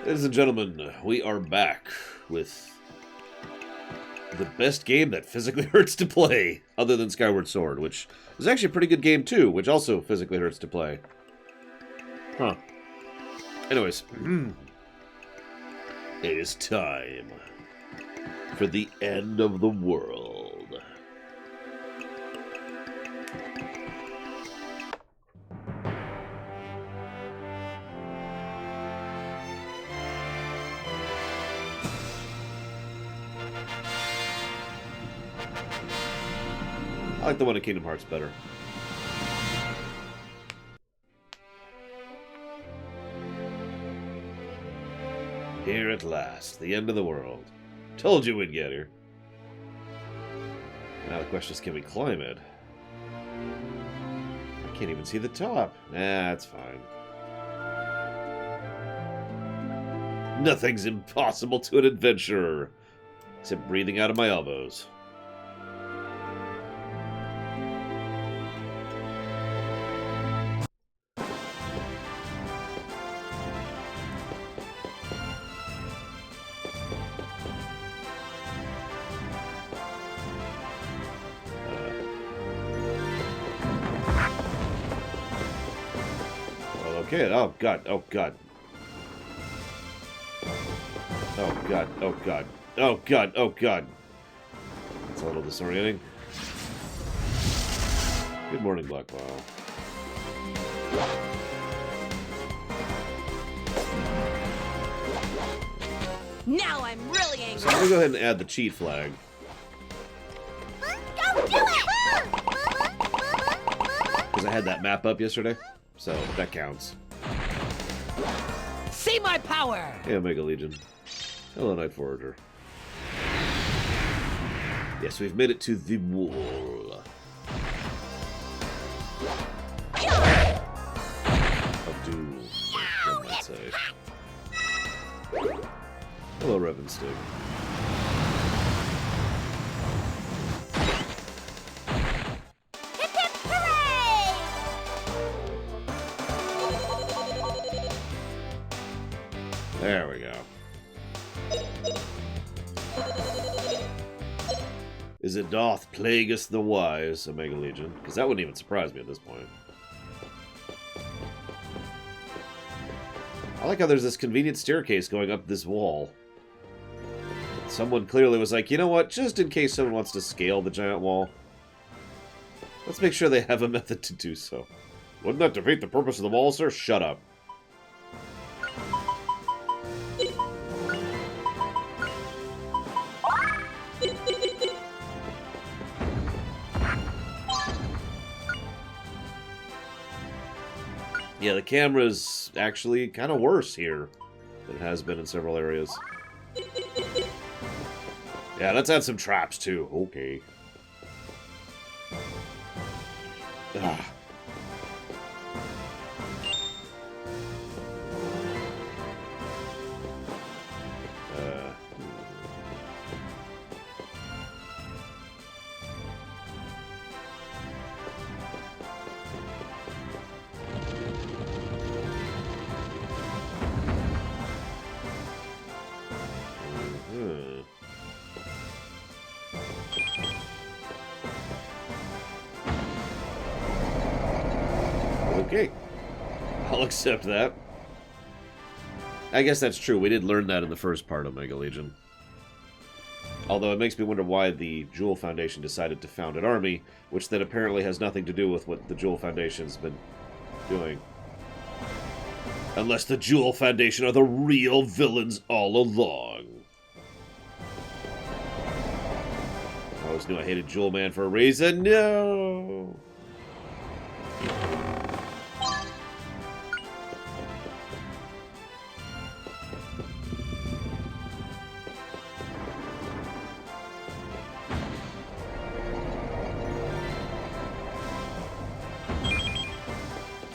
Ladies and gentlemen, we are back with the best game that physically hurts to play, other than Skyward Sword, which is actually a pretty good game too, which also physically hurts to play. Huh. Anyways, it is time for the end of the world. I like the one in Kingdom Hearts better. Here at last, the end of the world. Told you we'd get here. Now the question is, can we climb it? I can't even see the top. Nah, that's fine. Nothing's impossible to an adventurer, except breathing out of my elbows. Okay, oh god, oh god. Oh god, oh god. Oh god, oh god. It's a little disorienting. Good morning, Blackwell. Now I'm really angry. So I'm gonna go ahead and add the cheat flag. Go do it! Because I had that map up yesterday. So that counts. See my power! Hey, Omega Legion. Hello, Night Forager. Yes, we've made it to the wall. Of doom, one might say. Hello, Revan Stig. Hip hip hooray! There we go. Is it doth plague us the wise, Omega Legion? Because that wouldn't even surprise me at this point. I like how there's this convenient staircase going up this wall. Someone clearly was like, you know what, just in case someone wants to scale the giant wall, let's make sure they have a method to do so. Wouldn't that defeat the purpose of the wall, sir? Shut up. Yeah, the camera's actually kind of worse here than it has been in several areas. Yeah, let's add some traps, too. Okay. Ah. Okay. I'll accept that. I guess that's true. We did learn that in the first part of Mega Legion. Although it makes me wonder why the Jewel Foundation decided to found an army, which then apparently has nothing to do with what the Jewel Foundation's been doing. Unless the Jewel Foundation are the real villains all along. I always knew I hated Jewel Man for a reason. No!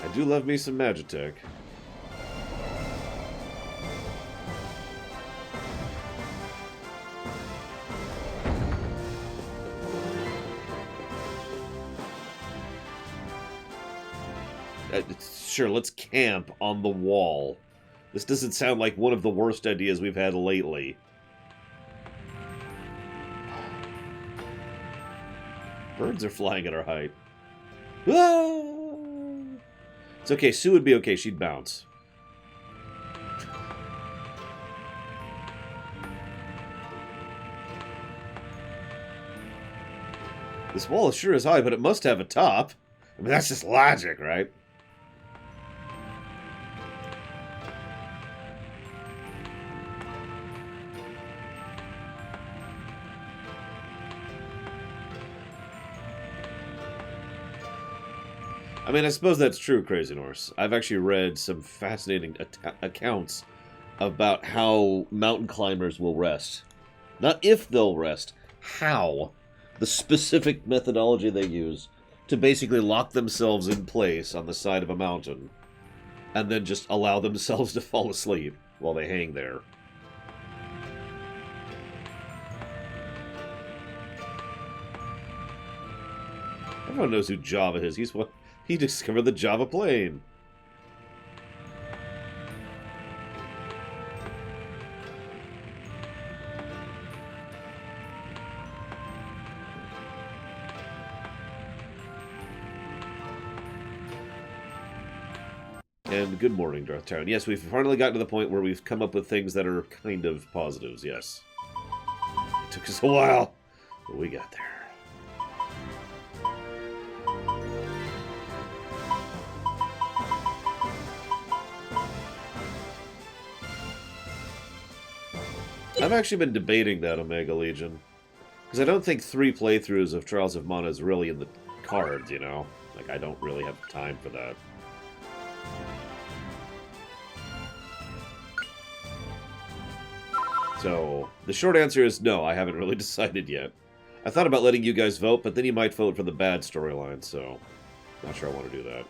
I do love me some Magitech. Sure, let's camp on the wall. This doesn't sound like one of the worst ideas we've had lately. Birds are flying at our height. Ah! It's okay. Sue would be okay. She'd bounce. This wall sure is high, but it must have a top. I mean, that's just logic, right? I mean, I suppose that's true, Crazy Norse. I've actually read some fascinating accounts about how mountain climbers will rest. Not if they'll rest, how. The specific methodology they use to basically lock themselves in place on the side of a mountain and then just allow themselves to fall asleep while they hang there. Everyone knows who Java is. He discovered the Java plane. And good morning, Darthtown. Yes, we've finally gotten to the point where we've come up with things that are kind of positives, yes. It took us a while, but we got there. I've actually been debating that, Omega Legion. Because I don't think 3 playthroughs of Trials of Mana is really in the cards, you know? Like, I don't really have time for that. So, the short answer is no, I haven't really decided yet. I thought about letting you guys vote, but then you might vote for the bad storyline, so... Not sure I want to do that.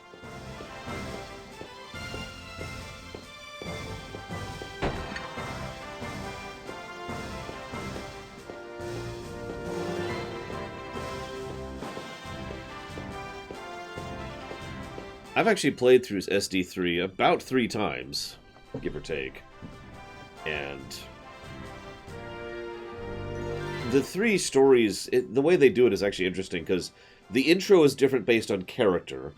I've actually played through SD3 about 3 times, give or take. And the 3 stories, the way they do it is actually interesting, because the intro is different based on character,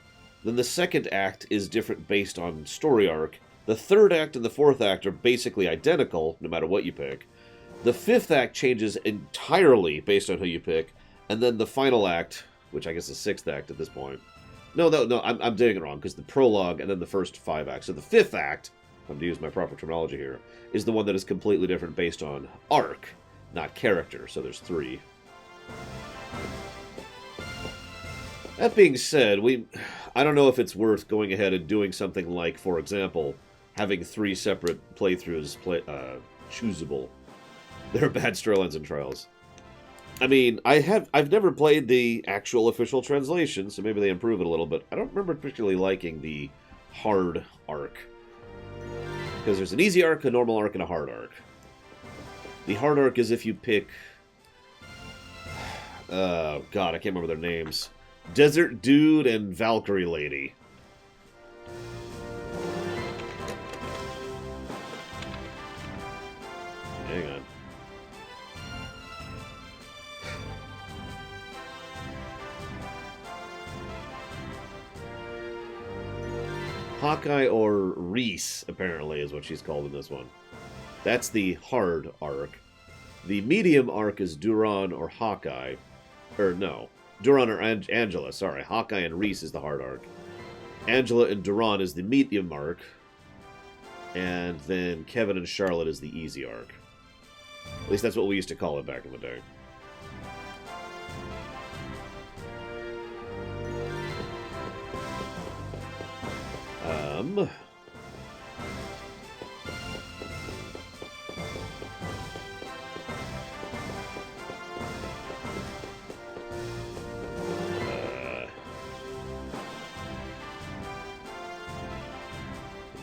then the second act is different based on story arc, the third act and the fourth act are basically identical, no matter what you pick. The fifth act changes entirely based on who you pick, and then the final act, which I guess is the 6th act at this point. No, I'm doing it wrong, because the prologue and then the first 5 acts. So the 5th act, if I'm to use my proper terminology here, is the one that is completely different based on arc, not character, so there's 3. That being said, I don't know if it's worth going ahead and doing something like, for example, having 3 separate playthroughs choosable. There are bad storylines and trials. I mean, I've never played the actual official translation, so maybe they improve it a little bit. I don't remember particularly liking the hard arc. Because there's an easy arc, a normal arc, and a hard arc. The hard arc is if you pick... God, I can't remember their names. Desert Dude and Valkyrie Lady. Hang on. Hawkeye or Reese, apparently, is what she's called in this one. That's the hard arc. The medium arc is Duran or Hawkeye. Or, no. Duran or Angela, sorry. Hawkeye and Reese is the hard arc. Angela and Duran is the medium arc. And then Kevin and Charlotte is the easy arc. At least that's what we used to call it back in the day.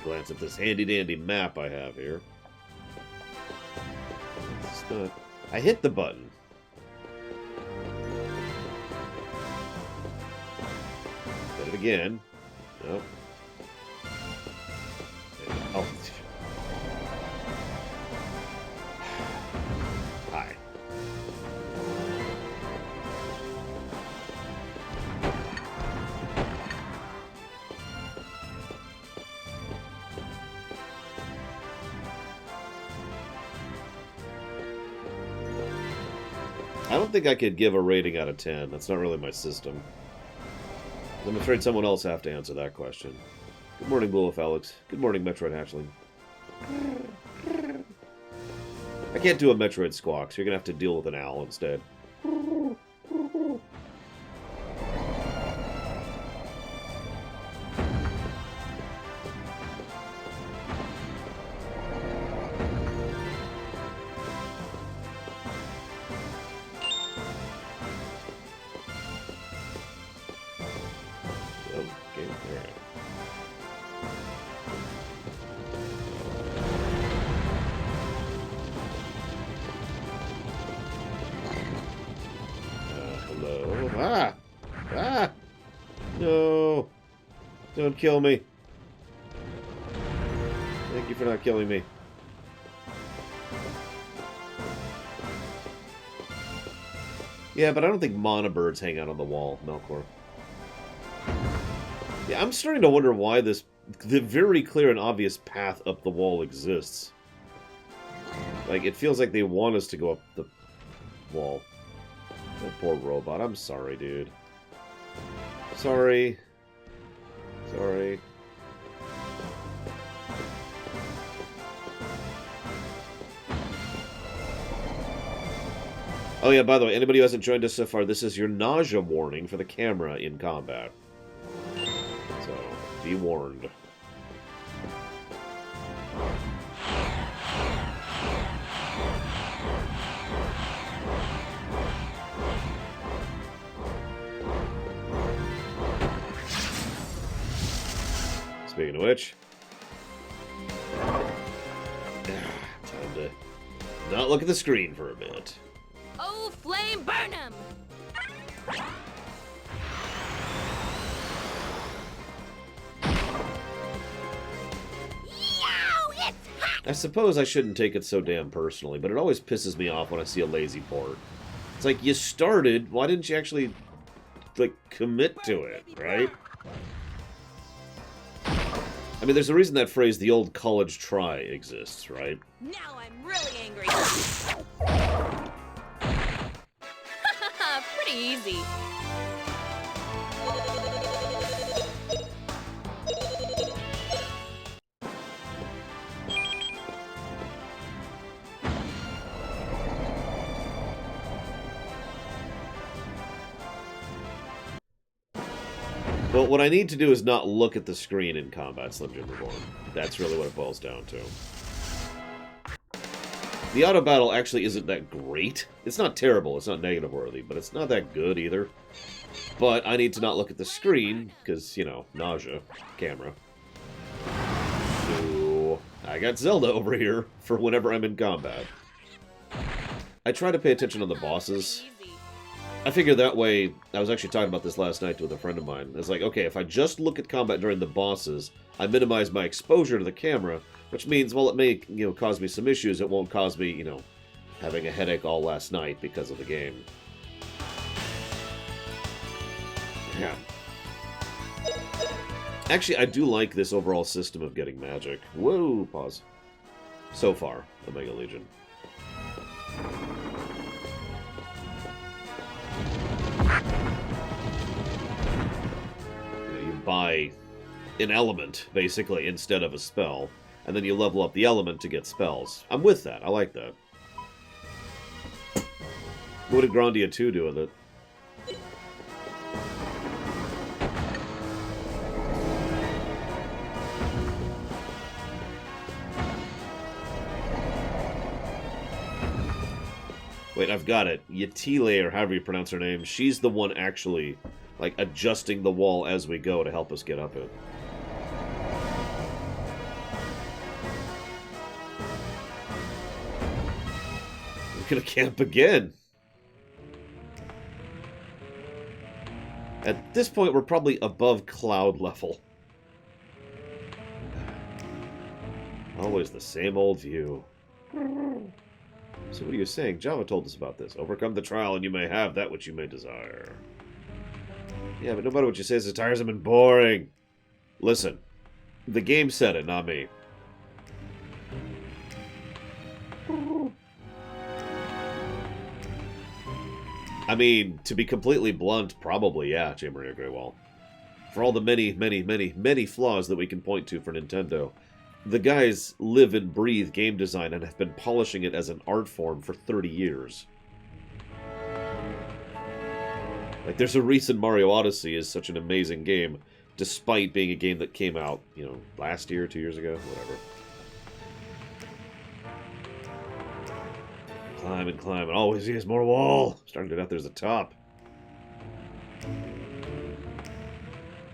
Glance at this handy-dandy map I have here. I hit the button. Hit it again. Nope. Oh. I don't think I could give a rating out of 10. That's not really my system. I'm afraid someone else will have to answer that question. Good morning, Wolf Alex. Good morning, Metroid Hatchling. I can't do a Metroid squawk, so you're gonna have to deal with an owl instead. No! Don't kill me. Thank you for not killing me. Yeah, but I don't think mana birds hang out on the wall, Melkor. Yeah, I'm starting to wonder why the very clear and obvious path up the wall exists. Like, it feels like they want us to go up the wall. Oh, poor robot. I'm sorry, dude. Sorry. Sorry. Oh yeah, by the way, anybody who hasn't joined us so far, this is your nausea warning for the camera in combat. So, be warned. Speaking of which, time to not look at the screen for a bit. Oh, flame burn him! Yow, it's hot! I suppose I shouldn't take it so damn personally, but it always pisses me off when I see a lazy port. It's like, you started, why didn't you actually, like, commit to it, right? I mean, there's a reason that phrase, the old college try, exists, right? Now I'm really angry. Pretty easy. Well, what I need to do is not look at the screen in combat, Slim Jim Reborn. That's really what it boils down to. The auto battle actually isn't that great. It's not terrible, it's not negative worthy, but it's not that good either. But I need to not look at the screen, because, you know, nausea, camera. So, I got Zelda over here for whenever I'm in combat. I try to pay attention to the bosses. I figure that way, I was actually talking about this last night with a friend of mine. It's like, okay, if I just look at combat during the bosses, I minimize my exposure to the camera, which means, well, it may, you know, cause me some issues. It won't cause me, you know, having a headache all last night because of the game. Yeah. Actually, I do like this overall system of getting magic. Whoa, pause. So far, Omega Legion. You buy an element, basically, instead of a spell, and then you level up the element to get spells. I'm with that. I like that. What did Grandia 2 do with it? Wait, I've got it. Yatile, or however you pronounce her name, she's the one actually, like, adjusting the wall as we go to help us get up it. We're gonna camp again. At this point, we're probably above cloud level. Always the same old view. So what are you saying? Java told us about this. Overcome the trial and you may have that which you may desire. Yeah, but no matter what you say, it's tiresome and boring. Listen, the game said it, not me. I mean, to be completely blunt, probably, yeah, J. Maria Graywall. For all the many, many, many, many flaws that we can point to for Nintendo, the guys live and breathe game design and have been polishing it as an art form for 30 years. Like, there's a reason Mario Odyssey is such an amazing game, despite being a game that came out, you know, last year, 2 years ago, whatever. Climb and climb, and always there's more wall. Starting to get out there's a top.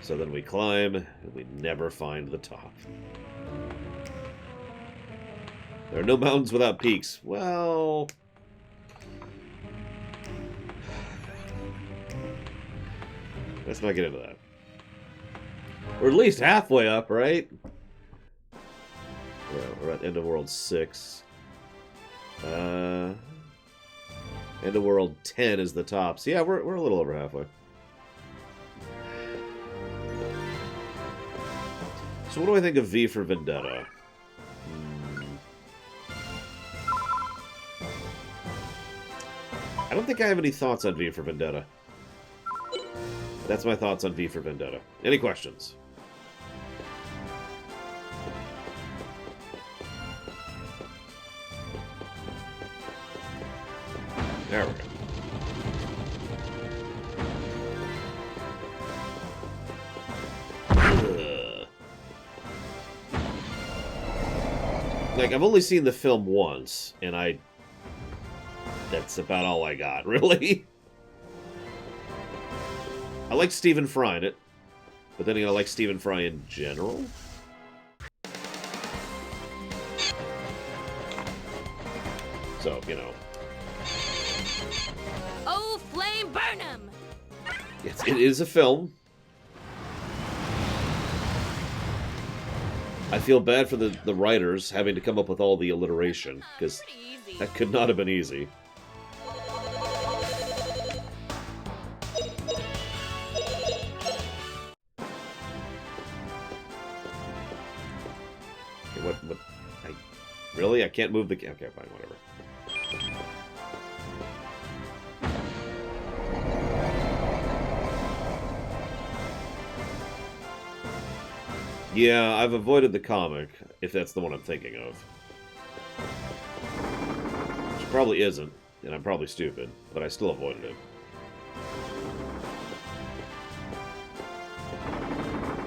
So then we climb, and we never find the top. There are no mountains without peaks. Well... let's not get into that. We're at least halfway up, right? We're at End of World 6. End of World 10 is the top. So yeah, we're a little over halfway. So what do I think of V for Vendetta? I don't think I have any thoughts on V for Vendetta. That's my thoughts on V for Vendetta. Any questions? There we go. Like, I've only seen the film once, and that's about all I got, really. I like Stephen Fry in it, but then again, I like Stephen Fry in general. So, you know. Oh, flame burn 'em! Yes, it is a film. I feel bad for the writers having to come up with all the alliteration, because that could not have been easy. What? Really? I can't move the... okay, fine, whatever. Yeah, I've avoided the comic, if that's the one I'm thinking of. Which probably isn't, and I'm probably stupid, but I still avoided it.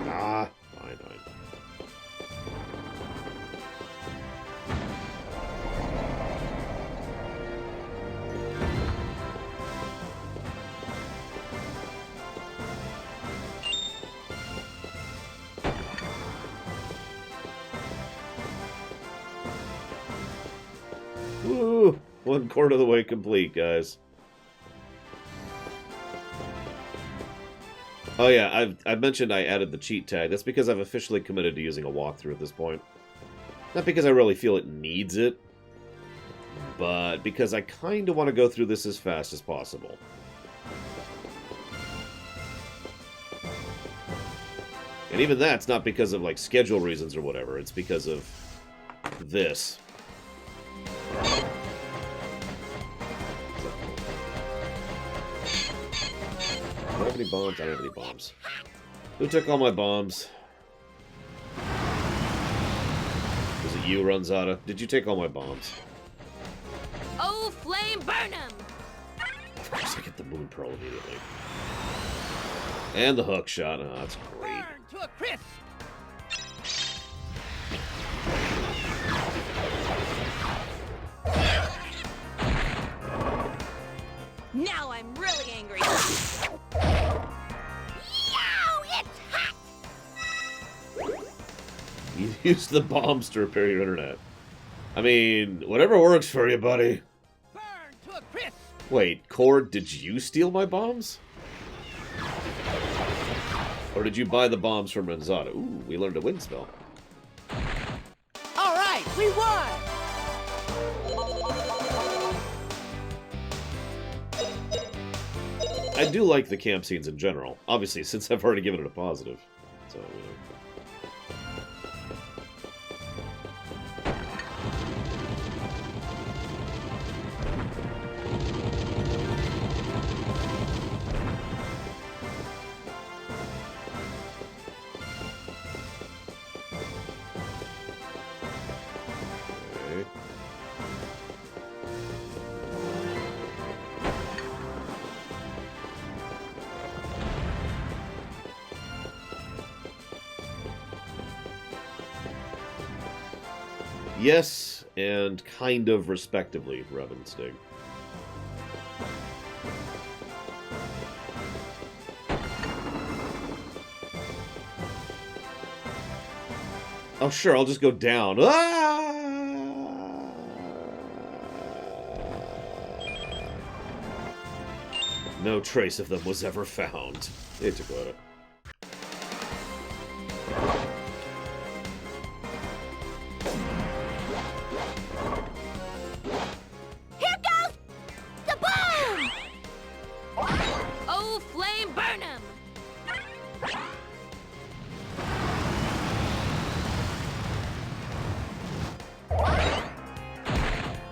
Ah, fine. Woo! 1/4 of the way complete, guys. Oh yeah, I've mentioned I added the cheat tag. That's because I've officially committed to using a walkthrough at this point. Not because I really feel it needs it, but because I kind of want to go through this as fast as possible. And even that's not because of, like, schedule reasons or whatever. It's because of this. Do I have any bombs? I don't have any bombs. Who took all my bombs? Was it you, Runzada? Did you take all my bombs? Oh, flame burn 'em! Of course I get the Moon Pearl immediately. And the hook shot. Oh, that's great. Burn to a crisp! Now I'm really angry. Yow! It's hot! You use the bombs to repair your internet. I mean, whatever works for you, buddy. Burn to a crisp! Wait, Cord, did you steal my bombs? Or did you buy the bombs from Renzada? Ooh, we learned a wind spell. All right, we won! I do like the camp scenes in general. Obviously, since I've already given it a positive. So, you know. Yes, and kind of respectively, Rub and Stig. Oh, sure, I'll just go down. Ah! No trace of them was ever found. Hey, Dakota. Here goes the boom! Oh, flame, burn 'em!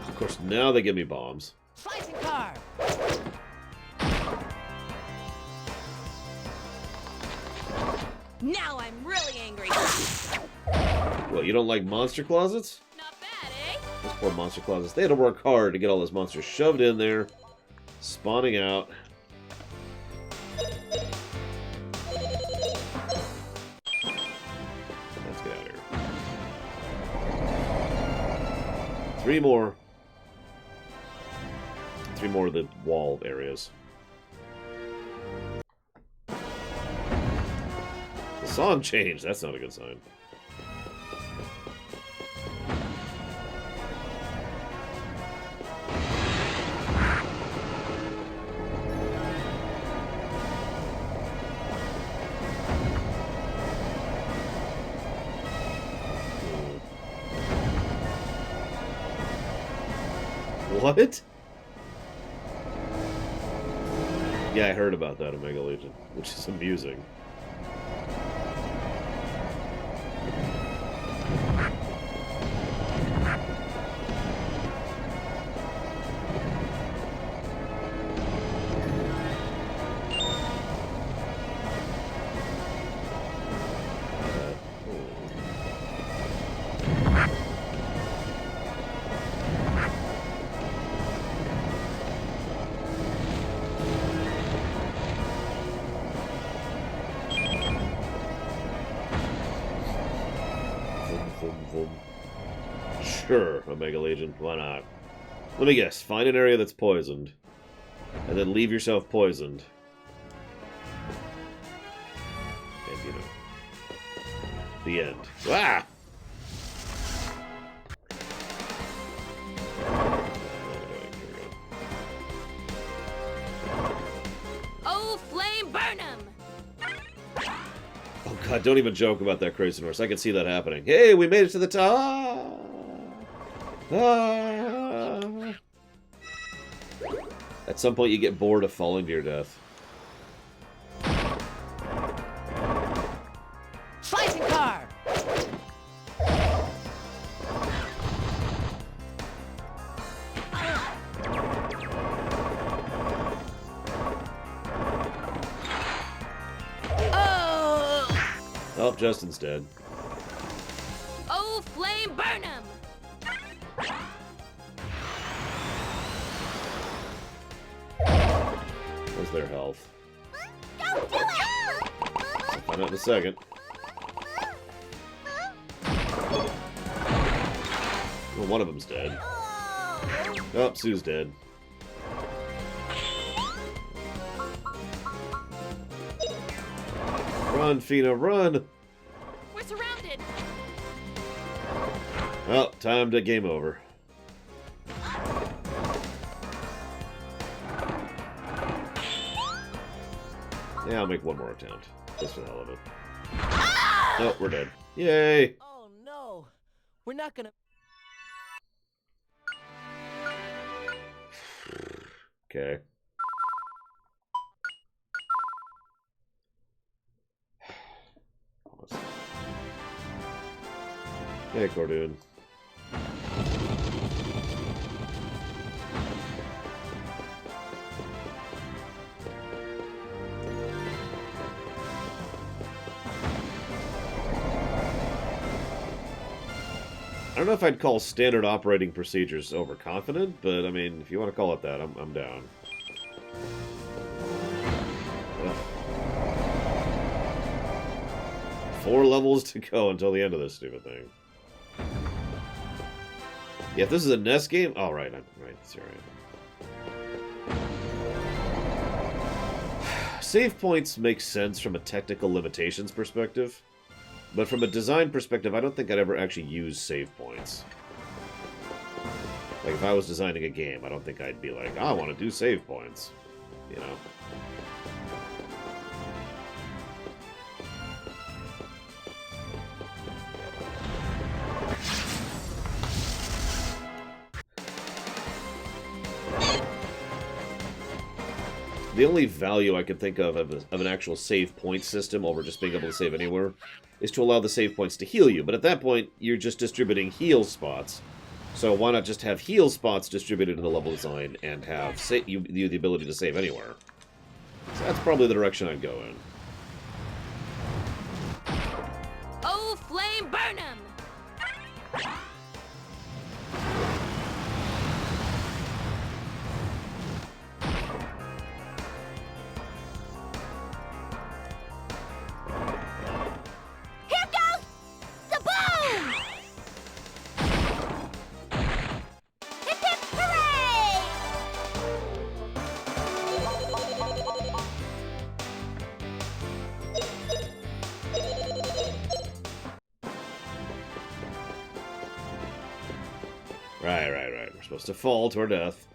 Of course, now they give me bombs. Slicing car! Now I'm really angry. What, you don't like monster closets? Not bad, eh? Those poor monster closets. They had to work hard to get all those monsters shoved in there, spawning out. Let's get out of here. 3 more. 3 more of the wall areas. The song changed. That's not a good sign. What? Yeah, I heard about that, Omega Legion, which is amusing. Sure, Omega Legion, why not? Let me guess, find an area that's poisoned, and then leave yourself poisoned. And, you know, the end. Ah! Oh, flame, burn 'em! Oh god, don't even joke about that crazy horse. I can see that happening. Hey, we made it to the top! Ah! At some point you get bored of falling to your death. Slicing car! Oh, Justin's dead. Oh, flame, burn 'em! Where's their health? Don't do it! I'll find out in a second. Well, one of them's dead. Oh, Sue's dead. Run, Fina, run! We're surrounded! Well, time to game over. Yeah, I'll make one more attempt. Just for the hell of it. Oh, we're dead. Yay! Oh no, we're not gonna. Okay. Hey, Cordoon. I don't know if I'd call standard operating procedures overconfident, but I mean, if you want to call it that, I'm down. Ugh. 4 levels to go until the end of this stupid thing. Yeah, if this is a NES game... Oh, right. Right. Sorry. Save points make sense from a technical limitations perspective. But from a design perspective, I don't think I'd ever actually use save points. Like, if I was designing a game, I don't think I'd be like, I want to do save points. You know? The only value I can think of an actual save point system over just being able to save anywhere is to allow the save points to heal you. But at that point, you're just distributing heal spots. So why not just have heal spots distributed in the level design and have you the ability to save anywhere? So that's probably the direction I'd go in. Oh, flame burn 'em! Here goes the boom! Hip hip hooray! Right. We're supposed to fall to our death.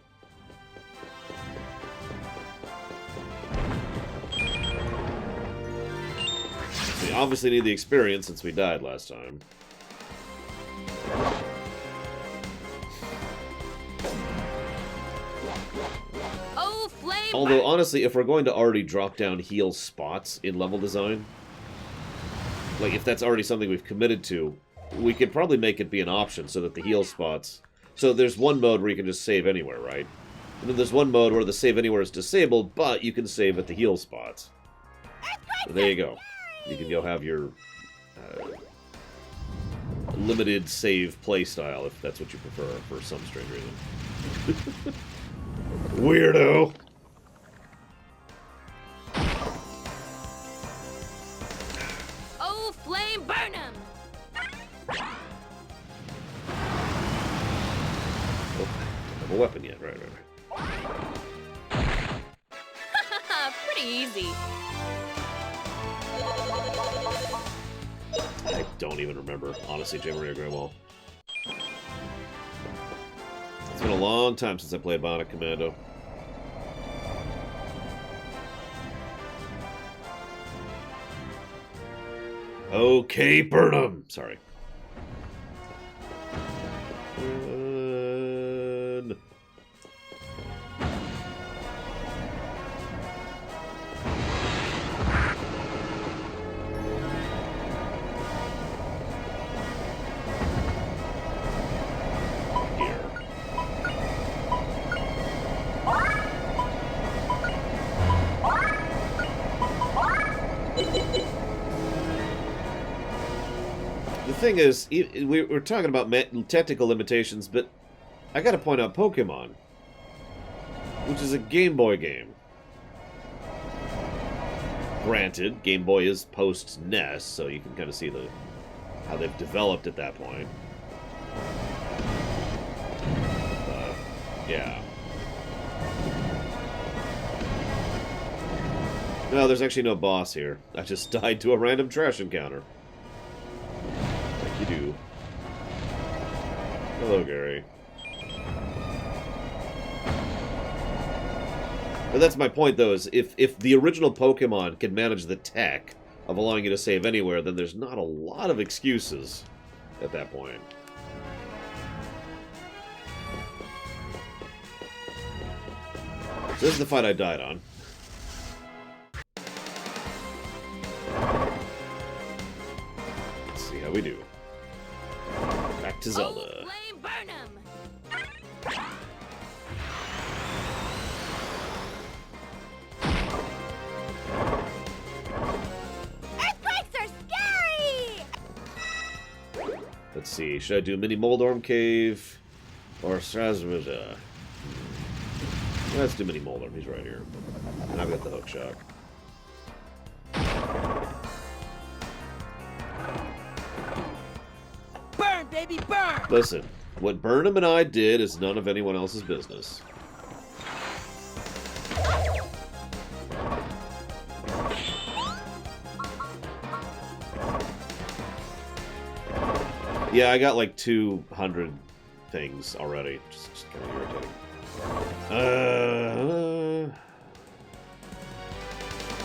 We obviously need the experience since we died last time. Oh, flame Although, burn! honestly, if we're going to already drop down heal spots in level design, like, if that's already something we've committed to, we could probably make it be an option so that the heal spots... So there's one mode where you can just save anywhere, right? And then there's one mode where the save anywhere is disabled, but you can save at the heal spots. So there you go. You can go have your limited save playstyle, if that's what you prefer, for some strange reason. Weirdo! Oh, flame burn 'em! Oh, don't have a weapon yet. Right. Pretty easy. I don't even remember, honestly, J. Maria Grandwell. It's been a long time since I played Bionic Commando. Okay, burn 'em! Sorry. Run. Here. The thing is, we're talking about technical limitations, but I gotta point out Pokemon, which is a Game Boy game. Granted, Game Boy is post-NES, so you can kind of see how they've developed at that point. But, yeah. No, there's actually no boss here. I just died to a random trash encounter. Like you do. Hello, Gary. But that's my point, though, is if the original Pokemon can manage the tech of allowing you to save anywhere, then there's not a lot of excuses at that point. So this is the fight I died on. Let's see how we do. Back to Zelda. Oh, flame burn 'em! Earthquakes are scary! Let's see, should I do Mini Moldorm Cave or Strasbourg? Let's do Mini Moldorm, he's right here. And I've got the hook shot. Burn, baby, burn! Listen, What Burnham and I did is none of anyone else's business. Yeah, I got like 200 things already. Just kind of irritating.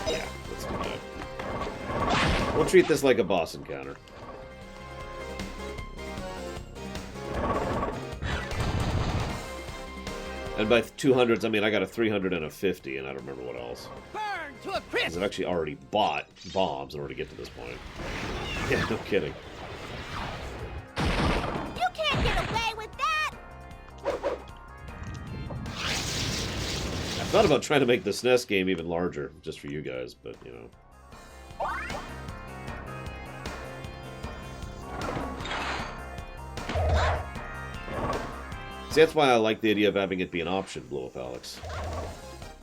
Yeah, let's do that. We'll treat this like a boss encounter. And by 200s, I mean I got a 300 and a 50, and I don't remember what else. Burn to a Because crisp! I've actually already bought bombs in order to get to this point. Yeah, no kidding. You can't get away with that! I thought about trying to make the SNES game even larger, just for you guys, but, you know. See, that's why I like the idea of having it be an option, Blow Up Alex.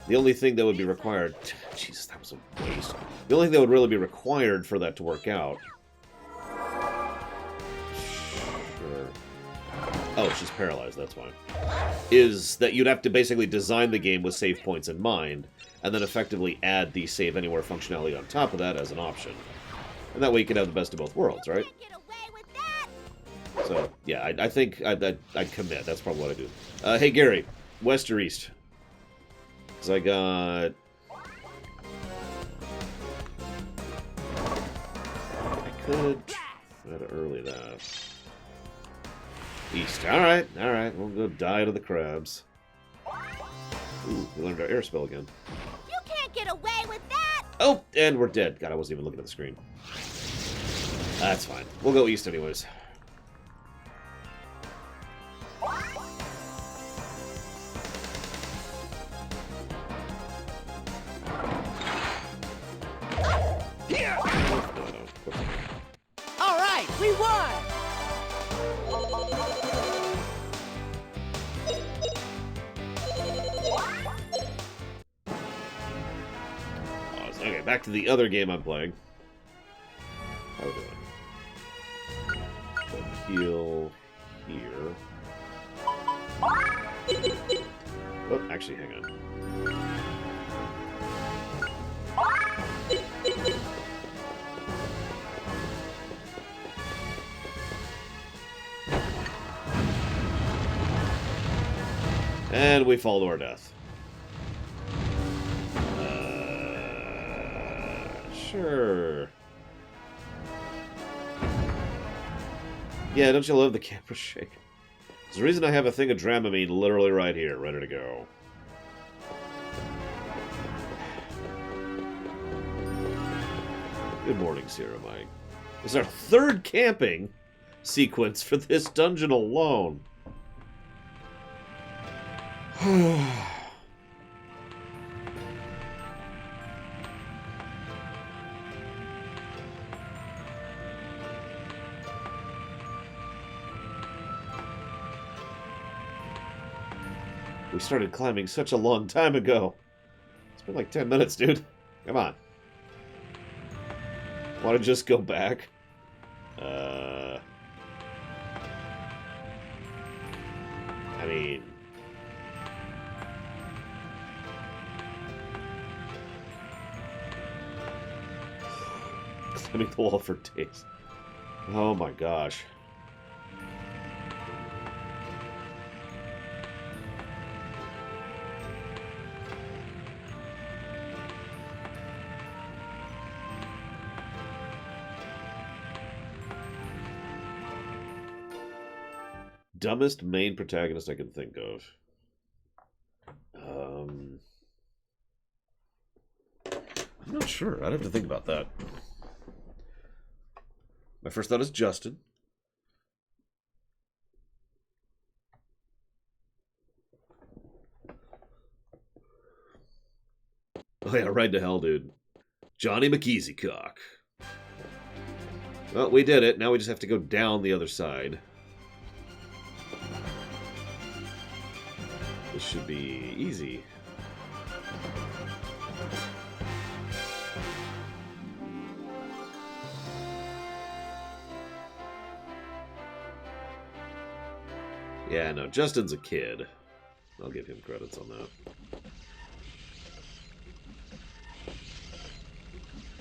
The only thing that would be required... Jesus, that was a waste. The only thing that would really be required for that to work out... Sure. Oh, she's paralyzed, that's why. Is that you'd have to basically design the game with save points in mind, and then effectively add the save anywhere functionality on top of that as an option. And that way you can have the best of both worlds, right? Can't get away with that! So, yeah, I think I'd commit. That's probably what I do. Hey, Gary, west or east? Because I got... I could try to early that. East. Alright, we'll go die to the crabs. Ooh, we learned our air spell again. You can't get away with that! Oh, and we're dead. God, I wasn't even looking at the screen. That's fine. We'll go east anyways. All right, we won! Okay, back to the other game I'm playing. How are we doing? So heal here. Oh, actually, hang on. And we fall to our death. Sure. Yeah, don't you love the camera shake? There's a reason I have a thing of Dramamine literally right here, ready to go. Good morning, Sierra Mike. This is our third camping sequence for this dungeon alone. We started climbing such a long time ago. It's been like 10 minutes, dude. Come on. Want to just go back? I mean... Climbing the wall for days. Oh my gosh. Dumbest main protagonist I can think of. I'm not sure. I'd have to think about that. My first thought is Justin. Oh yeah, Ride to Hell, dude. Johnny McEasycock. Well, we did it. Now we just have to go down the other side. This should be easy. Yeah, no, Justin's a kid. I'll give him credits on that.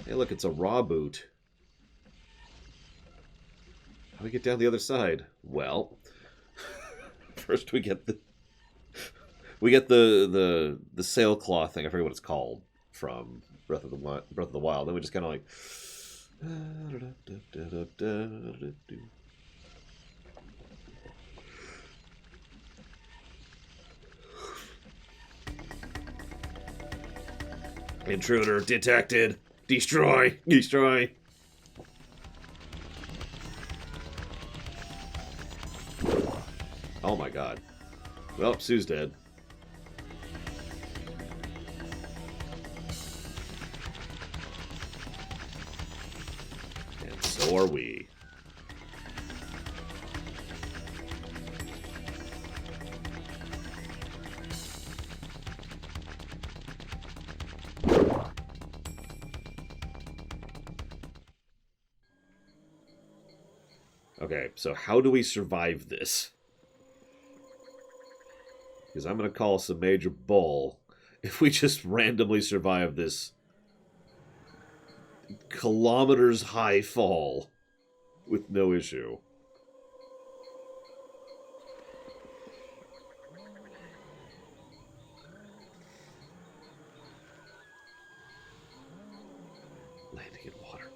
Hey, look, it's a raw boot. How do we get down the other side? Well, first we get the sailcloth thing. I forget what it's called from Breath of the Wild. Then we just kind of like. Intruder detected. Destroy. Destroy. Oh my god. Well, Sue's dead. And so are we. Okay, so how do we survive this? Because I'm going to call some major bull if we just randomly survive this kilometers high fall with no issue. Landing in water.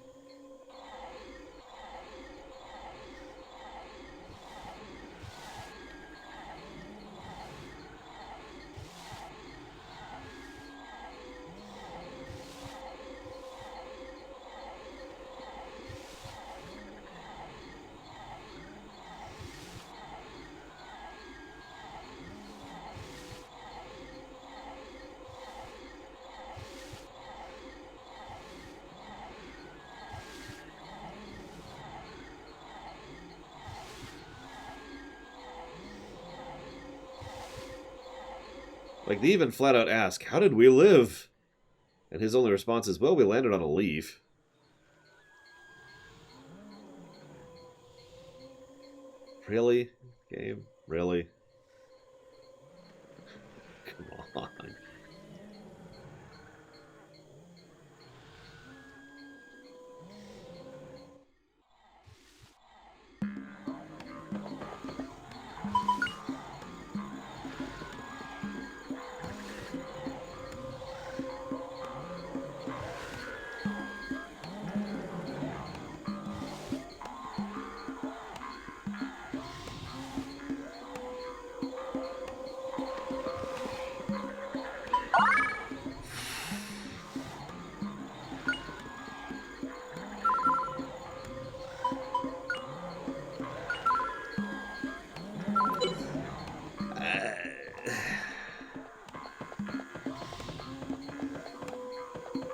Like, they even flat out ask, how did we live? And his only response is, well, we landed on a leaf. Really? Game? Really? Come on.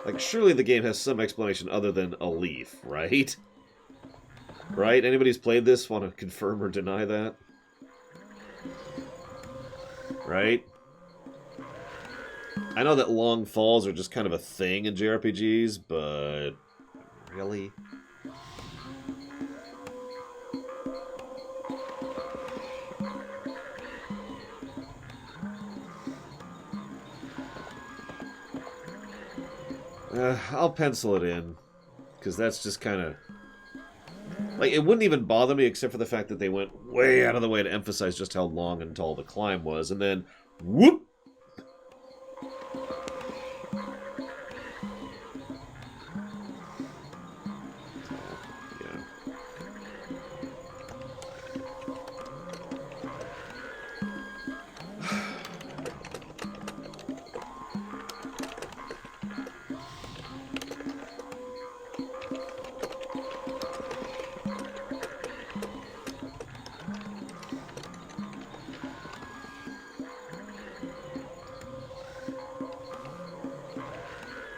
Like, surely the game has some explanation other than a leaf, right? Right? Anybody who's played this want to confirm or deny that? Right? I know that long falls are just kind of a thing in JRPGs, but... really? I'll pencil it in, because that's just kind of... like, it wouldn't even bother me except for the fact that they went way out of the way to emphasize just how long and tall the climb was, and then, whoop!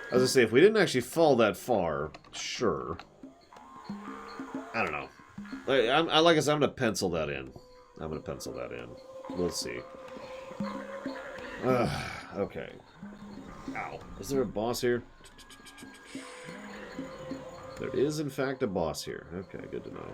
I was gonna say, if we didn't actually fall that far, sure. I don't know. Like I said, I'm gonna pencil that in. I'm gonna pencil that in. We'll see. Okay. Ow. Is there a boss here? There is, in fact, a boss here. Okay, good to know.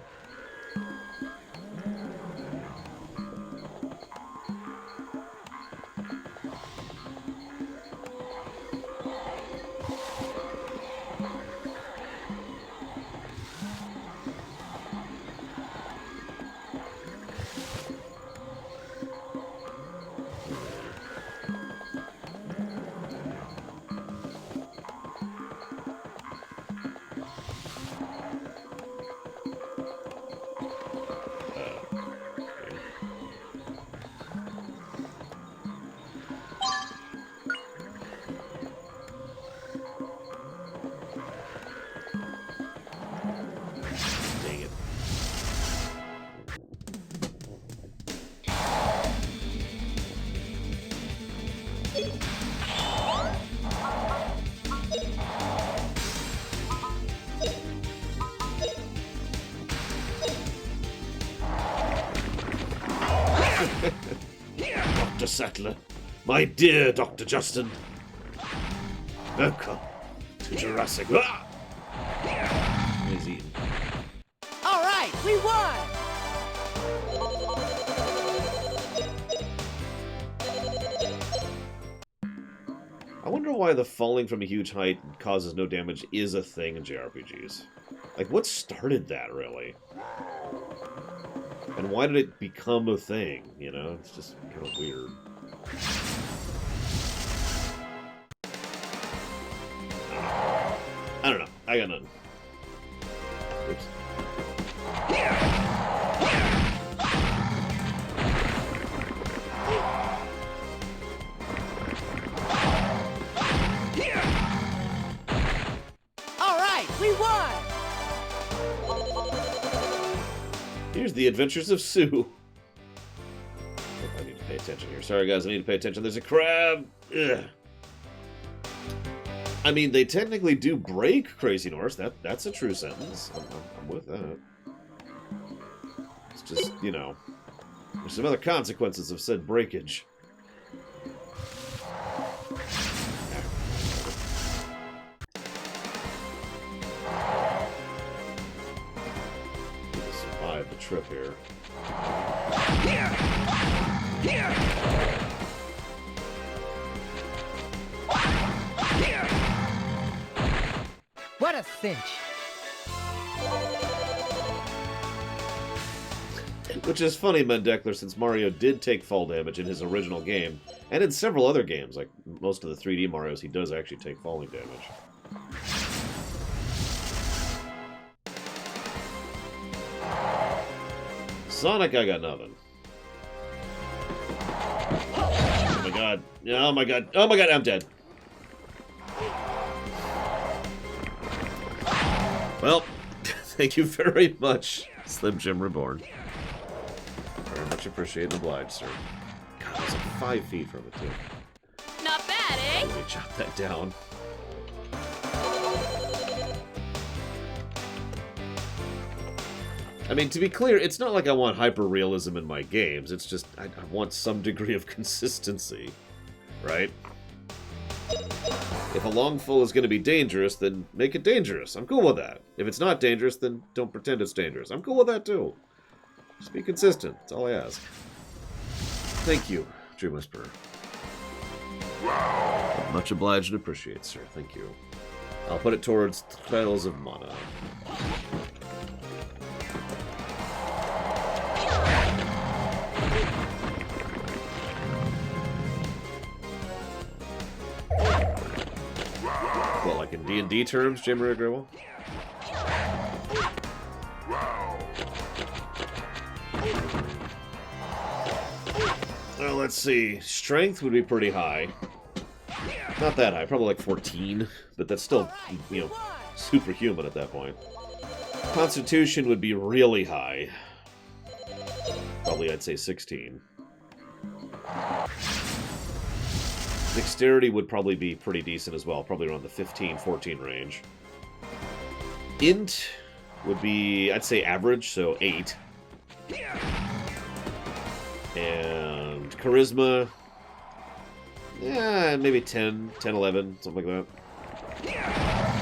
Dr. Sattler, my dear Dr. Justin. Welcome to Jurassic. Ah! He's eating. All right, we won! I wonder why the falling from a huge height causes no damage is a thing in JRPGs. Like, what started that, really? And why did it become a thing, you know? It's just kind of weird. I don't know. I got none. Oops. All right, we won! Here's the adventures of Sue. Oh, I need to pay attention here. Sorry, guys, I need to pay attention. There's a crab. Ugh. I mean, they technically do break Crazy Norse. That's a true sentence. I'm with that. It's just, you know, there's some other consequences of said breakage. Need to survive the trip here. What a cinch! Which is funny, Mendekler, since Mario did take fall damage in his original game, and in several other games, like most of the 3D Marios, he does actually take falling damage. Sonic, I got nothing. Oh my god. Oh my god. Oh my god, I'm dead. Well, thank you very much, Slim Jim Reborn. Very much appreciated and obliged, sir. God, I was like 5 feet from it, too. Not bad, eh? Let me chop that down. I mean, to be clear, it's not like I want hyper-realism in my games. It's just, I want some degree of consistency, right? If a long fall is going to be dangerous, then make it dangerous. I'm cool with that. If it's not dangerous, then don't pretend it's dangerous. I'm cool with that, too. Just be consistent. That's all I ask. Thank you, Dream Whisperer. Much obliged and appreciate, sir. Thank you. I'll put it towards Trials of Mana. What, like in D&D terms, Jim Gribble? Well, let's see. Strength would be pretty high. Not that high, probably like 14, but that's still, you know, superhuman at that point. Constitution would be really high. Probably, I'd say 16. Dexterity would probably be pretty decent as well, probably around the 15, 14 range. Int would be, I'd say average, so 8. And Charisma, yeah, maybe 10, 11, something like that.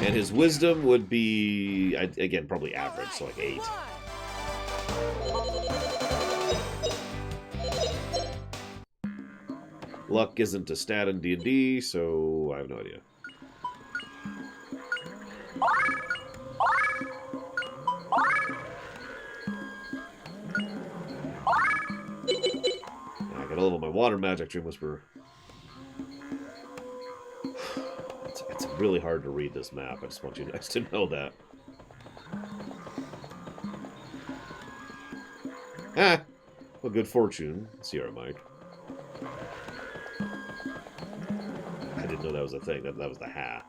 And his Wisdom would be, again, probably average, so like 8. Luck isn't a stat in D&D, so I have no idea. I got a little of my water magic, Dream Whisperer. It's really hard to read this map. I just want you guys to know that. Ah! Well, good fortune, Sierra Mike. I didn't know that was a thing. That was the ha.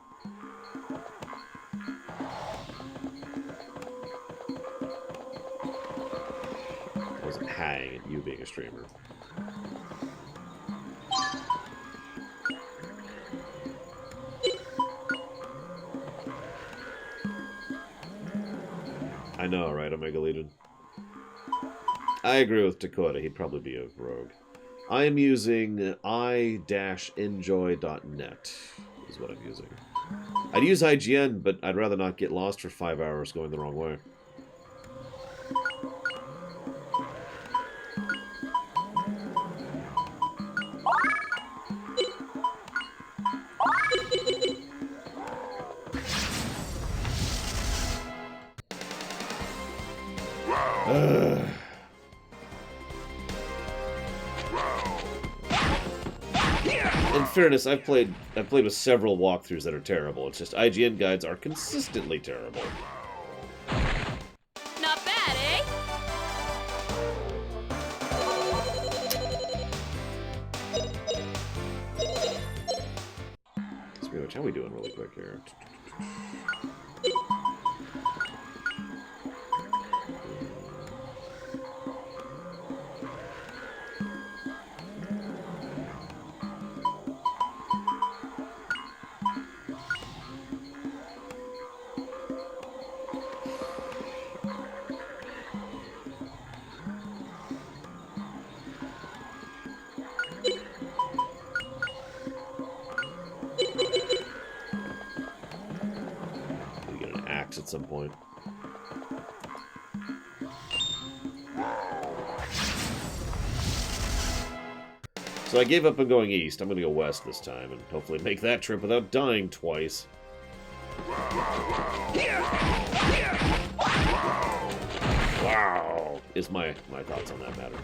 I wasn't hang at you being a streamer. I know, right, Omega Legion? I agree with Dakota. He'd probably be a rogue. I am using i-enjoy.net is what I'm using. I'd use IGN, but I'd rather not get lost for 5 hours going the wrong way. In fairness, I've played with several walkthroughs that are terrible. It's just IGN guides are consistently terrible. Not bad, eh? Speaking of which, how are we doing really quick here? At some point. So I gave up on going east. I'm going to go west this time and hopefully make that trip without dying twice. Wow, is my thoughts on that matter.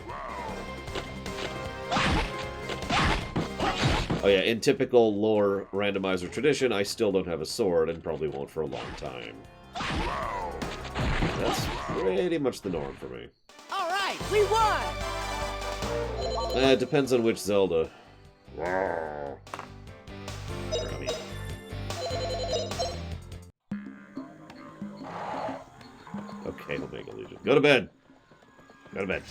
Oh yeah, in typical lore randomizer tradition, I still don't have a sword and probably won't for a long time. That's pretty much the norm for me. All right, we won. It depends on which Zelda. Okay, Omega Legion. Go to bed. Go to bed.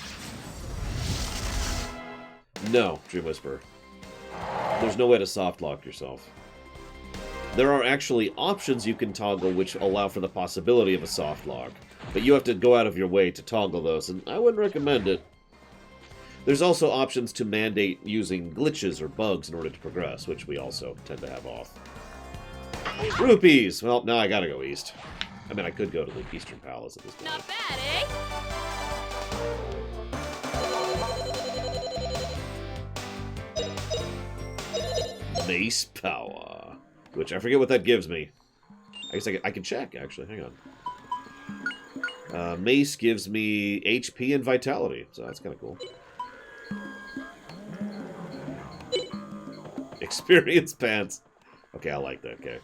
No, Dream Whisperer. There's no way to soft lock yourself. There are actually options you can toggle which allow for the possibility of a soft lock, but you have to go out of your way to toggle those, and I wouldn't recommend it. There's also options to mandate using glitches or bugs in order to progress, which we also tend to have off. Rupees! Well, now I gotta go east. I mean, I could go to the Eastern Palace at this point. Not bad, eh? Mace power, which I forget what that gives me. I guess I can check, actually. Hang on. Mace gives me HP and Vitality, so that's kind of cool. Experience pants. Okay, I like that, okay.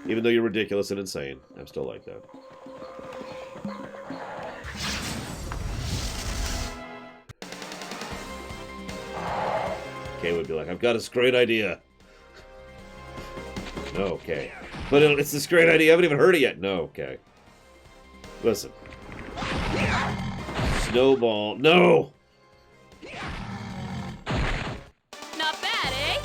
Even though you're ridiculous and insane, I still like that. Kay would be like, I've got this great idea. No, okay. But it's this great idea, I haven't even heard it yet. No, okay. Listen. Snowball. No! Not bad, eh?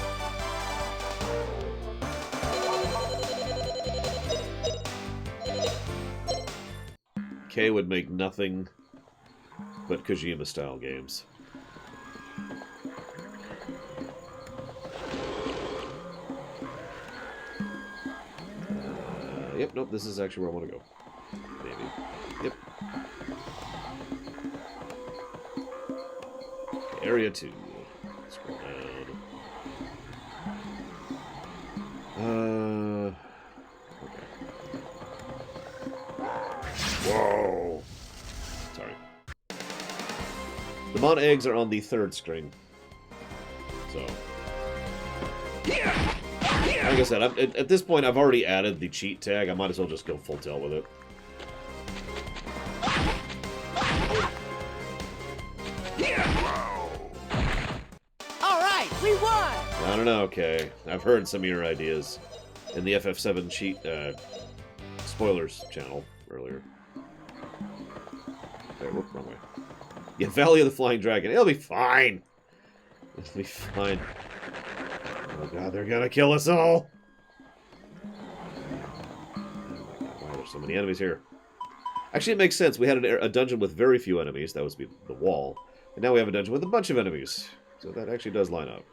Kay would make nothing but Kojima-style games. Yep, nope, this is actually where I want to go. Maybe. Yep. Area 2. Scroll down. Okay. Whoa! Sorry. The Mon eggs are on the 3rd screen. So... Like I said, at this point, I've already added the cheat tag. I might as well just go full tilt with it. All right, we won. I don't know, okay. I've heard some of your ideas in the FF7 cheat spoilers channel earlier. Wait, wrong way. Yeah, Valley of the Flying Dragon. It'll be fine. It'll be fine. Oh god, they're gonna kill us all! Oh my god, why are there so many enemies here? Actually, it makes sense. We had a dungeon with very few enemies. That was the wall. And now we have a dungeon with a bunch of enemies. So that actually does line up.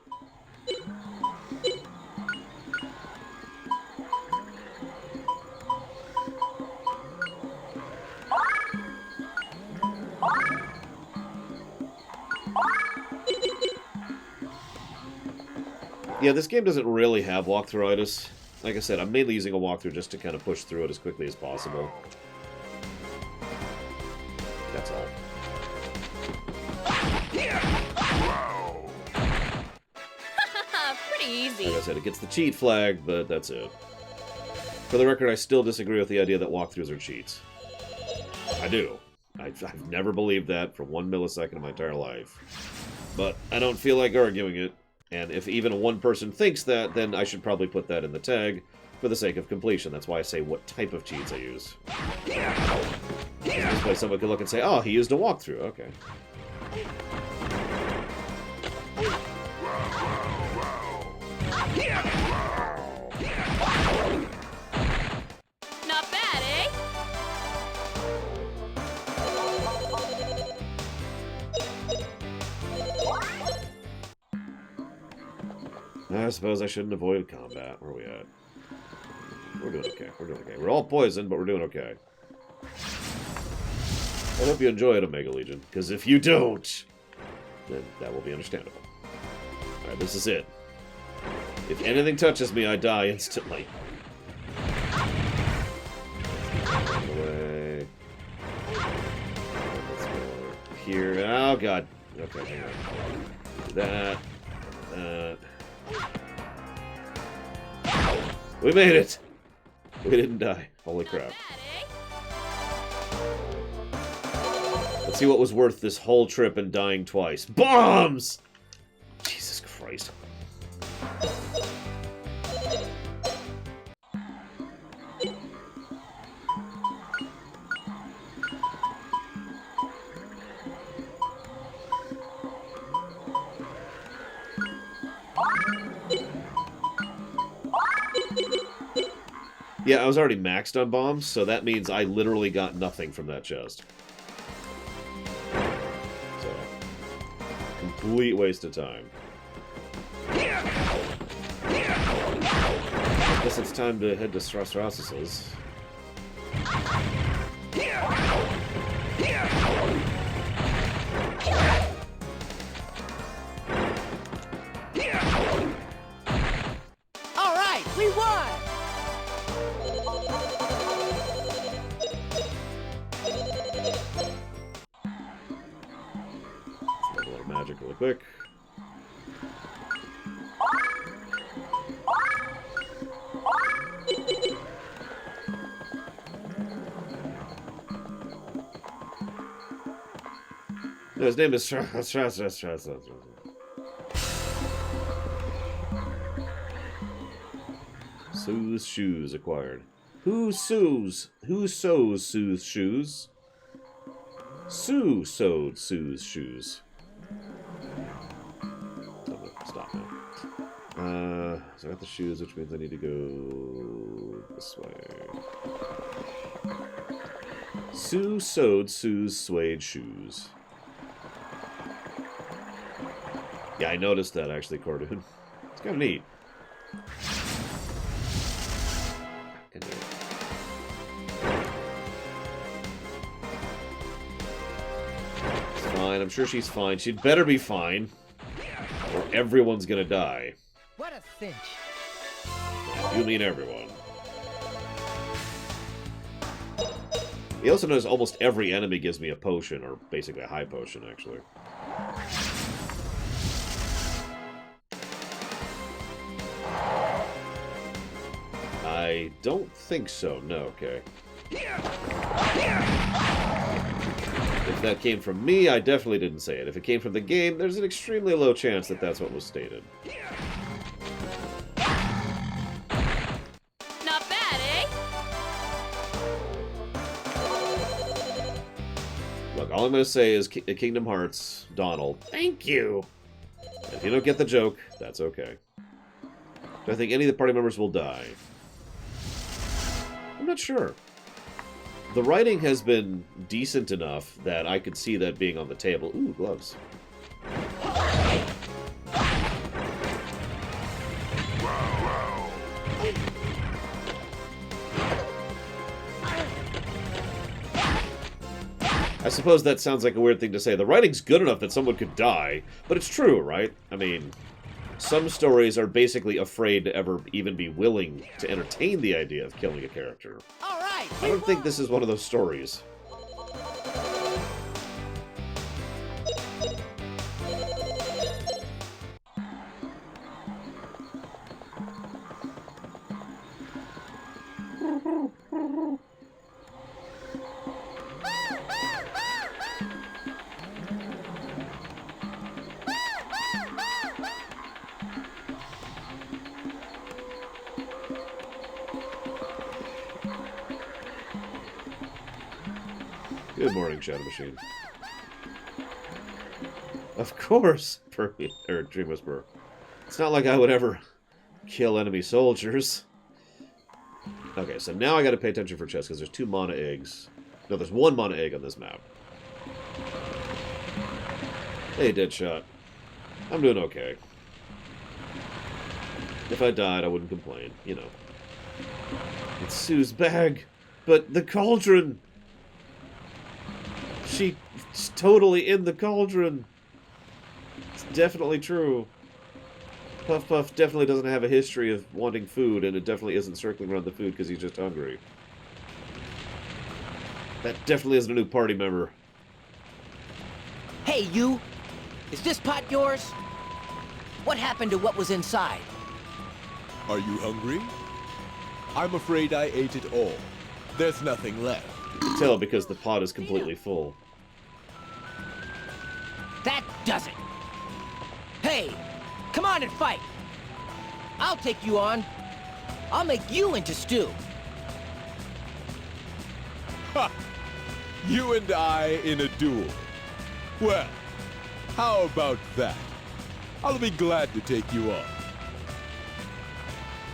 Yeah, this game doesn't really have walkthrough-itis. Like I said, I'm mainly using a walkthrough just to kind of push through it as quickly as possible. That's all. Pretty easy. Like I said, it gets the cheat flag, but that's it. For the record, I still disagree with the idea that walkthroughs are cheats. I do. I've never believed that for 1 millisecond in my entire life. But I don't feel like arguing it. And if even one person thinks that, then I should probably put that in the tag for the sake of completion. That's why I say what type of cheats I use. This way someone could look and say, oh, he used a walkthrough. Okay. Not bad, eh? I suppose I shouldn't avoid combat. Where are we at? We're doing okay. We're doing okay. We're all poisoned, but we're doing okay. I hope you enjoy it, Omega Legion, because if you don't, then that will be understandable. Alright, this is it. If anything touches me, I die instantly. Away. Let's go here. Oh, God. Okay, hang on. Do that. That. We made it! We didn't die. Holy crap. Let's see what was worth this whole trip and dying twice. Bombs! Jesus Christ. Yeah, I was already maxed on bombs, so that means I literally got nothing from that chest. So, complete waste of time. I guess it's time to head to Strasras's. All right, we won! Level our magic really quick. No, his name is Sue's shoes acquired. Who sews? Who sews Sue's shoes? Sue sewed Sue's shoes. Stop now. So I got the shoes, which means I need to go this way. Sue sewed Sue's suede shoes. Yeah, I noticed that actually, Cordon. It's kind of neat. Can do it. It's fine. I'm sure she's fine. She'd better be fine, or everyone's gonna die. What a cinch. You mean everyone. You also notice almost every enemy gives me a potion, or basically a high potion, actually. I don't think so. No, okay. If that came from me, I definitely didn't say it. If it came from the game, there's an extremely low chance that that's what was stated. Not bad, eh? Look, all I'm going to say is Kingdom Hearts, Donald, thank you! And if you don't get the joke, that's okay. Do I think any of the party members will die? I'm not sure. The writing has been decent enough that I could see that being on the table. Ooh, gloves. I suppose that sounds like a weird thing to say. The writing's good enough that someone could die, but it's true, right? I mean, some stories are basically afraid to ever even be willing to entertain the idea of killing a character. All right. I don't think this is one of those stories. Good morning, Shadow Machine. Of course, or Dream Whisperer. It's not like I would ever kill enemy soldiers. Okay, so now I gotta pay attention for chests, because there's 2 mana eggs. No, there's 1 mana egg on this map. Hey, Deadshot. I'm doing okay. If I died, I wouldn't complain, you know. It's Sue's bag, but the cauldron! She's totally in the cauldron! It's definitely true. Puff Puff definitely doesn't have a history of wanting food, and it definitely isn't circling around the food because he's just hungry. That definitely isn't a new party member. Hey, you. Is this pot yours? What happened to what was inside? Are you hungry? I'm afraid I ate it all. There's nothing left. You can tell because the pot is completely full. That does it. Hey, come on and fight. I'll take you on. I'll make you into stew. Ha! You and I in a duel. Well, how about that? I'll be glad to take you on.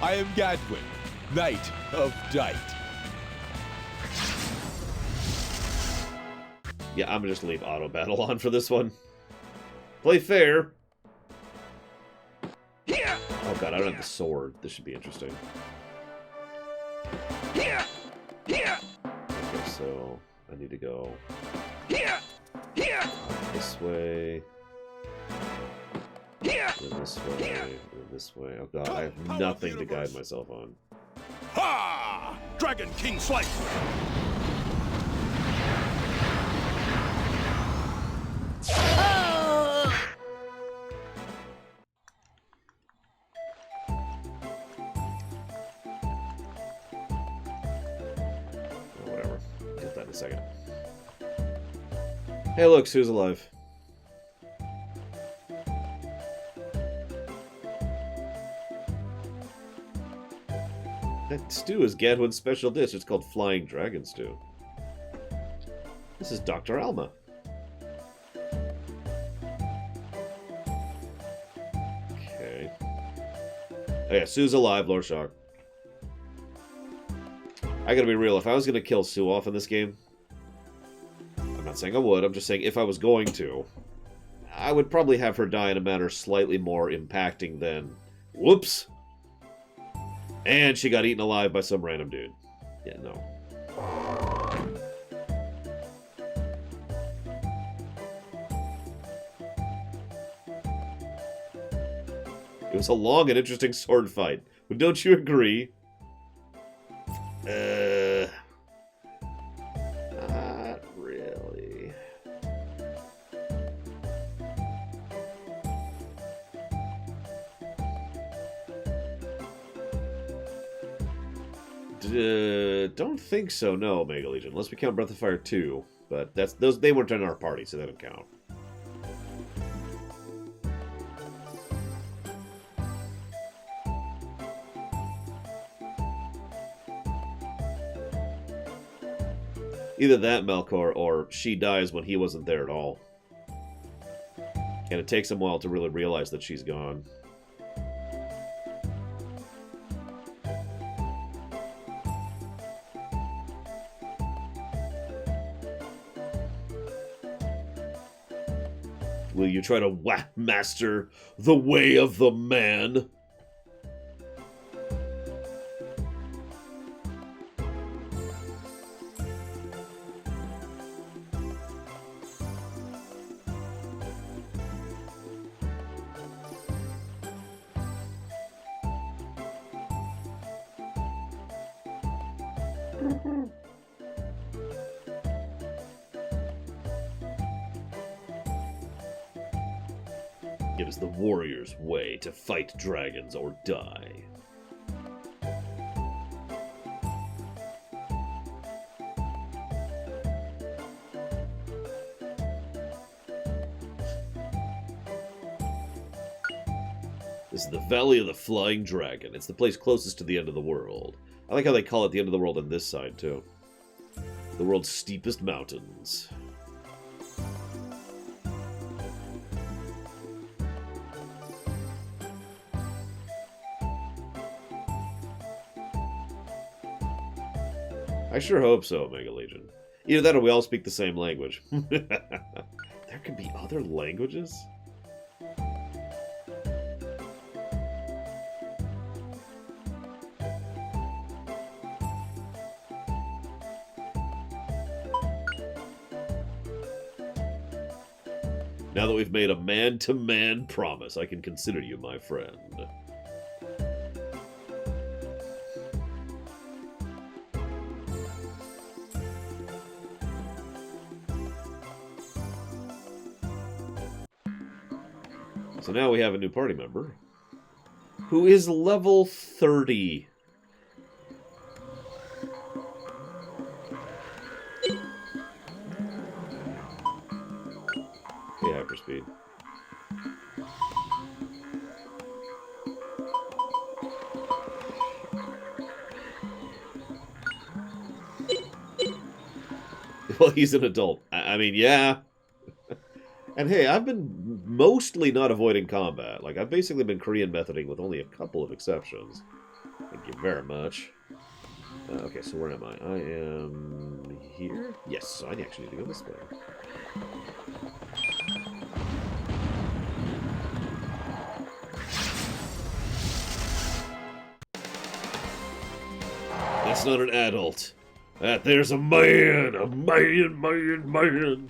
I am Gadwin, Knight of Dight. Yeah, I'm gonna just leave auto battle on for this one. Play fair. Oh god, I don't have the sword. This should be interesting. Okay, so I need to go this way. Then this way. Then this way. Oh god, I have nothing to guide myself on. Ha! Dragon King Slice! Whatever. Get that in a second. Hey, look, Sue's alive. That stew is Gadwin's special dish. It's called Flying Dragon Stew. This is Dr. Alma. Okay. Oh yeah, Sue's alive, Lord Shock. I gotta be real, if I was gonna kill Sue off in this game, I'm not saying I would, I'm just saying if I was going to, I would probably have her die in a manner slightly more impacting than, whoops, and she got eaten alive by some random dude. Yeah, no. It was a long and interesting sword fight. But don't you agree? Not really. Don't think so, no, Omega Legion. Unless we count Breath of Fire 2. But they weren't in our party, so they don't count. Either that, Melkor, or she dies when he wasn't there at all. And it takes him a while to really realize that she's gone. Will you try to master the way of the man? It is the warrior's way to fight dragons or die. This is the Valley of the Flying Dragon. It's the place closest to the end of the world. I like how they call it the end of the world on this side, too. The world's steepest mountains. I sure hope so, Mega Legion. Either that or we all speak the same language. There could be other languages? Now that we've made a man-to-man promise, I can consider you my friend. So now we have a new party member, who is level 30. Hey, hyperspeed. Well, he's an adult. I mean, yeah. And hey, I've been mostly not avoiding combat. Like, I've basically been Korean methoding with only a couple of exceptions. Thank you very much. Okay, so where am I? I am here? Yes, so I actually need to go this way. That's not an adult. That there's a man! A man!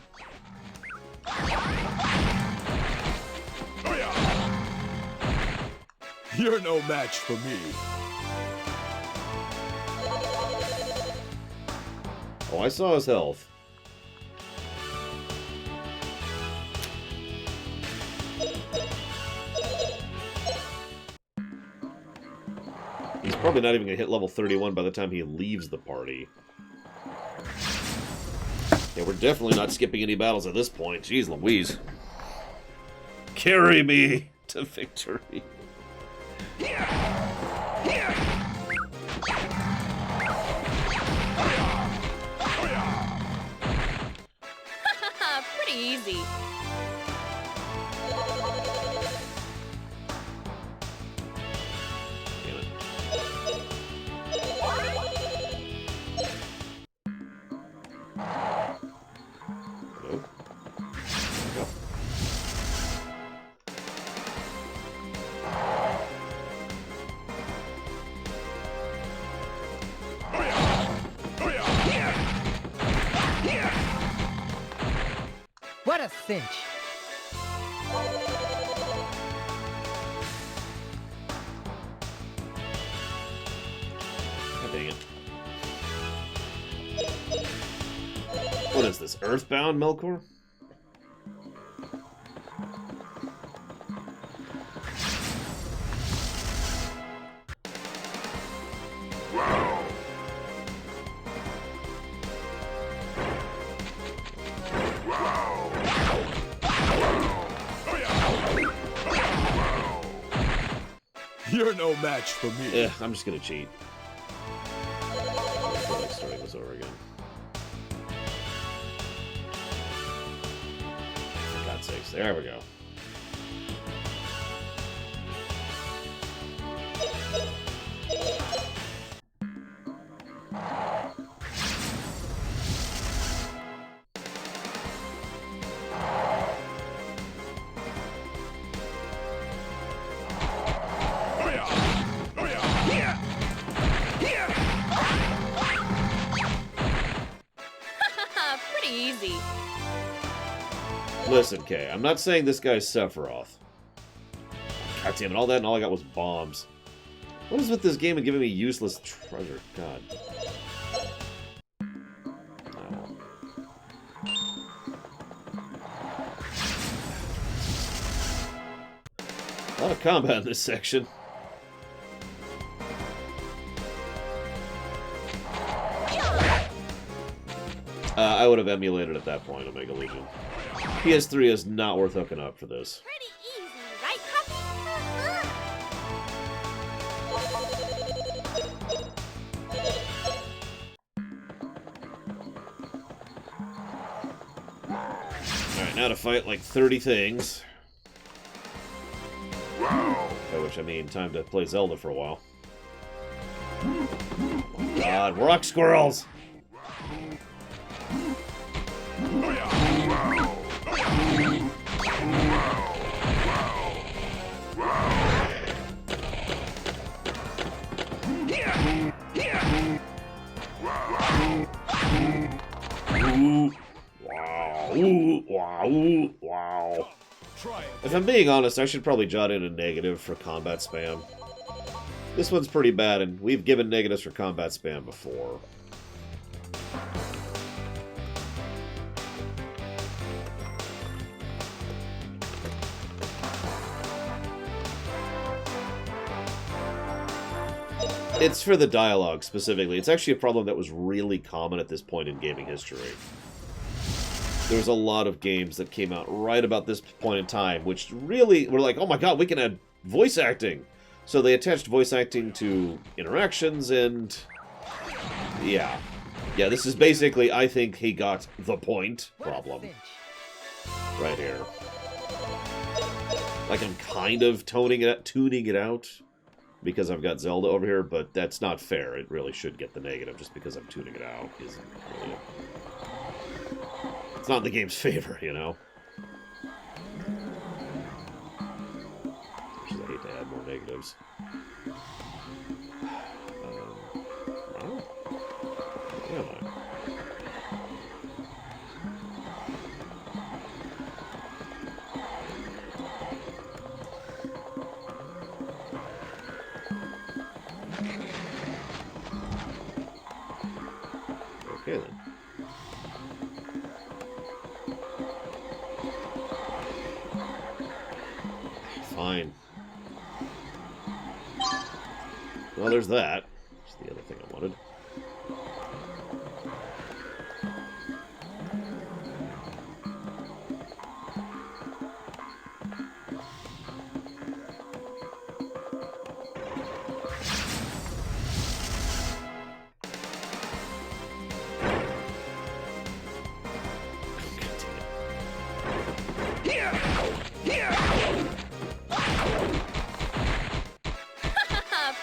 You're no match for me. Oh, I saw his health. He's probably not even going to hit level 31 by the time he leaves the party. Yeah, we're definitely not skipping any battles at this point. Jeez Louise. Carry me to victory. Pretty easy. Damn it. Nope. Go. What a cinch. God dang it. What is this, Earthbound, Melkor? You're no match for me. Yeah, I'm just gonna cheat. I feel like starting this over again. For God's sakes, there we go. Pretty easy. Listen, Kay, I'm not saying this guy's Sephiroth. God damn it, all that and all I got was bombs. What is with this game and giving me useless treasure? God. A lot of combat in this section. I would have emulated at that point, Omega Legion. PS3 is not worth hooking up for this. Pretty easy, right, Puppy? Alright, now to fight like 30 things. By which I mean time to play Zelda for a while. God, rock squirrels! Ooh, wow, ooh, wow, ooh, wow. If I'm being honest, I should probably jot in a negative for combat spam. This one's pretty bad, and we've given negatives for combat spam before. It's for the dialogue, specifically. It's actually a problem that was really common at this point in gaming history. There was a lot of games that came out right about this point in time, which really were like, oh my god, we can add voice acting! So they attached voice acting to interactions, and... yeah. Yeah, this is basically, I think he got the point problem. Right here. Like, I'm kind of tuning it out, because I've got Zelda over here, but that's not fair. It really should get the negative just because I'm tuning it out. Really it's not in the game's favor, you know? I hate to add more negatives. No? Where am I? Okay, then. Fine. Well, there's that. That's the other thing I wanted.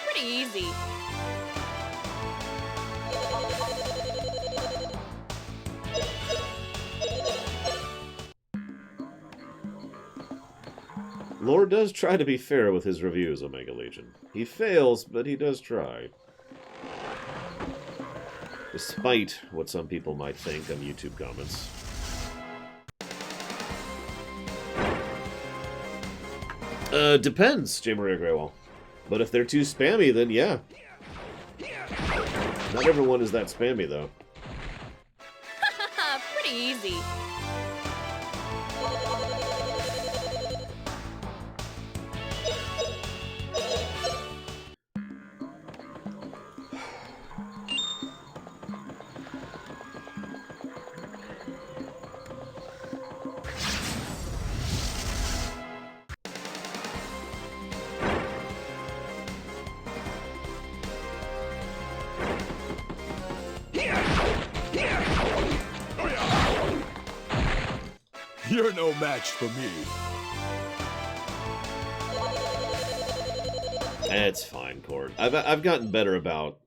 Pretty easy. Lord does try to be fair with his reviews, Omega Legion. He fails, but he does try. Despite what some people might think on YouTube comments. Depends, J. Maria Graywall. But if they're too spammy, then yeah. Not everyone is that spammy, though. Pretty easy. You're no match for me. It's fine, Cord. I've gotten better about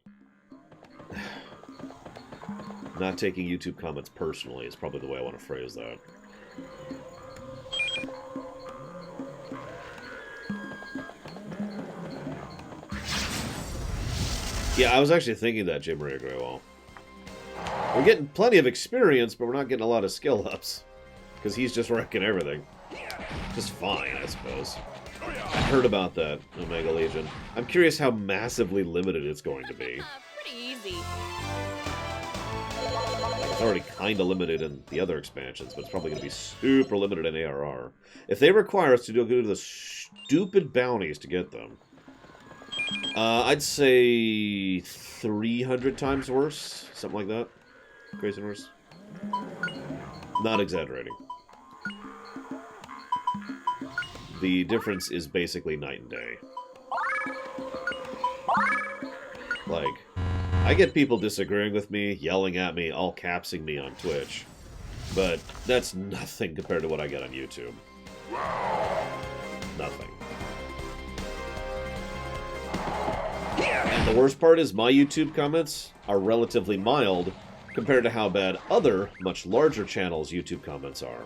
not taking YouTube comments personally is probably the way I want to phrase that. Yeah, I was actually thinking that, J. Maria Graywall. We're getting plenty of experience, but we're not getting a lot of skill ups. Because he's just wrecking everything. Just fine, I suppose. I heard about that, Omega Legion. I'm curious how massively limited it's going to be. Pretty easy. Like, if already kind of limited in the other expansions, but it's probably going to be super limited in ARR. If they require us to go to the stupid bounties to get them, I'd say 300 times worse. Something like that. Crazy worse. Not exaggerating. The difference is basically night and day. Like, I get people disagreeing with me, yelling at me, all capsing me on Twitch, but that's nothing compared to what I get on YouTube. Nothing. And the worst part is my YouTube comments are relatively mild compared to how bad other, much larger channels' YouTube comments are,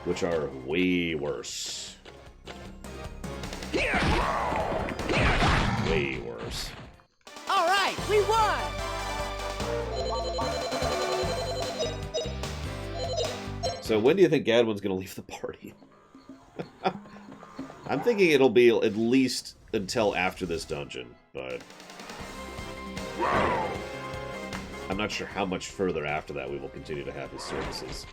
which are way worse. Way worse. All right, we won! So when do you think Gadwin's going to leave the party? I'm thinking it'll be at least until after this dungeon, but I'm not sure how much further after that we will continue to have his services.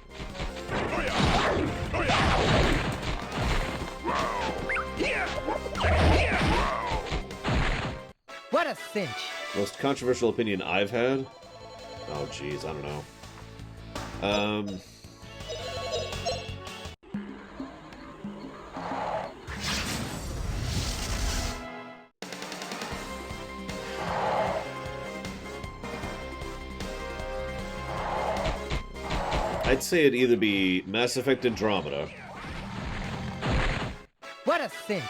What a cinch! Most controversial opinion I've had? Oh, jeez, I don't know. I'd say it'd either be Mass Effect Andromeda. What a cinch!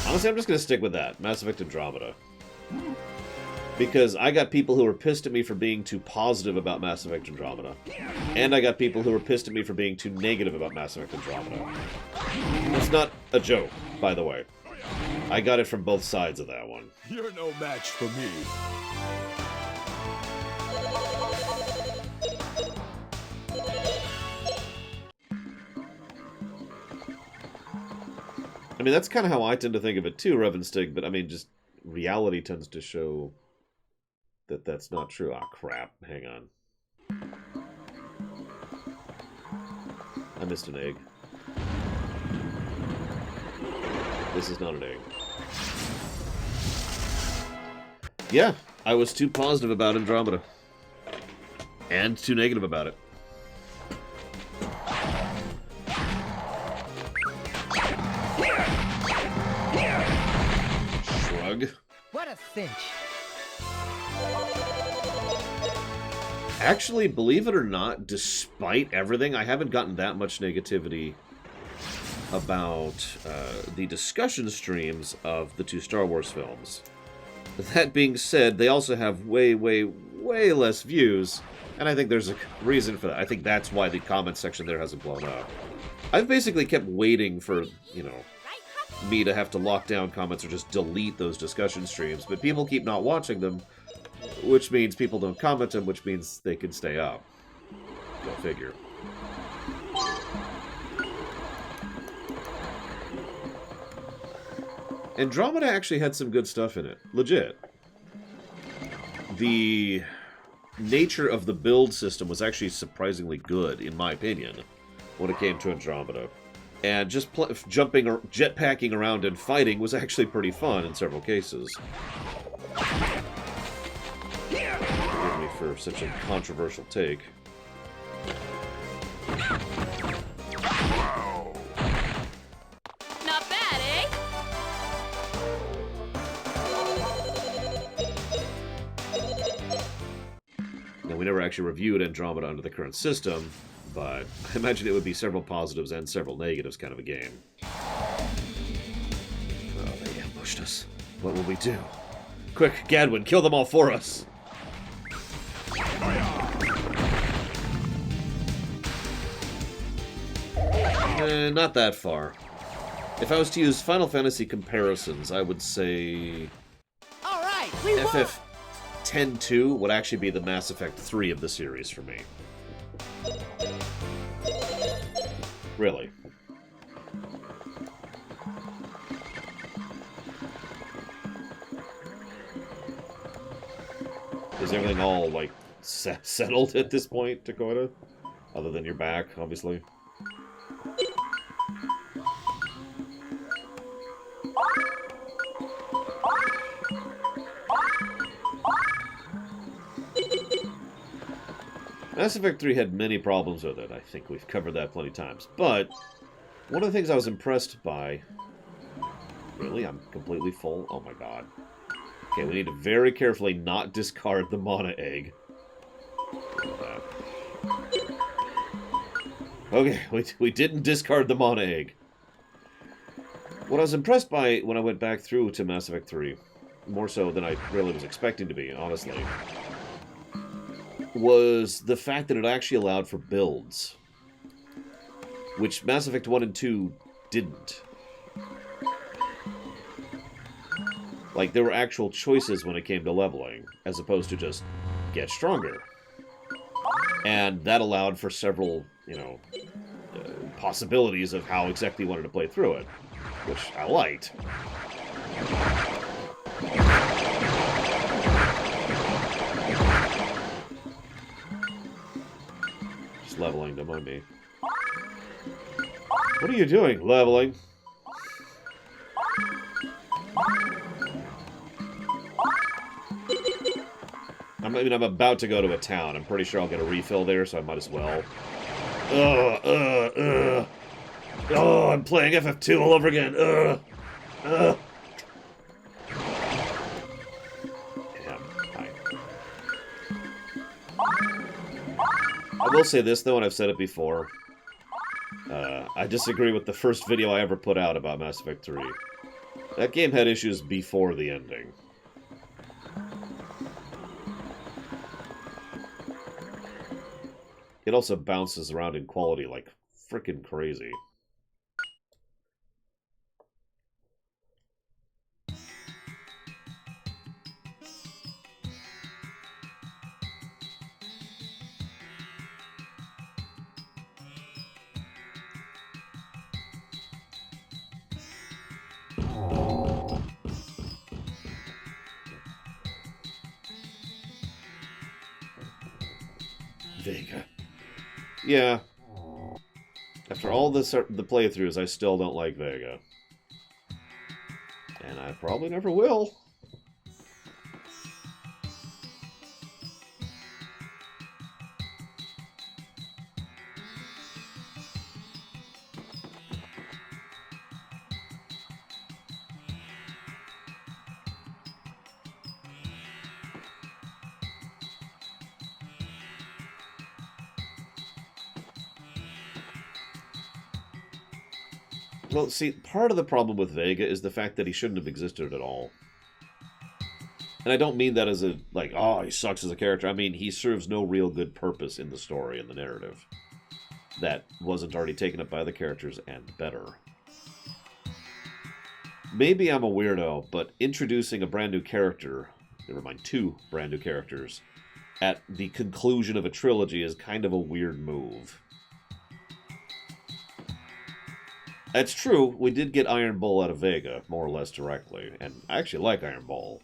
Honestly, I'm just going to stick with that. Mass Effect Andromeda. Because I got people who were pissed at me for being too positive about Mass Effect Andromeda. And I got people who were pissed at me for being too negative about Mass Effect Andromeda. It's not a joke, by the way. I got it from both sides of that one. You're no match for me. I mean, that's kind of how I tend to think of it too, Revenstig, but I mean, just reality tends to show that that's not true. Ah, crap. Hang on. I missed an egg. This is not an egg. Yeah, I was too positive about Andromeda. And too negative about it. Shrug. What a cinch! Actually, believe it or not, despite everything, I haven't gotten that much negativity about the discussion streams of the two Star Wars films. That being said, they also have way, way, way less views, and I think there's a reason for that. I think that's why the comment section there hasn't blown up. I've basically kept waiting for, you know, me to have to lock down comments or just delete those discussion streams, but people keep not watching them, which means people don't comment them, which means they can stay up. Go figure. Andromeda actually had some good stuff in it. Legit. The nature of the build system was actually surprisingly good, in my opinion, when it came to Andromeda. And just jumping or jetpacking around and fighting was actually pretty fun in several cases. Forgive me for such a controversial take. Not bad, eh? Now, we never actually reviewed Andromeda under the current system, but I imagine it would be several positives and several negatives kind of a game. Oh, they ambushed us. What will we do? Quick, Gadwin, kill them all for us! Not that far. If I was to use Final Fantasy comparisons, I would say All right, we won! 10-2 would actually be the Mass Effect 3 of the series for me. Really. Is everything all, like, settled at this point, Dakota? Other than your back, obviously. Mass Effect 3 had many problems with it. I think we've covered that plenty of times. But one of the things I was impressed by... Really? I'm completely full? Oh my god. Okay, we need to very carefully not discard the mana egg. Okay, we didn't discard the mana egg. What I was impressed by when I went back through to Mass Effect 3, more so than I really was expecting to be, honestly, was the fact that it actually allowed for builds, which Mass Effect 1 and 2 didn't. Like, there were actual choices when it came to leveling, as opposed to just get stronger. And that allowed for several, you know, possibilities of how exactly you wanted to play through it, which I liked. Just leveling, don't mind me. What are you doing, leveling? I mean, I'm about to go to a town. I'm pretty sure I'll get a refill there, so I might as well. Oh, I'm playing FF2 all over again. Damn. Hi. I will say this, though, and I've said it before. I disagree with the first video I ever put out about Mass Effect 3. That game had issues before the ending. It also bounces around in quality like frickin' crazy. Vega. Yeah. After all the playthroughs, I still don't like Vega. And I probably never will. Well, see, part of the problem with Vega is the fact that he shouldn't have existed at all. And I don't mean that as a, like, oh, he sucks as a character. I mean, he serves no real good purpose in the story and the narrative that wasn't already taken up by the characters and better. Maybe I'm a weirdo, but introducing a brand new character, never mind, 2 brand new characters, at the conclusion of a trilogy is kind of a weird move. That's true, we did get Iron Bull out of Vega, more or less directly, and I actually like Iron Bull.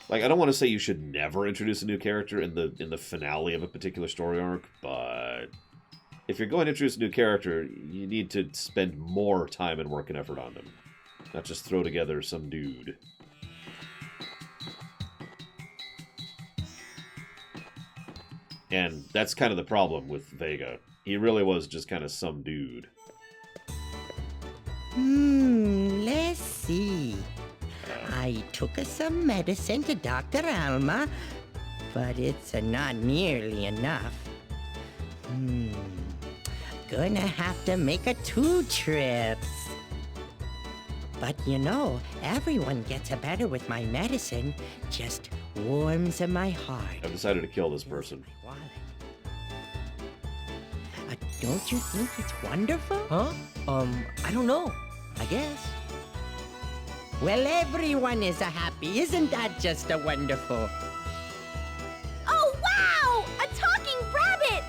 Like, I don't want to say you should never introduce a new character in the finale of a particular story arc, but if you're going to introduce a new character, you need to spend more time and work and effort on them. Not just throw together some dude. And that's kind of the problem with Vega. He really was just kind of some dude. Let's see. I took some medicine to Dr. Alma, but it's not nearly enough. Gonna have to make 2 trips. But you know, everyone gets better with my medicine. Just warms my heart. I've decided to kill this person. Don't you think it's wonderful? Huh? I don't know. I guess. Well, everyone is happy. Isn't that just a wonderful? Oh, wow! A talking rabbit!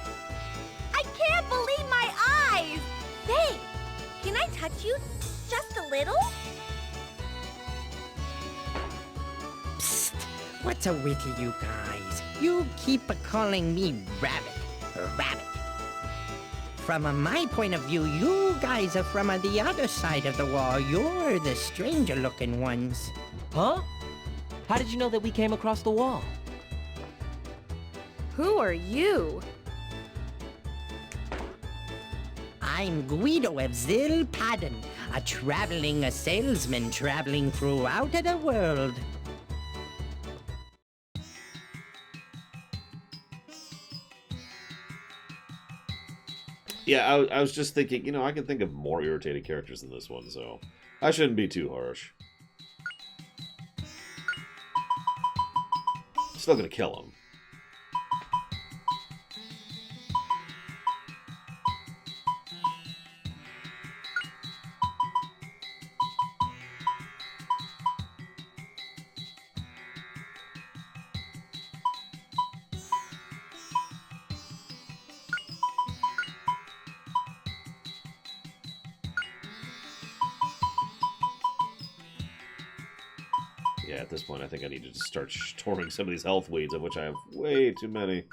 I can't believe my eyes! Say, can I touch you just a little? Psst! What's with you guys? You keep calling me rabbit. Rabbit. From my point of view, you guys are from the other side of the wall. You're the stranger-looking ones. Huh? How did you know that we came across the wall? Who are you? I'm Guido of Zilpadden, a traveling salesman traveling throughout the world. Yeah, I was just thinking, you know, I can think of more irritating characters than this one, so I shouldn't be too harsh. Still gonna kill him. Yeah, at this point, I think I need to just start storing some of these health weeds, of which I have way too many.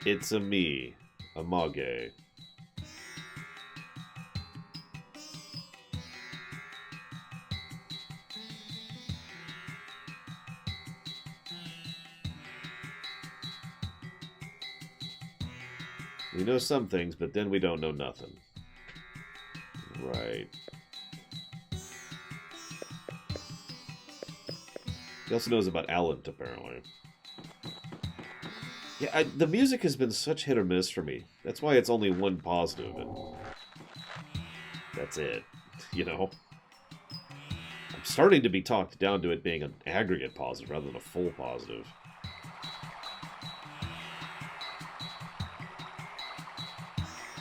It's a me, a Mage. We know some things, but then we don't know nothing. Right. He also knows about Alent, apparently. Yeah, the music has been such hit or miss for me. That's why it's only one positive, and that's it. You know? I'm starting to be talked down to it being an aggregate positive rather than a full positive.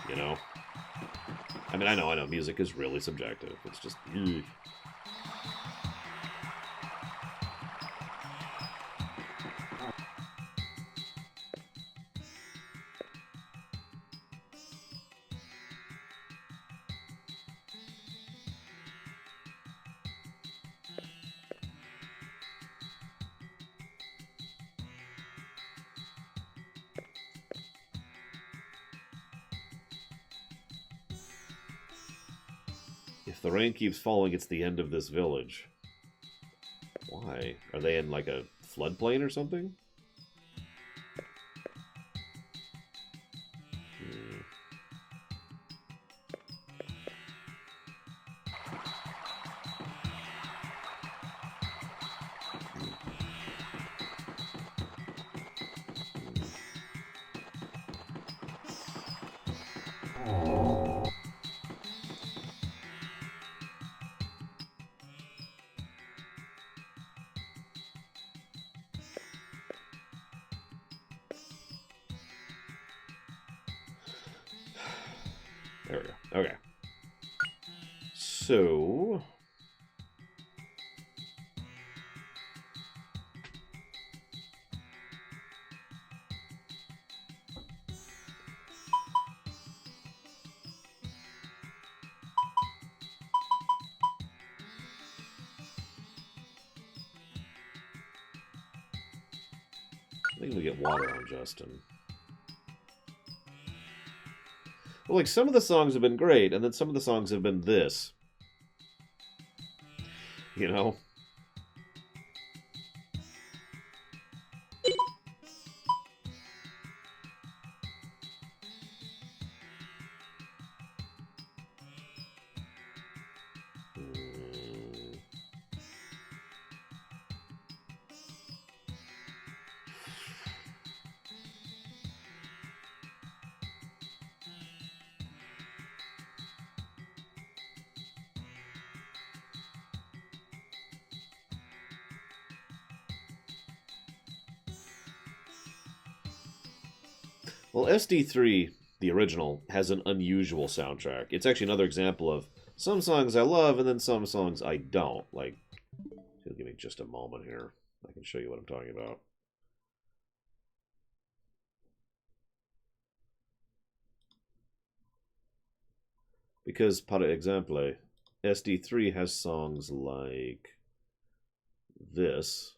You know? I mean, I know, music is really subjective. It's just... ugh. If the rain keeps falling, it's the end of this village. Why? Are they in, like, a floodplain or something? Hmm. There we go. Okay. So... I think we get water on Justin. Well, like, some of the songs have been great, and then some of the songs have been this. You know? Hmm. Well, SD3, the original, has an unusual soundtrack. It's actually another example of some songs I love and then some songs I don't. Like, give me just a moment here. I can show you what I'm talking about. Because, par exemple, SD3 has songs like this.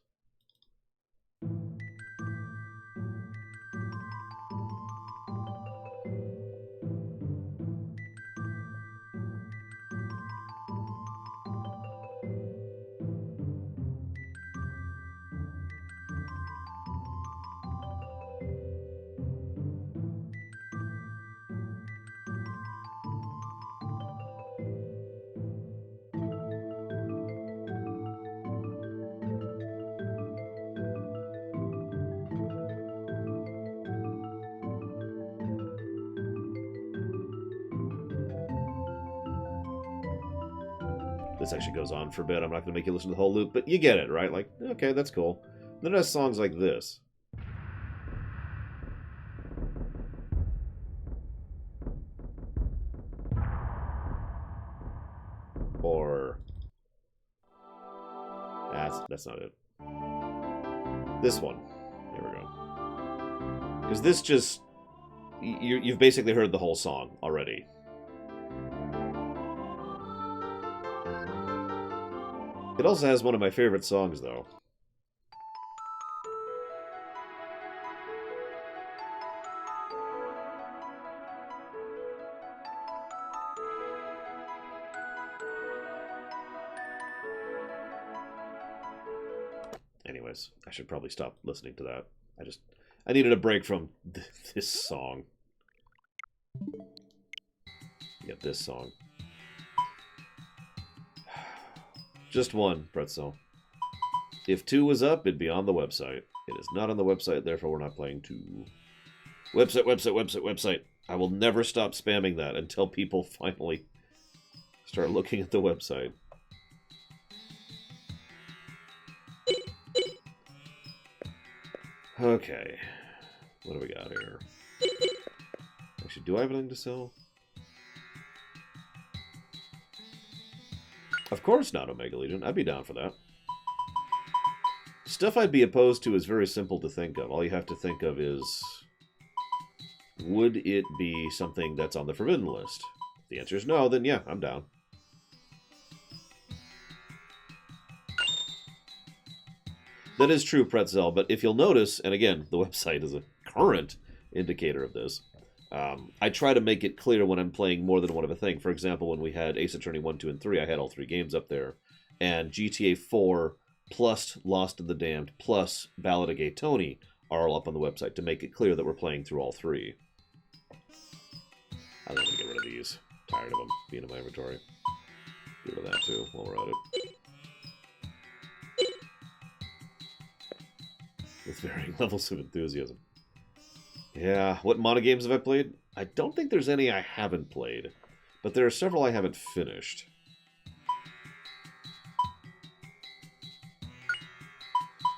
This actually goes on for a bit. I'm not going to make you listen to the whole loop, but you get it, right? Like, okay, that's cool. Then it has songs like this. Or... That's not it. This one. Here we go. Because this just... You've basically heard the whole song already. It also has one of my favorite songs, though. Anyways, I should probably stop listening to that. I needed a break from this song. Get this song. Just one, Pretzel. If 2 was up, it'd be on the website. It is not on the website, therefore we're not playing 2. Website, website, website, website. I will never stop spamming that until people finally start looking at the website. Okay. What do we got here? Actually, do I have anything to sell? Of course not, Omega Legion. I'd be down for that. Stuff I'd be opposed to is very simple to think of. All you have to think of is... would it be something that's on the forbidden list? If the answer is no, then yeah, I'm down. That is true, Pretzel, but if you'll notice, and again, the website is a current indicator of this, I try to make it clear when I'm playing more than one of a thing. For example, when we had Ace Attorney 1, 2, and 3, I had all 3 games up there. And GTA 4 plus Lost in the Damned plus Ballad of Gay Tony are all up on the website to make it clear that we're playing through all 3. I'm going to get rid of these. Tired of them being in my inventory. Get rid of that too while we're at it. With varying levels of enthusiasm. Yeah, what mono games have I played? I don't think there's any I haven't played, but there are several I haven't finished.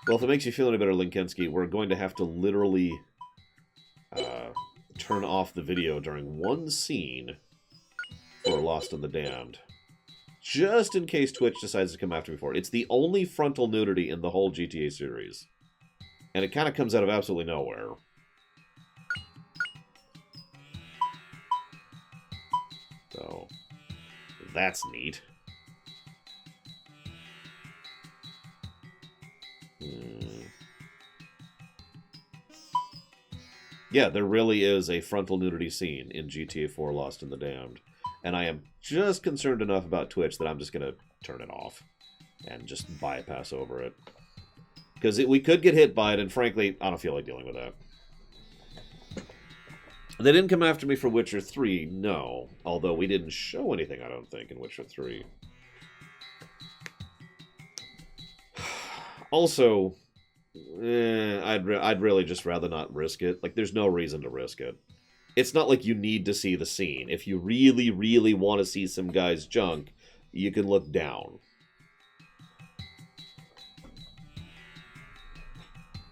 Well, if it makes you feel any better, Linkensky, we're going to have to literally turn off the video during one scene for Lost in the Damned. Just in case Twitch decides to come after me for it. It's the only frontal nudity in the whole GTA series. And it kind of comes out of absolutely nowhere. So, that's neat. Yeah, there really is a frontal nudity scene in GTA 4 Lost in the Damned. And I am just concerned enough about Twitch that I'm just going to turn it off. And just bypass over it. Because we could get hit by it, and frankly, I don't feel like dealing with that. They didn't come after me for Witcher 3, no. Although we didn't show anything, I don't think, in Witcher 3. Also, I'd really just rather not risk it. Like, there's no reason to risk it. It's not like you need to see the scene. If you really, really want to see some guy's junk, you can look down.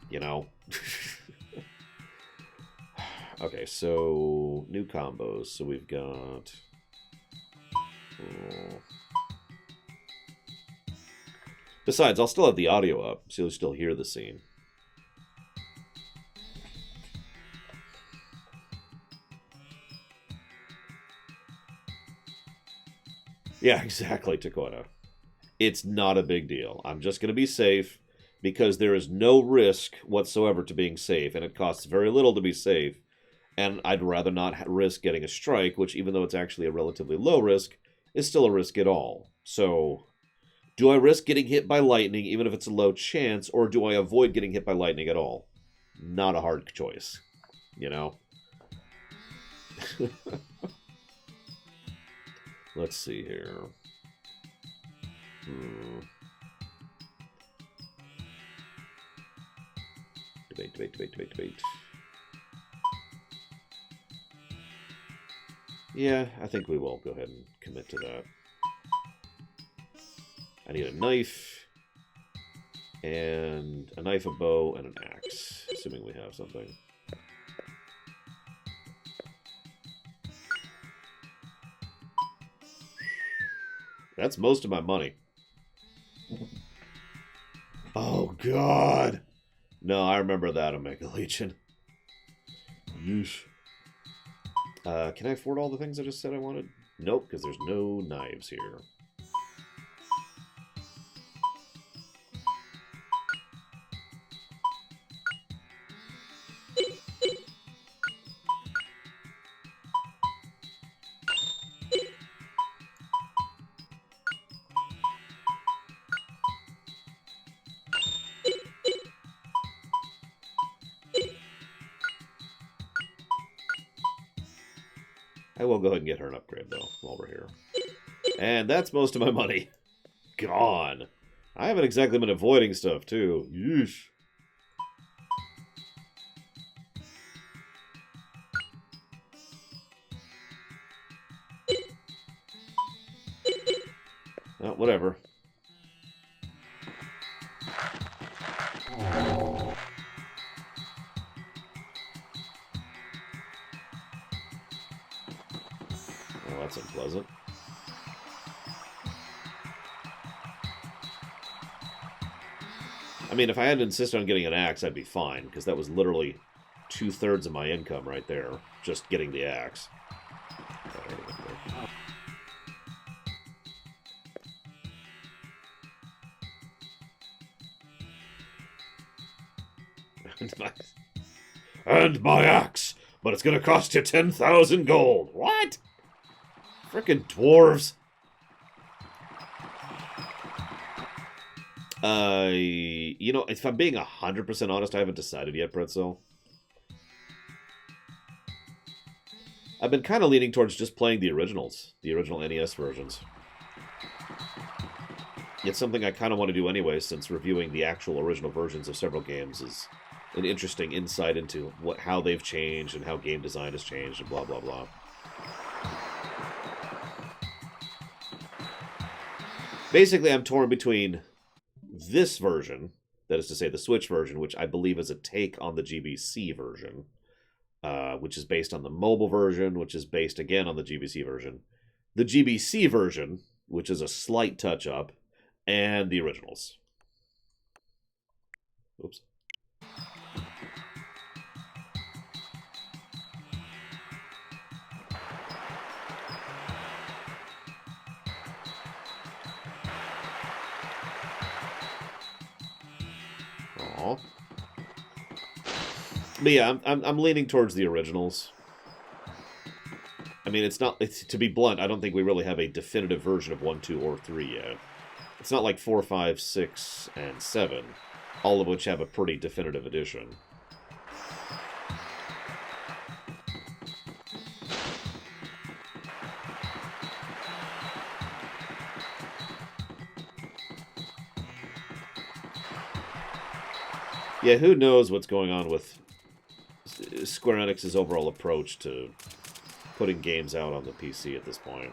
You know? Okay, so new combos. So we've got... Besides, I'll still have the audio up, so you'll still hear the scene. Yeah, exactly, Takota. It's not a big deal. I'm just going to be safe because there is no risk whatsoever to being safe, and it costs very little to be safe. And I'd rather not risk getting a strike, which, even though it's actually a relatively low risk, is still a risk at all. So, do I risk getting hit by lightning, even if it's a low chance, or do I avoid getting hit by lightning at all? Not a hard choice, you know? Let's see here. Debate. Yeah, I think we will go ahead and commit to that. I need a knife, and a knife, a bow, and an axe, assuming we have something. That's most of my money. Oh, God. No, I remember that, Omega Legion. Yeesh. Can I afford all the things I just said I wanted? Nope, because there's no knives here. I will go ahead and get her an upgrade, though, while we're here. And that's most of my money. Gone. I haven't exactly been avoiding stuff, too. Yeesh. Well, whatever. Oh, that's unpleasant. I mean, if I had to insist on getting an axe, I'd be fine, because that was literally 2/3 of my income right there, just getting the axe. And my axe! But it's gonna cost you 10,000 gold! What? Frickin' dwarves! You know, if I'm being 100% honest, I haven't decided yet, Pretzel. I've been kind of leaning towards just playing the originals, the original NES versions. It's something I kind of want to do anyway, since reviewing the actual original versions of several games is an interesting insight into how they've changed and how game design has changed and blah, blah, blah. Basically, I'm torn between this version, that is to say the Switch version, which I believe is a take on the GBC version, which is based on the mobile version, which is based again on the GBC version, the GBC version, which is a slight touch-up, and the originals. Oops. Aww. But yeah, I'm leaning towards the originals. I mean, to be blunt, I don't think we really have a definitive version of 1, 2, or 3 yet. It's not like 4, 5, 6, and 7, all of which have a pretty definitive edition. Yeah, who knows what's going on with Square Enix's overall approach to putting games out on the PC at this point.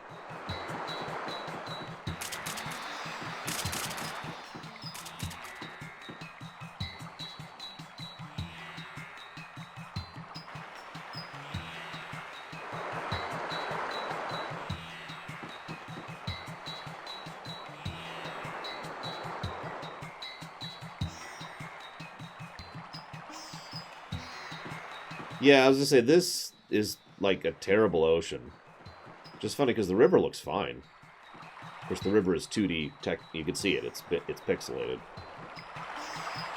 Yeah, I was gonna say, this is like a terrible ocean. Just funny because the river looks fine. Of course, the river is 2D tech. You can see it. It's pixelated.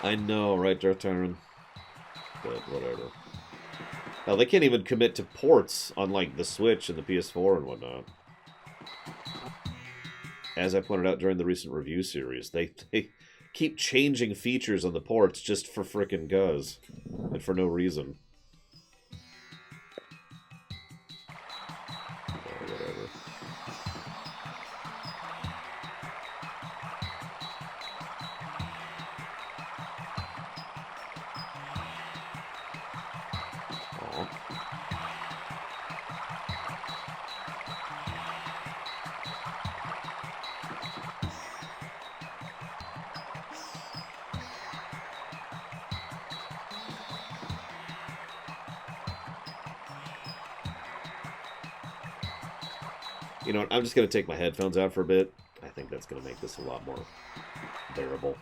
I know, right, Darth Tyron? But whatever. Hell, they can't even commit to ports on like the Switch and the PS4 and whatnot. As I pointed out during the recent review series, they keep changing features on the ports just for frickin' guzz. And for no reason. Whatever. You know what? I'm just going to take my headphones out for a bit. I think that's going to make this a lot more bearable.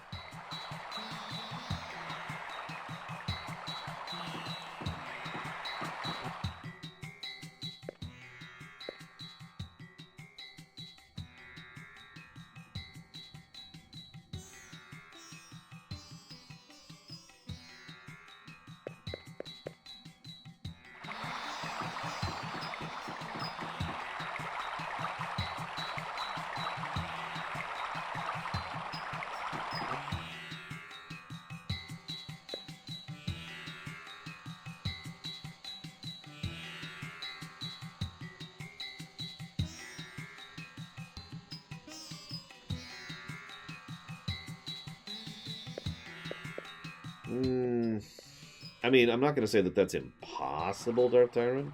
I mean, I'm not going to say that that's impossible, Darth Tyron,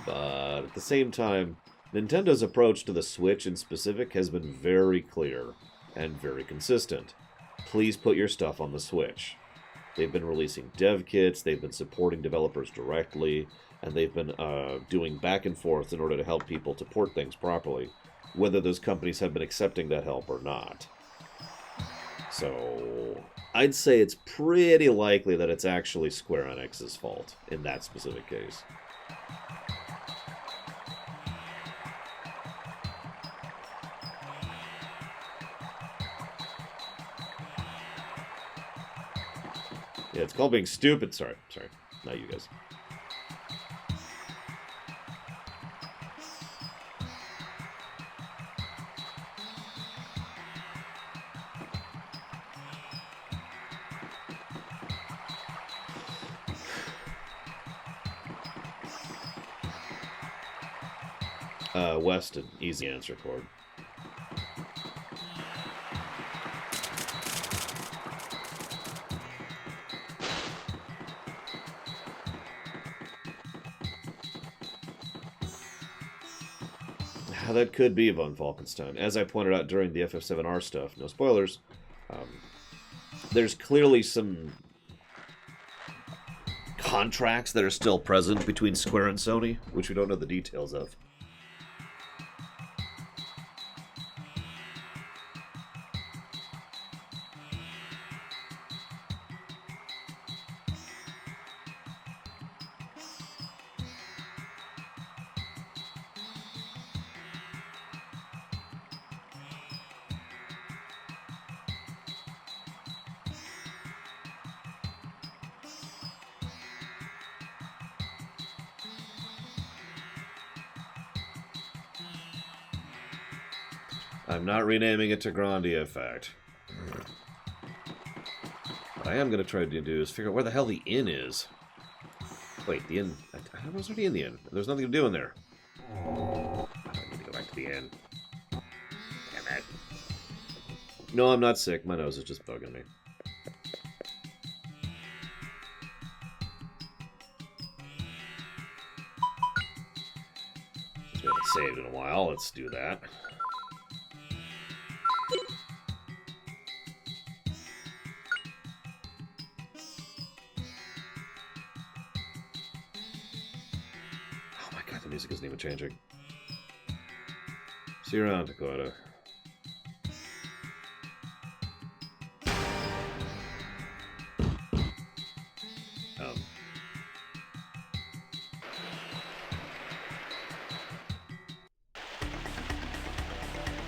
but at the same time, Nintendo's approach to the Switch in specific has been very clear and very consistent. Please put your stuff on the Switch. They've been releasing dev kits, they've been supporting developers directly, and they've been doing back and forth in order to help people to port things properly, whether those companies have been accepting that help or not. So I'd say it's pretty likely that it's actually Square Enix's fault in that specific case. Yeah, it's called being stupid. Sorry, not you guys. Weston, easy answer, Cord. That could be Von Falkenstein. As I pointed out during the FF7R stuff, no spoilers, there's clearly some contracts that are still present between Square and Sony, which we don't know the details of. I'm not renaming it to Grandia, in fact. What I am going to try to do is figure out where the hell the inn is. Wait, the inn... I was already in the inn. There's nothing to do in there. I need to go back to the inn. Damn it. No, I'm not sick. My nose is just bugging me. Since we haven't saved in a while, let's do that. The music isn't even changing. See you around, Dakota.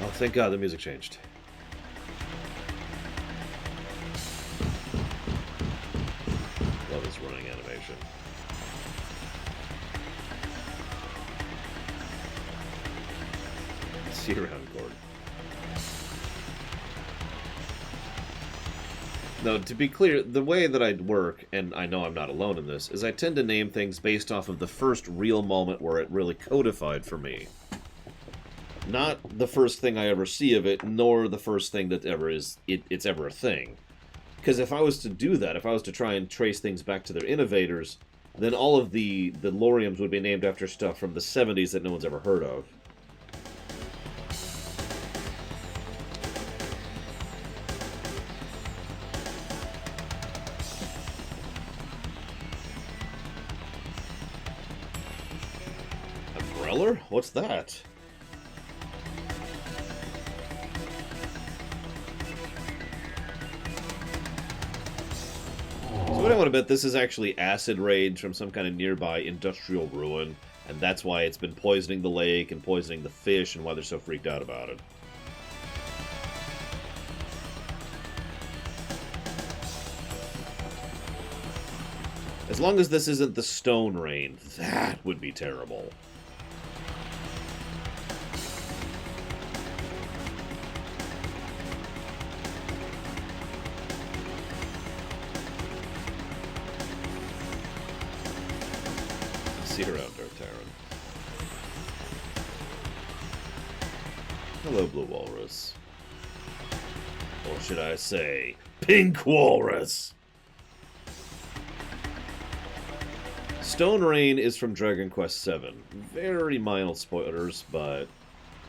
Oh, thank God the music changed. Love his running animation. See you around, Gordon. No, to be clear, the way that I'd work, and I know I'm not alone in this, is I tend to name things based off of the first real moment where it really codified for me. Not the first thing I ever see of it, nor the first thing that it's ever a thing. Because if I was to do that, if I was to try and trace things back to their innovators, then all of the Loriums would be named after stuff from the 70s that no one's ever heard of. Umbrella? What's that? So what I want to bet this is actually acid rage from some kind of nearby industrial ruin, and that's why it's been poisoning the lake and poisoning the fish and why they're so freaked out about it. As long as this isn't the stone rain, that would be terrible. See you around, Dark Tyrant. Hello, Blue Walrus. Or should I say, Pink Walrus! Stone Rain is from Dragon Quest VII. Very mild spoilers, but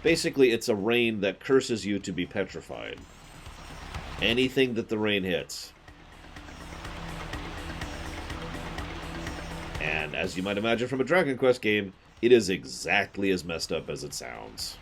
basically it's a rain that curses you to be petrified. Anything that the rain hits. And as you might imagine from a Dragon Quest game, it is exactly as messed up as it sounds.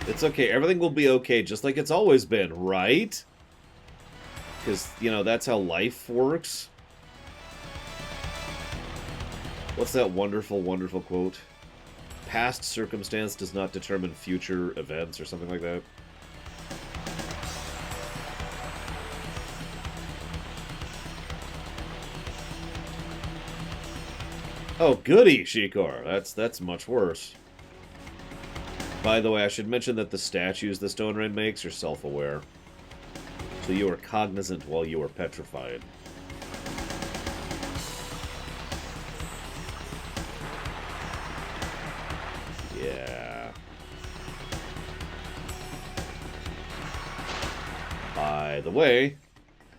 It's okay. Everything will be okay, just like it's always been, right? Because, you know, that's how life works. What's that wonderful, wonderful quote? Past circumstance does not determine future events, or something like that. Oh, goody, Shikor. That's much worse. By the way, I should mention that the statues the Stone Rain makes are self-aware. So you are cognizant while you are petrified. Yeah. By the way,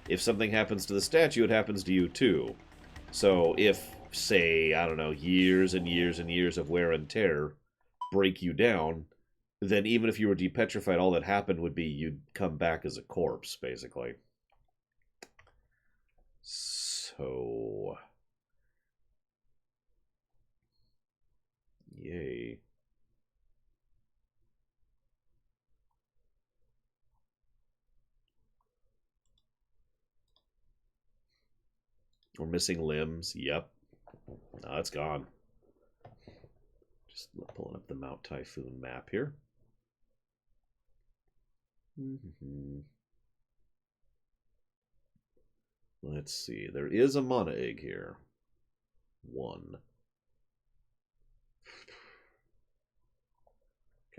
if something happens to the statue, it happens to you too. So if, say, I don't know, years and years and years of wear and tear break you down, then even if you were depetrified, all that happened would be you'd come back as a corpse, basically. So... yay. We're missing limbs. Yep. No, it's gone. Just pulling up the Mount Typhoon map here. Let's see. There is a mana egg here. One.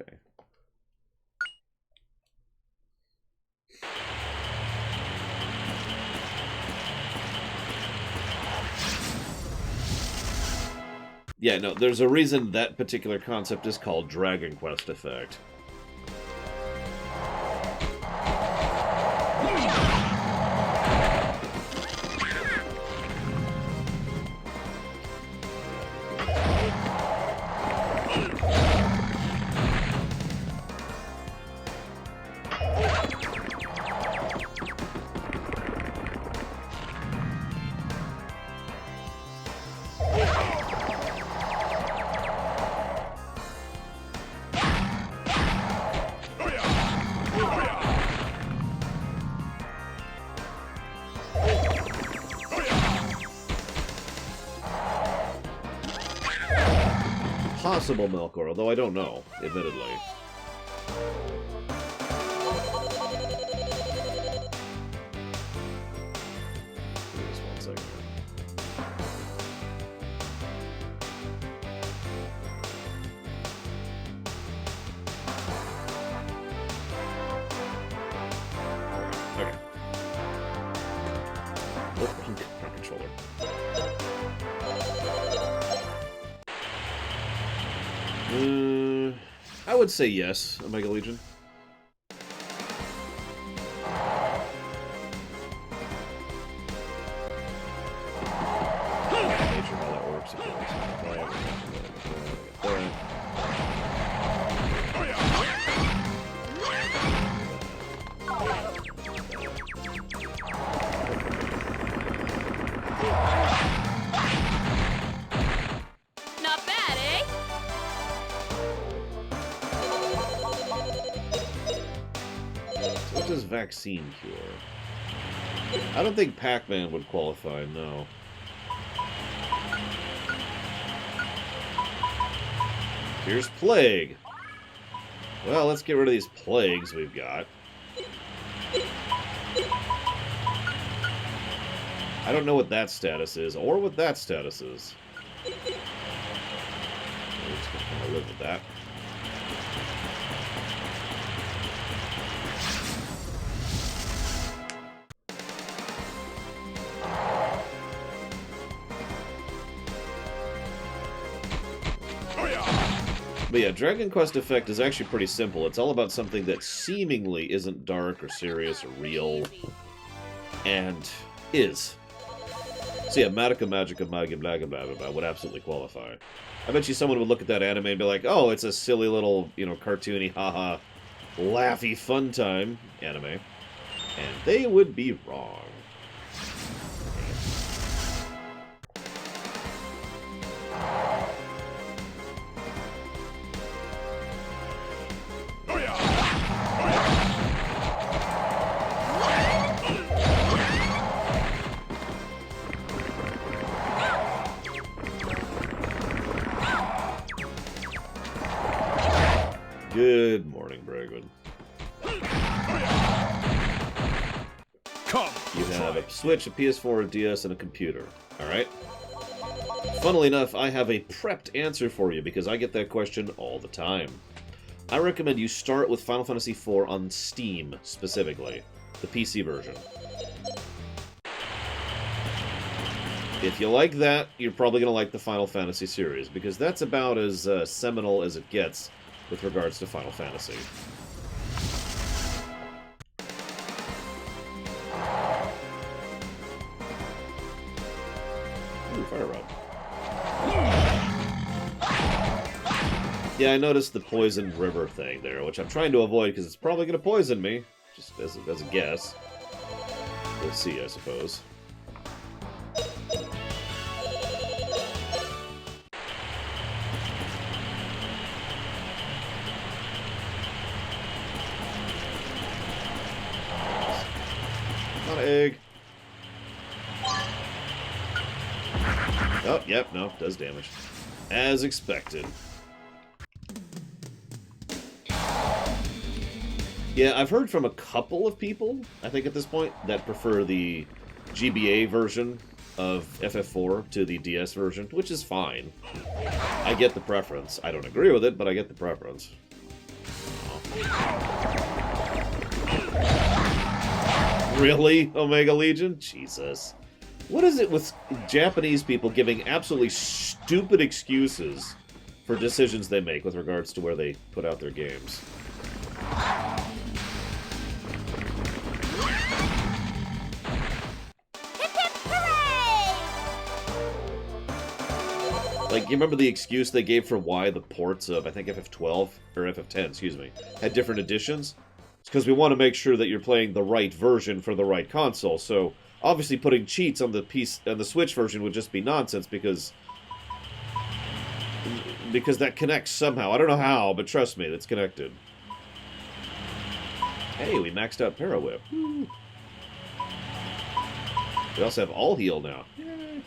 Okay. Yeah, no, there's a reason that particular concept is called Dragon Quest effect. possible, Melkor, although I don't know, admittedly. Just one second here. Okay. Oh, wrong controller. I would say yes, Omega Legion. Nature, how that works. If it works like that. Not bad, eh? So what does vaccine cure? I don't think Pac-Man would qualify, no. Here's plague. Well, let's get rid of these plagues we've got. I don't know what that status is, or what that status is. We're just gonna kind of live with that. But yeah, Dragon Quest Effect is actually pretty simple. It's all about something that seemingly isn't dark or serious or real, and is. So yeah, Magica Magica Magia blah blah blah blah would absolutely qualify. I bet you someone would look at that anime and be like, oh, it's a silly little, you know, cartoony, haha, laughy fun time anime. And they would be wrong. Good morning, Bragwood. Come. You have a Switch, a PS4, a DS, and a computer. Alright? Funnily enough, I have a prepped answer for you because I get that question all the time. I recommend you start with Final Fantasy IV on Steam, specifically. The PC version. If you like that, you're probably going to like the Final Fantasy series, because that's about as seminal as it gets with regards to Final Fantasy. Ooh, fire rod. Yeah, I noticed the poisoned river thing there, which I'm trying to avoid because it's probably going to poison me, just as a guess. We'll see, I suppose. Not an egg. Oh, yep, no, does damage. As expected. Yeah, I've heard from a couple of people, I think at this point, that prefer the GBA version of FF4 to the DS version, which is fine. I get the preference. I don't agree with it, but I get the preference. Really, Omega Legion? Jesus. What is it with Japanese people giving absolutely stupid excuses for decisions they make with regards to where they put out their games? Hip hip hooray! Like, you remember the excuse they gave for why the ports of, I think, FF12, or FF10, excuse me, had different editions? It's because we want to make sure that you're playing the right version for the right console, so obviously putting cheats on the Switch version would just be nonsense, because that connects somehow. I don't know how, but trust me, that's connected. Hey, we maxed out Parawhip. Woo. We also have All Heal now. Yay.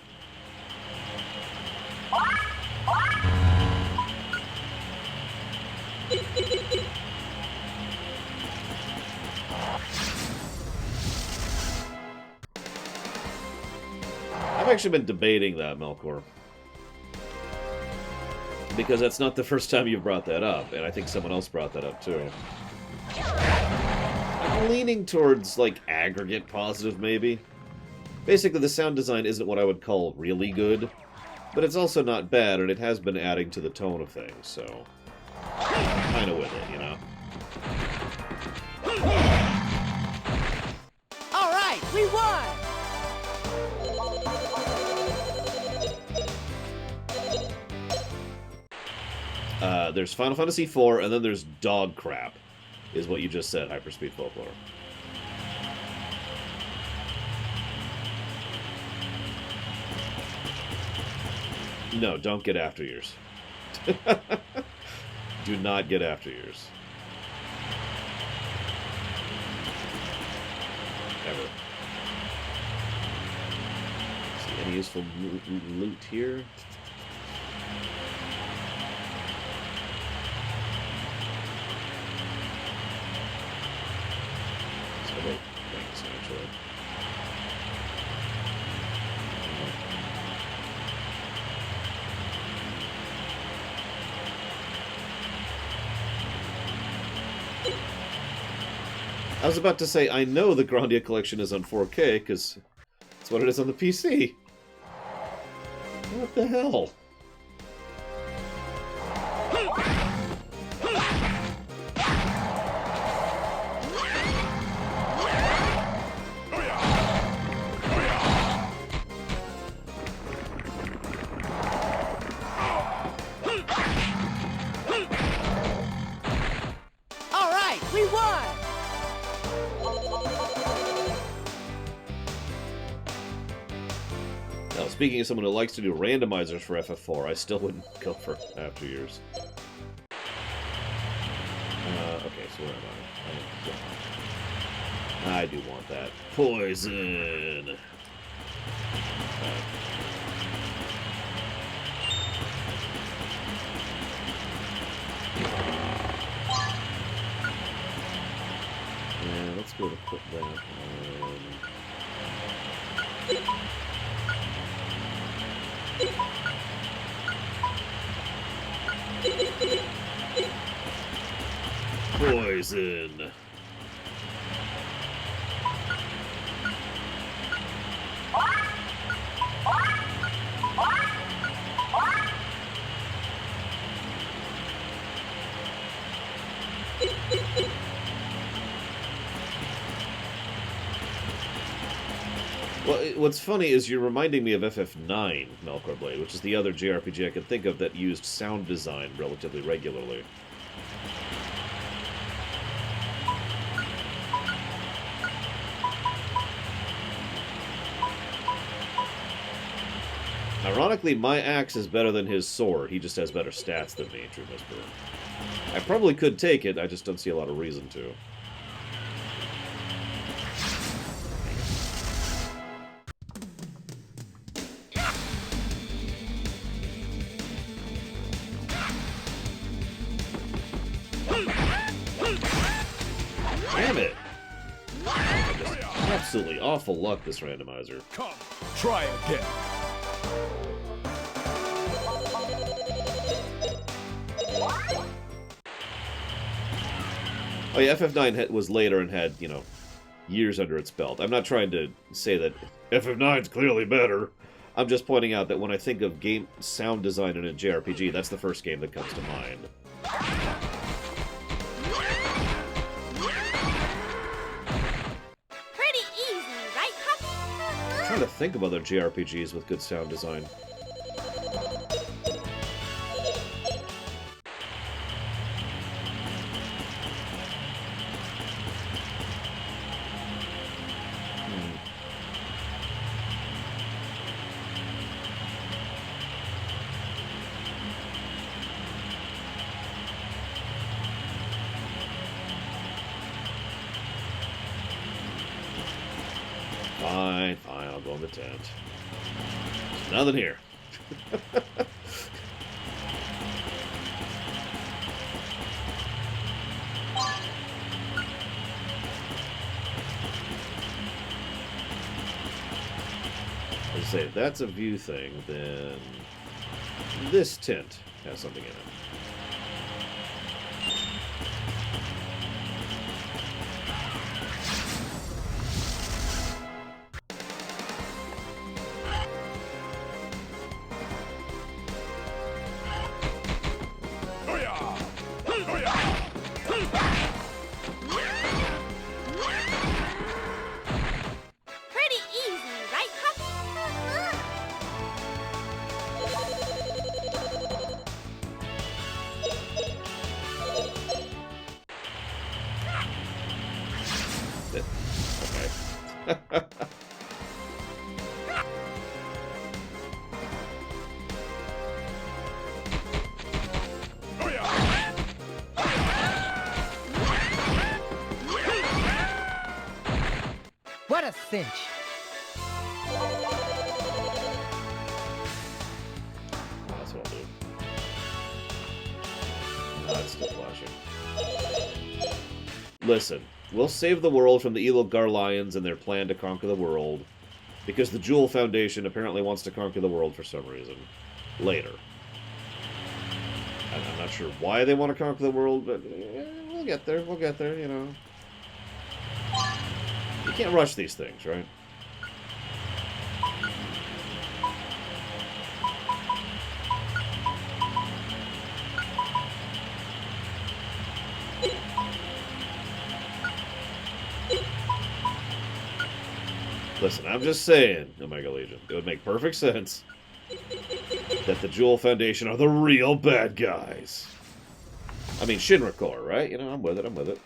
actually been debating that, Melkor. Because that's not the first time you've brought that up, and I think someone else brought that up too. I'm leaning towards, like, aggregate positive, maybe. Basically, the sound design isn't what I would call really good, but it's also not bad, and it has been adding to the tone of things, so... I'm kinda with it, you know? Alright, we won! There's Final Fantasy IV, and then there's dog crap, is what you just said, Hyperspeed Folklore. No, don't get after yours. Do not get after yours. Ever. See any useful loot here? Several things, actually. I was about to say, I know the Grandia collection is on 4K, because that's what it is on the PC. What the hell? Alright, we won! Now, speaking of someone who likes to do randomizers for FF4, I still wouldn't go for after years. Okay, so where am I? I do want that. Poison! Yeah, let's go to put that on... Poison! Well, what's funny is you're reminding me of FF9, Melkor Blade, which is the other JRPG I can think of that used sound design relatively regularly. Ironically, my axe is better than his sword. He just has better stats than me, True Whisperer. I probably could take it, I just don't see a lot of reason to. Damn it! Just absolutely awful luck, this randomizer. Come, try again. Oh yeah, FF9 was later and had, you know, years under its belt. I'm not trying to say that FF9's clearly better. I'm just pointing out that when I think of game sound design in a JRPG, that's the first game that comes to mind. Pretty easy, right, Huck? I'm trying to think of other JRPGs with good sound design. Fine, fine, I'll go in the tent. There's nothing here. say if that's a view thing, then this tint has something in it. Pretty easy, right, Puppy? Okay. What a cinch. That's what I'll do. No, it's still flashing. Listen, we'll save the world from the evil Garlions and their plan to conquer the world, because the Jewel Foundation apparently wants to conquer the world for some reason. Later. I'm not sure why they want to conquer the world, but we'll get there. We'll get there, you know. You can't rush these things, right? Listen, I'm just saying, Omega Legion, it would make perfect sense that the Jewel Foundation are the real bad guys. I mean, Shinra Corps, right? You know, I'm with it, I'm with it.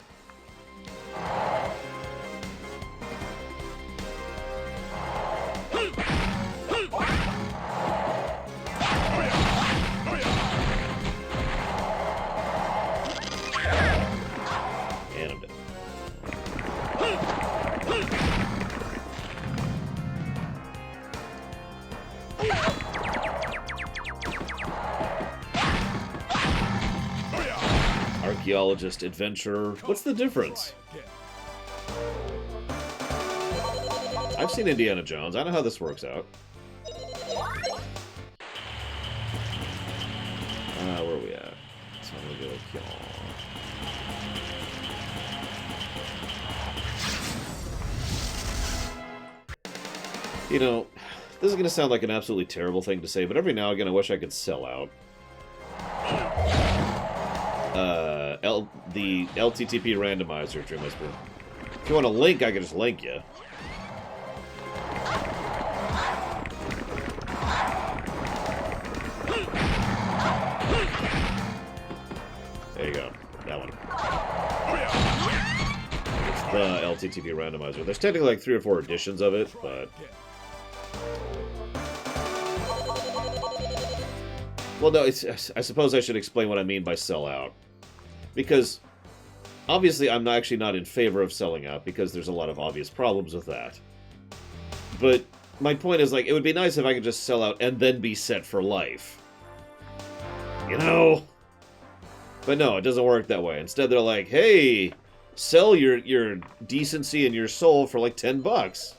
And I'm dead. Archaeologist, adventurer. What's the difference? I've seen Indiana Jones. I know how this works out. Where are we at? So I'm gonna go here. You know, this is gonna sound like an absolutely terrible thing to say, but every now and again I wish I could sell out. The LTTP randomizer, Dream Whisper. If you want a link, I can just link you. There you go. That one. It's the LTTP randomizer. There's technically like 3 or 4 editions of it, but... Well, no, I suppose I should explain what I mean by sell out. Because, obviously, I'm actually not in favor of selling out, because there's a lot of obvious problems with that. But my point is, like, it would be nice if I could just sell out and then be set for life. You know? But no, it doesn't work that way. Instead, they're like, hey, sell your decency and your soul for, like, $10.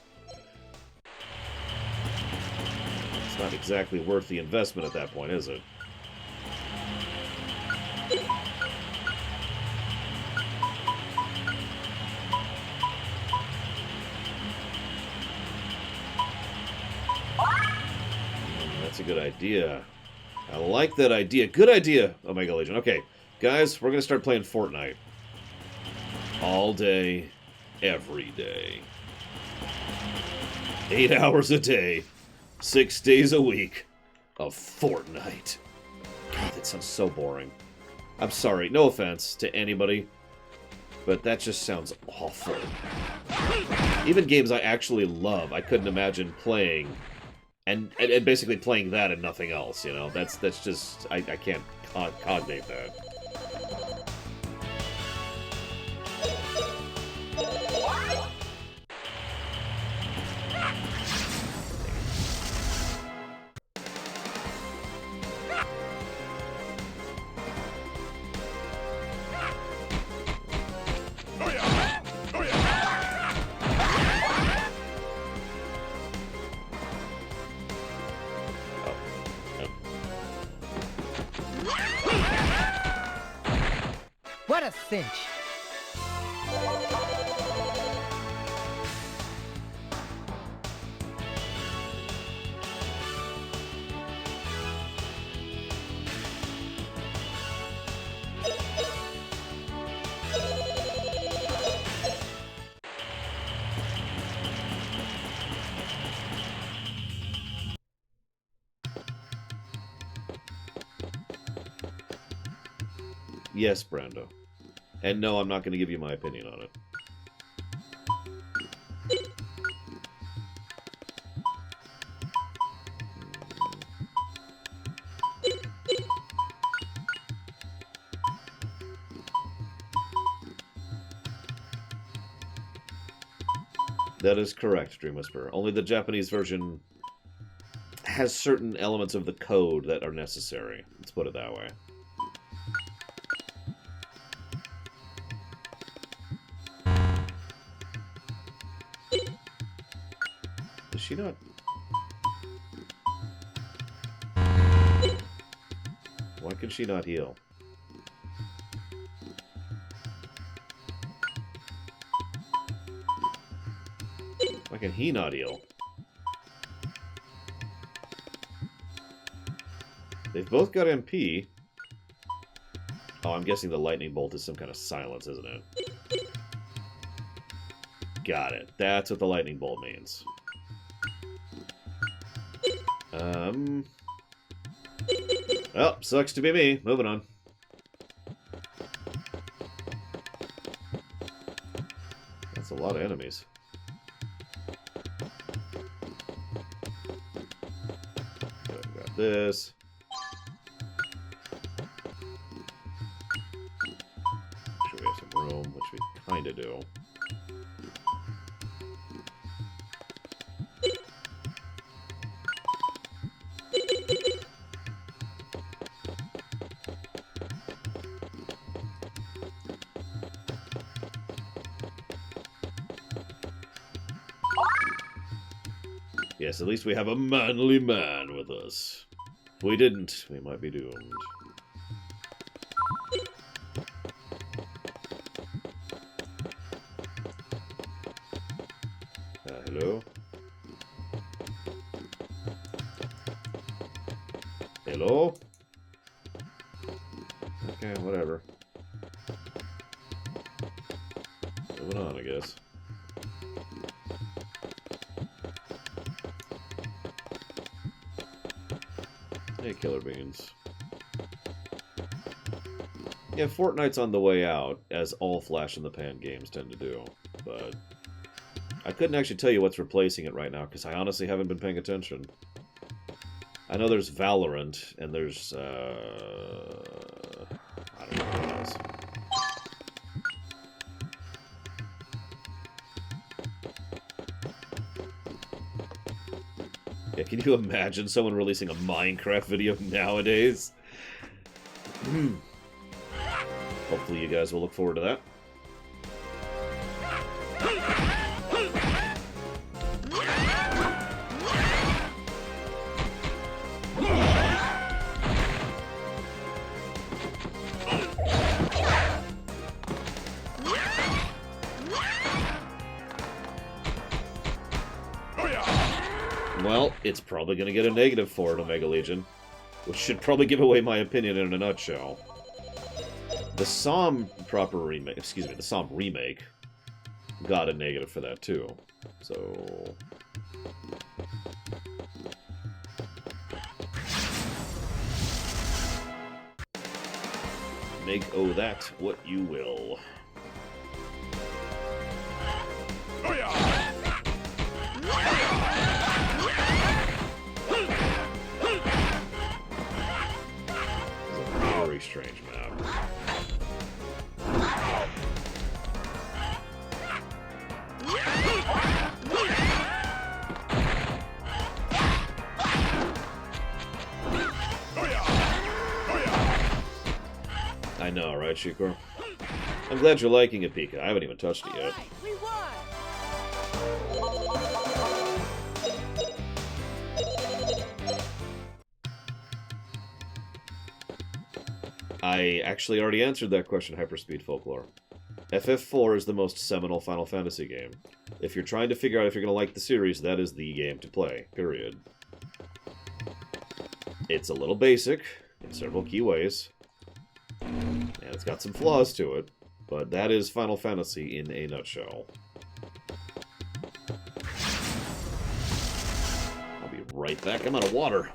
It's not exactly worth the investment at that point, is it? That's a good idea. I like that idea. Good idea, Omega Legion. Okay, guys, we're going to start playing Fortnite. All day, every day. 8 hours a day, 6 days a week of Fortnite. God, that sounds so boring. I'm sorry, no offense to anybody, but that just sounds awful. Even games I actually love, I couldn't imagine playing, and basically playing that and nothing else, you know? That's just, I can't cognate that. cinch. Yes, Brando. And no, I'm not going to give you my opinion on it. That is correct, Dream Whisperer. Only the Japanese version has certain elements of the code that are necessary. Let's put it that way. Is she not? Why can she not heal? Why can he not heal? They've both got MP. Oh, I'm guessing the lightning bolt is some kind of silence, isn't it? Got it. That's what the lightning bolt means. Well, sucks to be me. Moving on. That's a lot of enemies. Got this. Make sure we have some room, which we kind of do. Yes, at least we have a manly man with us. If we didn't, we might be doomed. Hello? Hello? Okay, whatever. Moving on, I guess. Hey, Killer Beans. Yeah, Fortnite's on the way out, as all flash-in-the-pan games tend to do, but I couldn't actually tell you what's replacing it right now, because I honestly haven't been paying attention. I know there's Valorant, and there's, I don't know what else. Yeah, can you imagine someone releasing a Minecraft video nowadays? Hopefully you guys will look forward to that. Well, it's probably going to get a negative for it, Omega Legion, which should probably give away my opinion in a nutshell. The Psalm the Psalm remake got a negative for that too. So make that what you will. Very strange map. I know, right, Shikor? I'm glad you're liking it, Pika. I haven't even touched it yet. Right, we won! I actually already answered that question, Hyperspeed Folklore. FF4 is the most seminal Final Fantasy game. If you're trying to figure out if you're going to like the series, that is the game to play, period. It's a little basic in several key ways, and it's got some flaws to it, but that is Final Fantasy in a nutshell. I'll be right back. I'm out of water.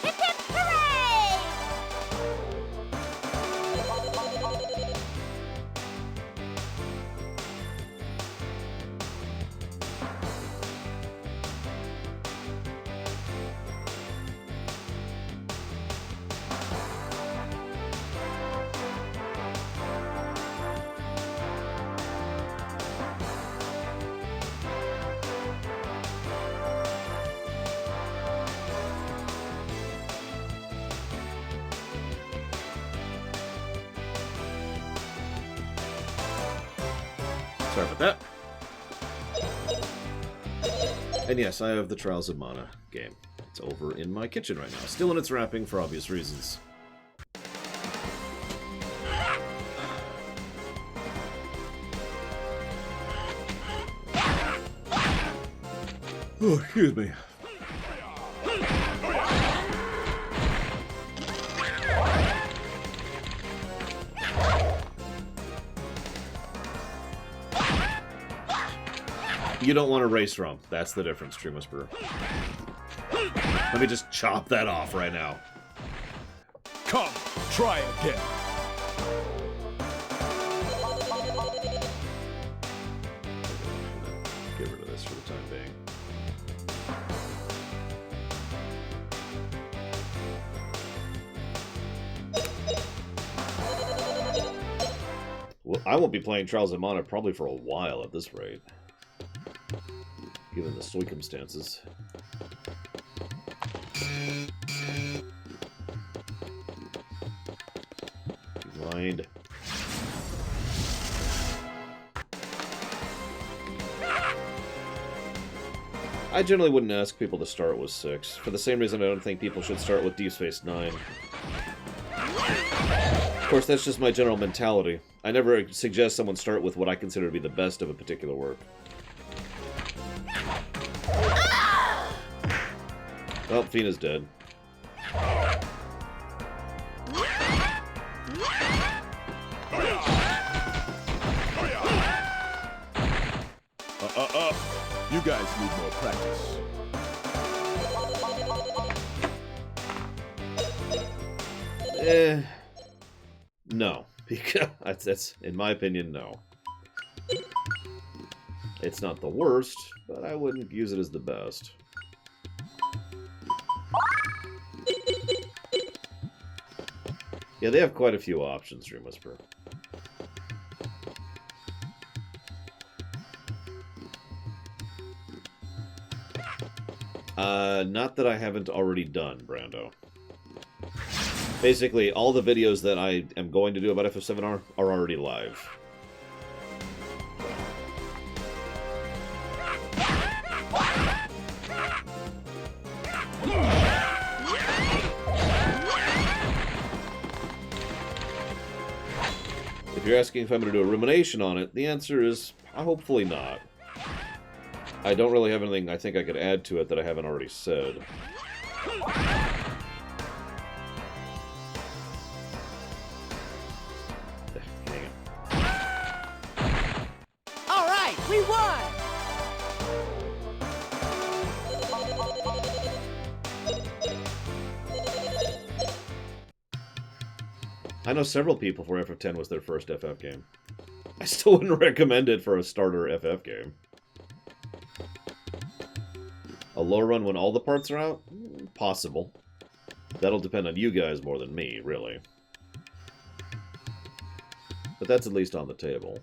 Hip hip hooray! Sorry about that. And yes, I have the Trials of Mana game. It's over in my kitchen right now. Still in its wrapping for obvious reasons. Oh, excuse me. You don't want to race from. That's the difference, Dream Whisperer. Let me just chop that off right now. Come, try again. Get rid of this for the time being. Well, I won't be playing Trials of Mana probably for a while at this rate, given the circumstances. Blind. I generally wouldn't ask people to start with 6, for the same reason I don't think people should start with Deep Space 9. Of course, that's just my general mentality. I never suggest someone start with what I consider to be the best of a particular work. Oh, Fina's dead. You guys need more practice. No. Because that's, in my opinion, no. It's not the worst, but I wouldn't use it as the best. Yeah, they have quite a few options, Dream Whisperer. Not that I haven't already done, Brando. Basically, all the videos that I am going to do about FF7 are already live. If you're asking if I'm going to do a rumination on it, the answer is hopefully not. I don't really have anything I think I could add to it that I haven't already said. Dang it. All right, we won! I know several people for FF10 was their first FF game. I still wouldn't recommend it for a starter FF game. A low run when all the parts are out? Possible. That'll depend on you guys more than me, really. But that's at least on the table.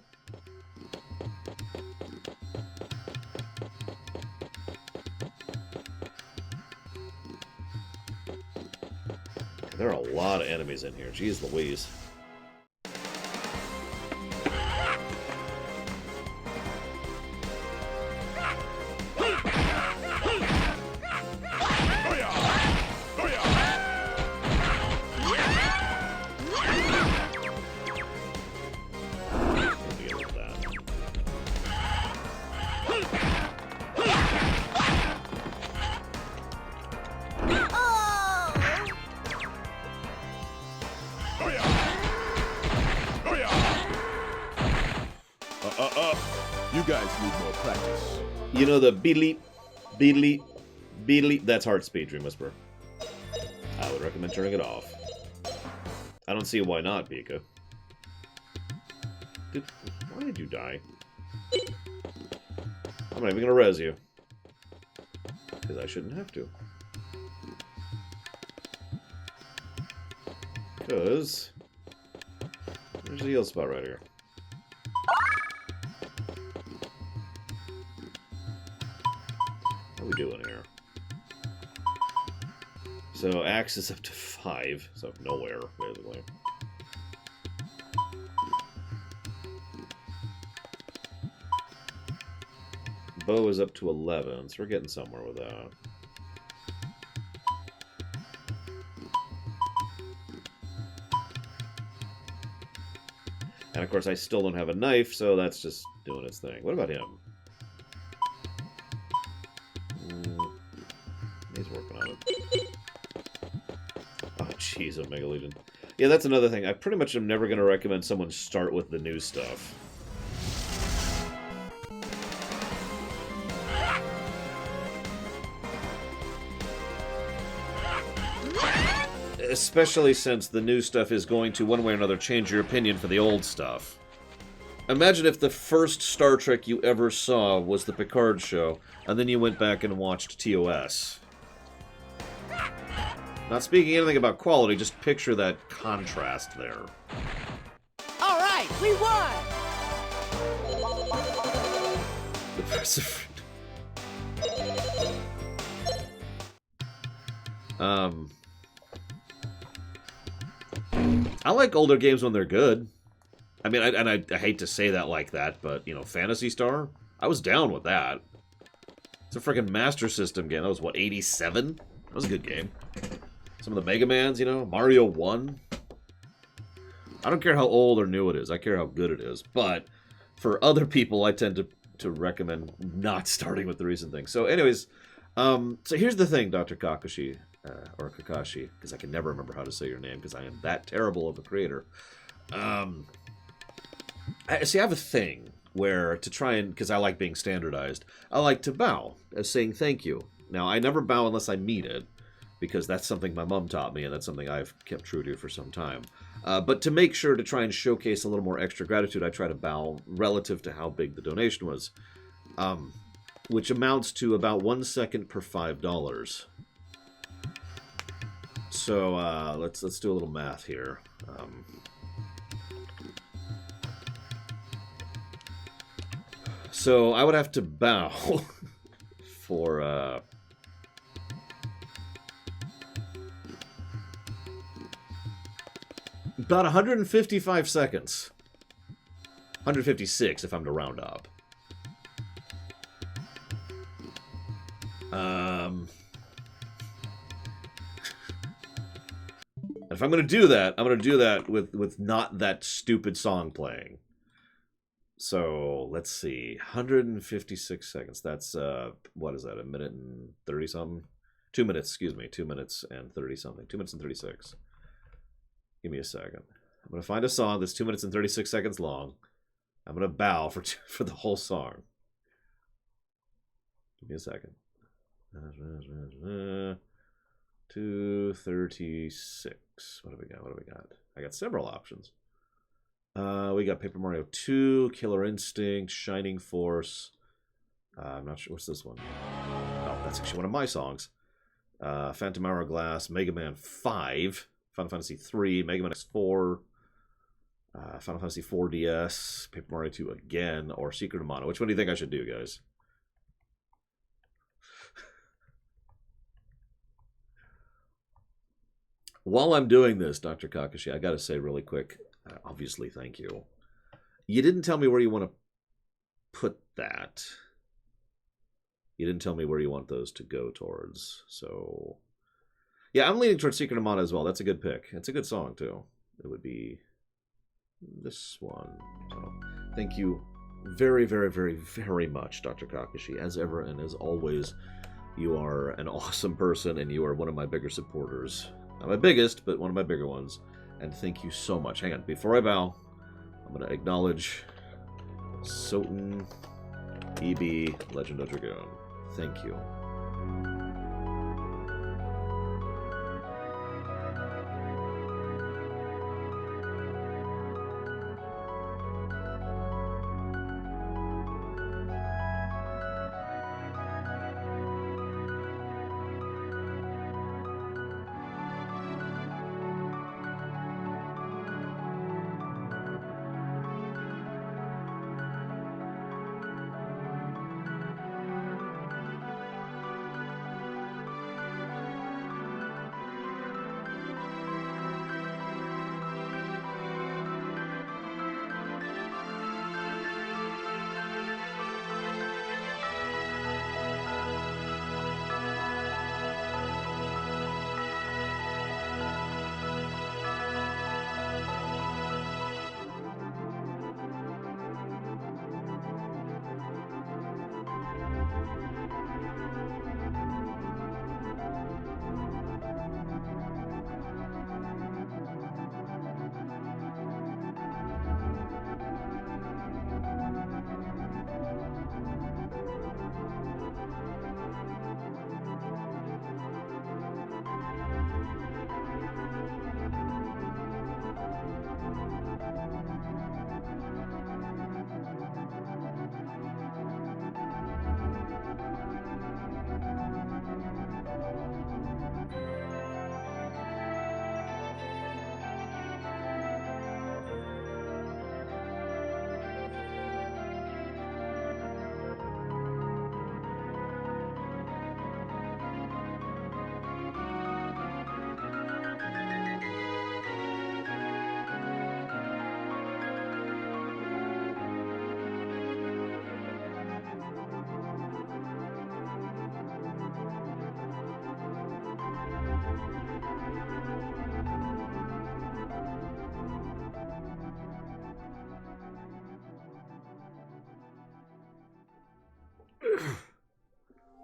There are a lot of enemies in here. Jeez Louise. You guys need more practice. You know the beedly, that's heart speed, Dream Whisperer. I would recommend turning it off. I don't see why not, Pika. Why did you die? I'm not even gonna res you. Because I shouldn't have to. Because... there's a heal spot right here. How we doing here? So, axe is up to 5, so nowhere, basically. Bow is up to 11, so we're getting somewhere with that. And of course, I still don't have a knife, so that's just doing its thing. What about him? He's working on it. Oh, jeez, Omega Legion. Yeah, that's another thing. I pretty much am never going to recommend someone start with the new stuff. Especially since the new stuff is going to, one way or another, change your opinion for the old stuff. Imagine if the first Star Trek you ever saw was the Picard show, and then you went back and watched TOS. Not speaking anything about quality, just picture that contrast there. All right, we won! The Perseverance. I like older games when they're good. I mean, I hate to say that like that, but, you know, Phantasy Star? I was down with that. It's a freaking Master System game. That was, what, 87? That was a good game. Some of the Mega Mans, you know, Mario 1. I don't care how old or new it is. I care how good it is. But for other people, I tend to recommend not starting with the recent things. So anyways, so here's the thing, Dr. Kakashi. Or Kakashi, because I can never remember how to say your name, because I am that terrible of a creator. I have a thing where, to try and, because I like being standardized, I like to bow, as saying thank you. Now, I never bow unless I mean it, because that's something my mom taught me, and that's something I've kept true to for some time. But to make sure to try and showcase a little more extra gratitude, I try to bow relative to how big the donation was, which amounts to about 1 second per $5. So let's do a little math here. So I would have to bow for about 155 seconds. 156 if I'm to round up. If I'm going to do that, I'm going to do that with not that stupid song playing. So, let's see. 156 seconds. That's, what is that, a minute and 30-something? 2 minutes, excuse me. 2 minutes and 30-something. 2 minutes and 36. Give me a second. I'm going to find a song that's 2 minutes and 36 seconds long. I'm going to bow for the whole song. Give me a second. 2:36. What do we got? What do we got? I got several options. We got Paper Mario 2, Killer Instinct, Shining Force. I'm not sure. What's this one? Oh, that's actually one of my songs. Phantom Hourglass, Mega Man 5, Final Fantasy 3, Mega Man X4, Final Fantasy 4DS, Paper Mario 2 again, or Secret of Mana. Which one do you think I should do, guys? While I'm doing this, Dr. Kakashi, I gotta say really quick, obviously, thank you. You didn't tell me where you want to put that. You didn't tell me where you want those to go towards, so... Yeah, I'm leaning towards Secret of Mana as well. That's a good pick. It's a good song, too. It would be this one. So, thank you very, very, very, very much, Dr. Kakashi. As ever and as always, you are an awesome person, and you are one of my bigger supporters. Not my biggest, but one of my bigger ones. And thank you so much. Hang on, before I bow, I'm going to acknowledge Soten EB Legend of Dragoon. Thank you.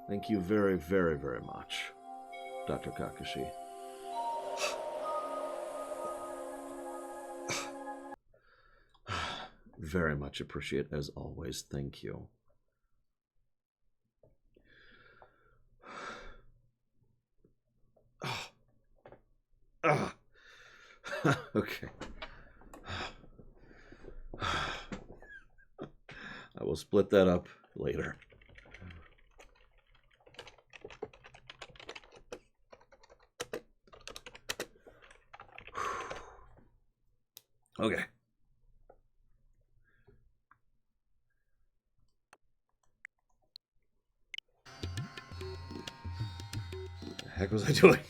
Thank you very, very, very much, Dr. Kakashi. Very much appreciate, as always. Thank you. Okay. I will split that up later. Okay. What the heck was I doing?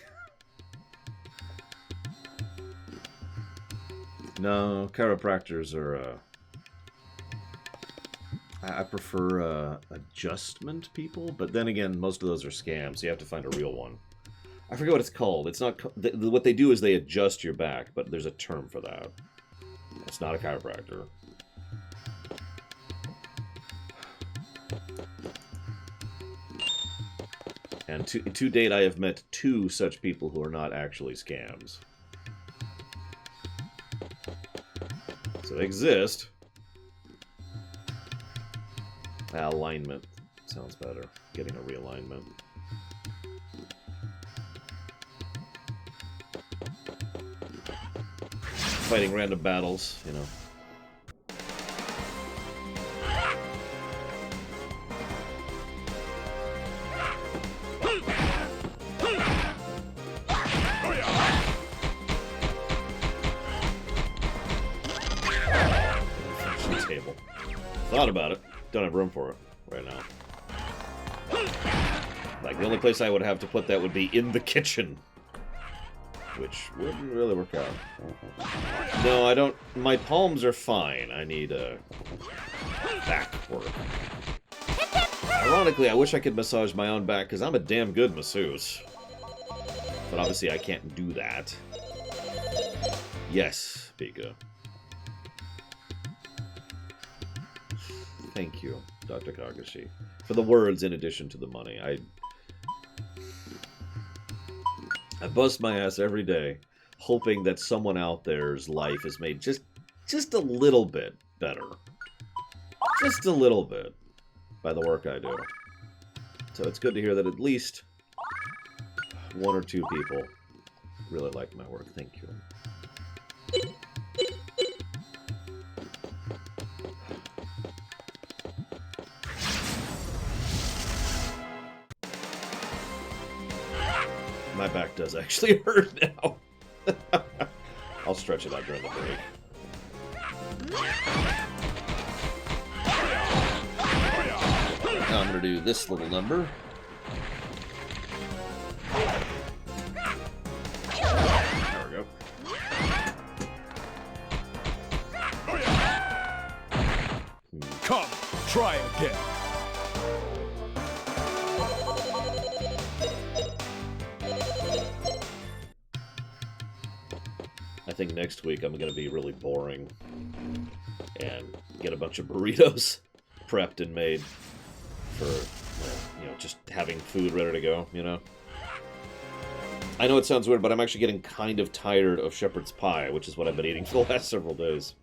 No, chiropractors are, I prefer, adjustment people, but then again, most of those are scams, so you have to find a real one. I forget what it's called. It's not, what they do is they adjust your back, but there's a term for that. It's not a chiropractor. And to date, I have met 2 such people who are not actually scams. So they exist. Alignment sounds better. Getting a realignment. Fighting random battles, you know. Table. Thought about it. Don't have room for it right now. Like, the only place I would have to put that would be in the kitchen. which wouldn't really work out. No, I don't. My palms are fine. I need back work. Ironically, I wish I could massage my own back, because I'm a damn good masseuse. But obviously I can't do that. Yes, Pika. Thank you, Dr. Kagashi, for the words in addition to the money. I bust my ass every day, hoping that someone out there's life is made just a little bit better. Just a little bit by the work I do. So it's good to hear that at least one or two people really like my work. Thank you. My back does actually hurt now. I'll stretch it out during the break. Now I'm going to do this little number. There we go. Come, try again. I think next week I'm going to be really boring and get a bunch of burritos prepped and made for, you know, just having food ready to go, you know? I know it sounds weird, but I'm actually getting kind of tired of shepherd's pie, which is what I've been eating for the last several days.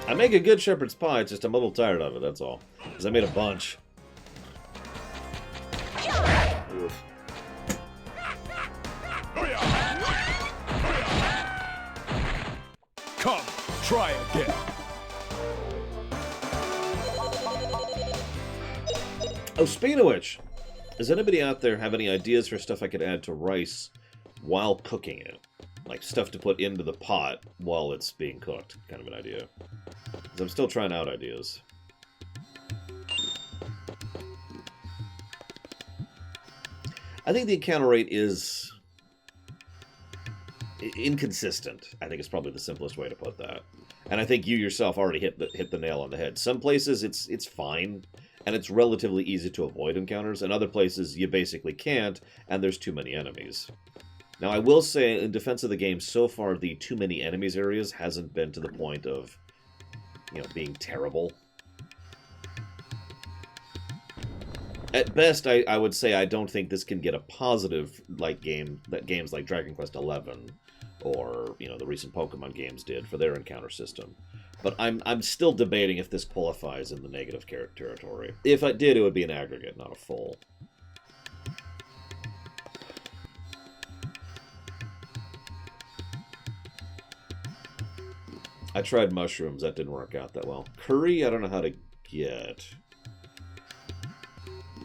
I make a good shepherd's pie, it's just I'm a little tired of it, that's all. Because I made a bunch. Oof. Come, try again. Oh, speaking of which, does anybody out there have any ideas for stuff I could add to rice while cooking it? Like stuff to put into the pot while it's being cooked, kind of an idea. Because I'm still trying out ideas. I think the encounter rate is inconsistent. I think it's probably the simplest way to put that. And I think you yourself already hit the nail on the head. Some places it's fine, and it's relatively easy to avoid encounters, and other places you basically can't, and there's too many enemies. Now, I will say, in defense of the game, so far the too many enemies areas hasn't been to the point of, you know, being terrible. At best, I would say I don't think this can get a positive like games like Dragon Quest XI or, you know, the recent Pokemon games did for their encounter system. But I'm still debating if this qualifies in the negative territory. If it did, it would be an aggregate, not a full. I tried mushrooms, that didn't work out that well. Curry, I don't know how to get.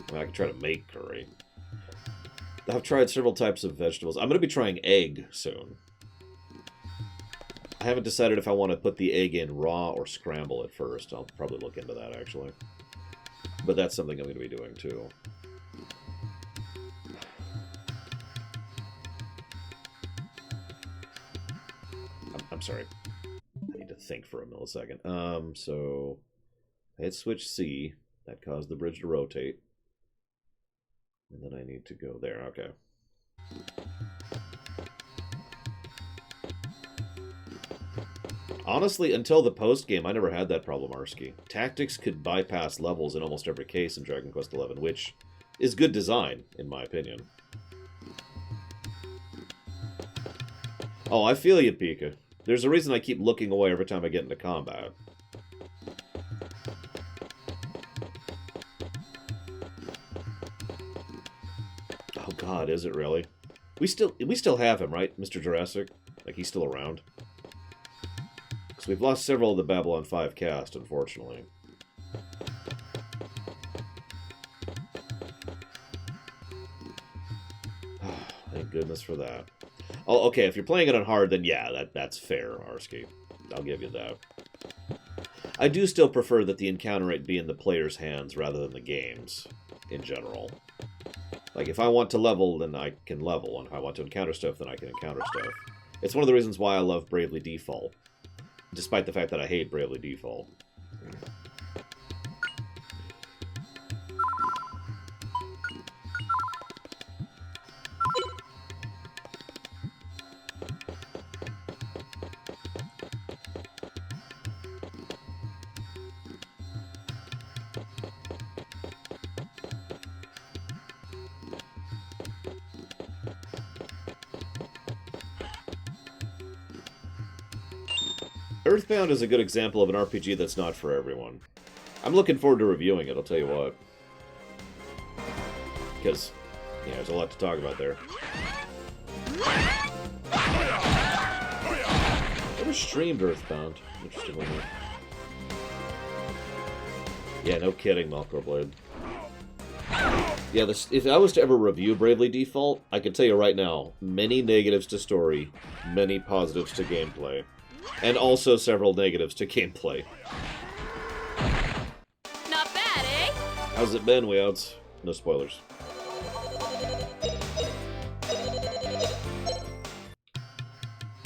I mean, I could try to make curry. I've tried several types of vegetables. I'm going to be trying egg soon. I haven't decided if I want to put the egg in raw or scramble it first. I'll probably look into that, actually. But that's something I'm going to be doing, too. I'm sorry. I need to think for a millisecond. So I hit switch C. That caused the bridge to rotate. And then I need to go there. Okay. Honestly, until the post-game, I never had that problem, Arsky. Tactics could bypass levels in almost every case in Dragon Quest XI, which is good design, in my opinion. Oh, I feel you, Pika. There's a reason I keep looking away every time I get into combat. Oh God, is it really? We still have him, right, Mr. Jurassic? Like, he's still around. So we've lost several of the Babylon 5 cast, unfortunately. Thank goodness for that. Oh, okay, if you're playing it on hard, then yeah, that's fair, Arsky. I'll give you that. I do still prefer that the encounter rate be in the player's hands rather than the game's. in general. Like, if I want to level, then I can level, and if I want to encounter stuff, then I can encounter stuff. It's one of the reasons why I love Bravely Default, despite the fact that I hate Bravely Default. Earthbound is a good example of an RPG that's not for everyone. I'm looking forward to reviewing it, I'll tell you what. Because, yeah, there's a lot to talk about there. Never streamed Earthbound. Interesting one. Yeah, no kidding, Malcor Blade. Yeah, if I was to ever review Bravely Default, I can tell you right now, many negatives to story, many positives to gameplay. And also several negatives to gameplay. Not bad, eh? How's it been, Weouts? No spoilers.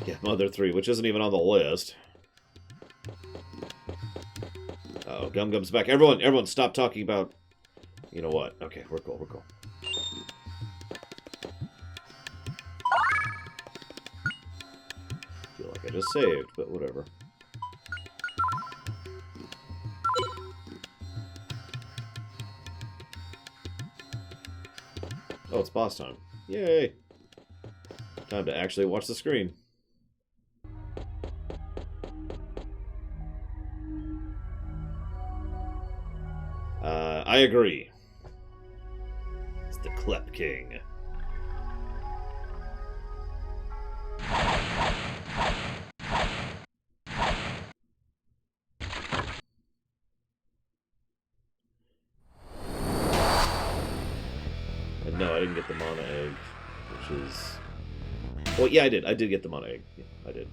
Yeah, Mother 3, which isn't even on the list. Oh, Gum Gum's back. Everyone, stop talking about... You know what? Okay, we're cool, we're cool. Feel like I just saved, but whatever. Oh, it's boss time. Yay! Time to actually watch the screen. I agree. It's the Klep King. And no, I didn't get the mana egg, which is... Well, yeah, I did. I did get the mana egg. Yeah, I did.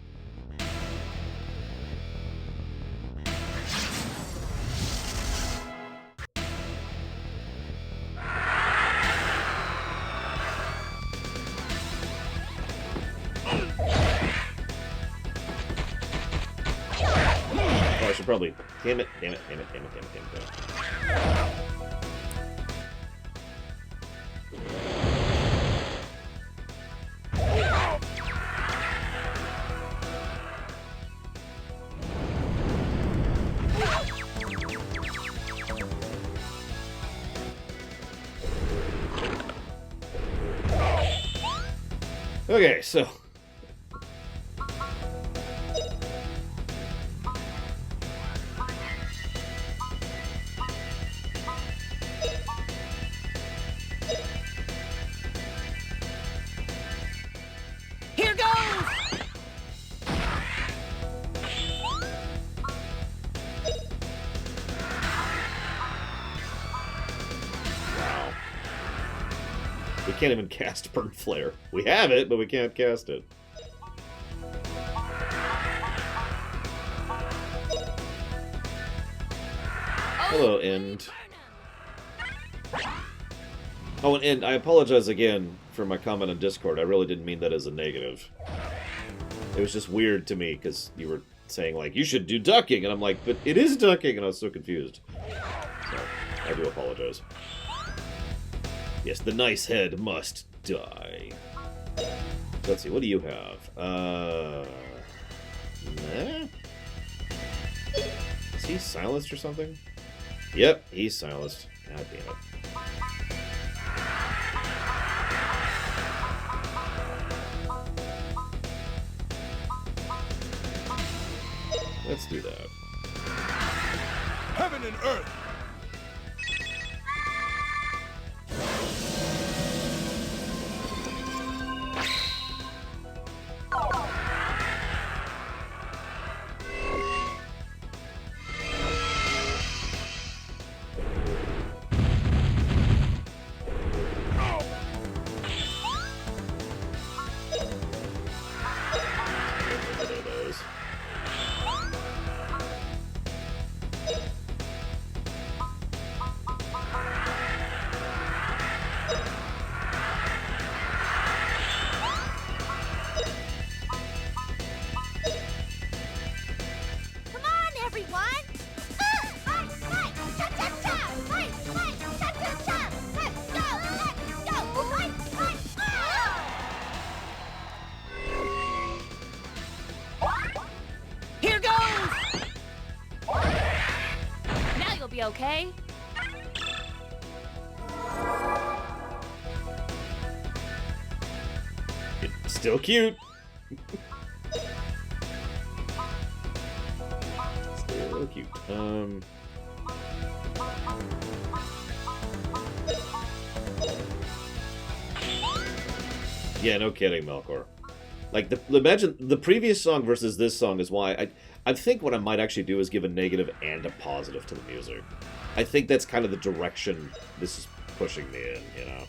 Oh, I should probably... Damn it, damn it, damn it, damn it, damn it, damn it, damn it. Okay, so... Here goes! Wow. We can't even cast Burn Flare. We have it, but we can't cast it. Hello, End. Oh, and I apologize again for my comment on Discord. I really didn't mean that as a negative. It was just weird to me, because you were saying, like, you should do ducking, and I'm like, but it is ducking, and I was so confused. So, I do apologize. Yes, the nice head must die. Let's see, what do you have? Nah? Is he silenced or something? Yep, he's silenced. God damn it. Let's do that. Heaven and earth! okay? It's still cute. Still cute. Yeah, no kidding, Melkor. Like, imagine the previous song versus this song is why I think what I might actually do is give a negative and a positive to the music. I think that's kind of the direction this is pushing me in, you know?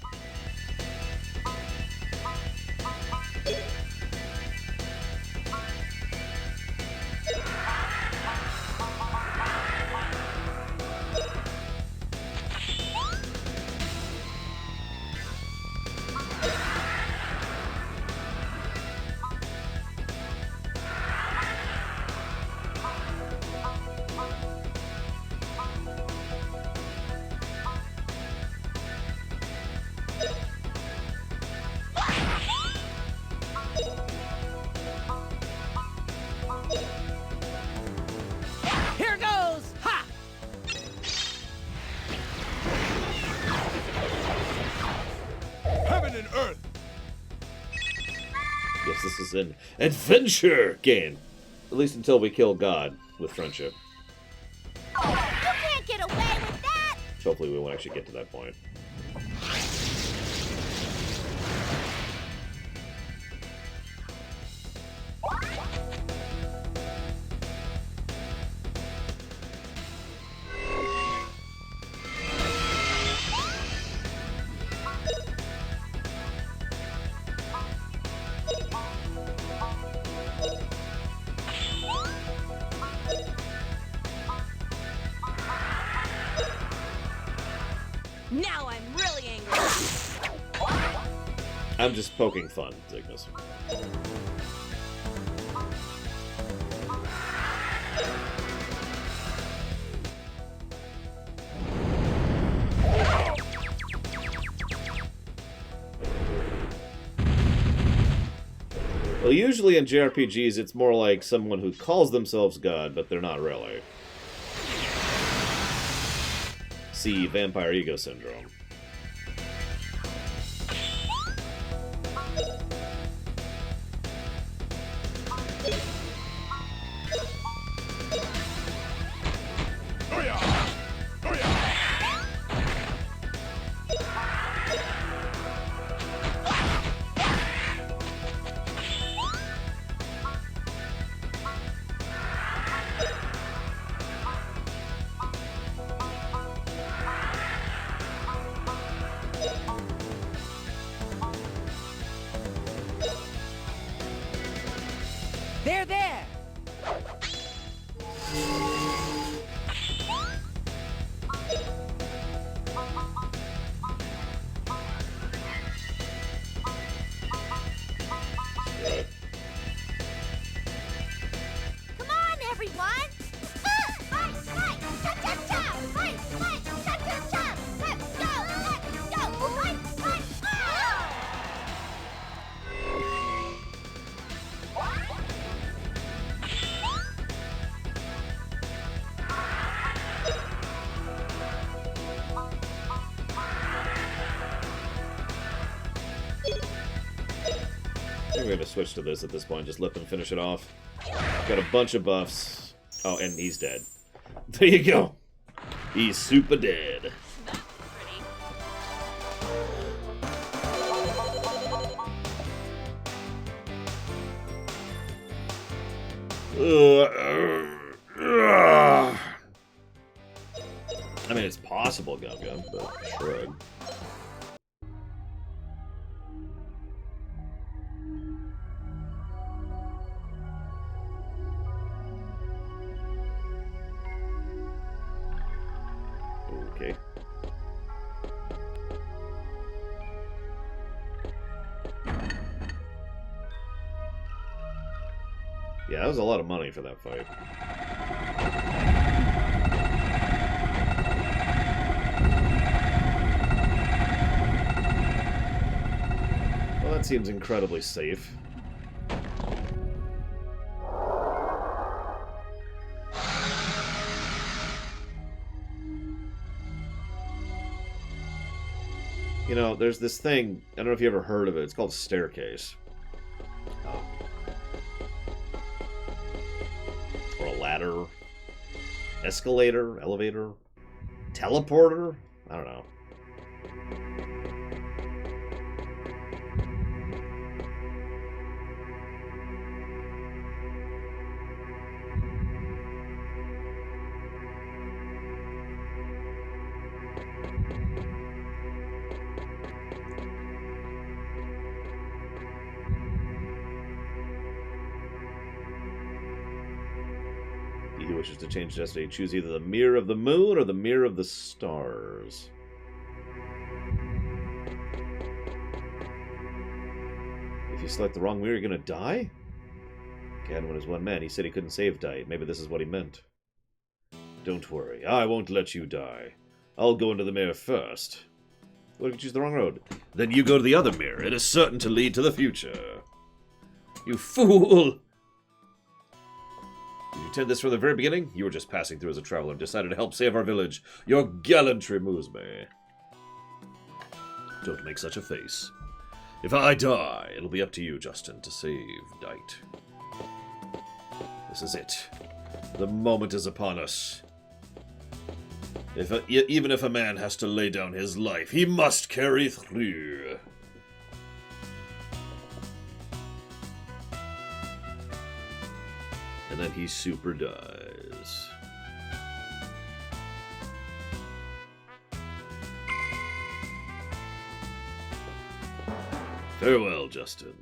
Here goes! Ha! Heaven and earth! Yes, this is an adventure game. At least until we kill God with friendship. You can't get away with that! Hopefully we won't actually get to that point. Now I'm really angry. I'm just poking fun, Cygnus. Well, usually in JRPGs, it's more like someone who calls themselves God, but they're not really. See Vampire Ego Syndrome. There, there! Come on, everyone! Fight, fight! Cha-cha-cha! Fight, fight! Cha-cha-cha! Let's go! Let's go! Fight, fight! I think we're gonna switch to this at this point. Just let them finish it off. Got a bunch of buffs. Oh, and he's dead. There you go. He's super dead. That's pretty. I mean, it's possible, Gum Gum, but shrug. Okay. Yeah, that was a lot of money for that fight. Well, that seems incredibly safe. You know, there's this thing, I don't know if you ever heard of it, it's called a staircase. Or a ladder. Escalator, elevator, teleporter? I don't know. He who wishes to change destiny, choose either the mirror of the moon or the mirror of the stars. If you select the wrong mirror, you're gonna die? Gadwin is one man. He said he couldn't save Diet. Maybe this is what he meant. Don't worry. I won't let you die. I'll go into the mirror first. What if you choose the wrong road? Then you go to the other mirror. It is certain to lead to the future. You fool! Did you intend this from the very beginning? You were just passing through as a traveler and decided to help save our village. Your gallantry moves me. Don't make such a face. If I die, it'll be up to you, Justin, to save Dite. This is it. The moment is upon us. Even if a man has to lay down his life, he must carry through. And then he super dies. Farewell, Justin.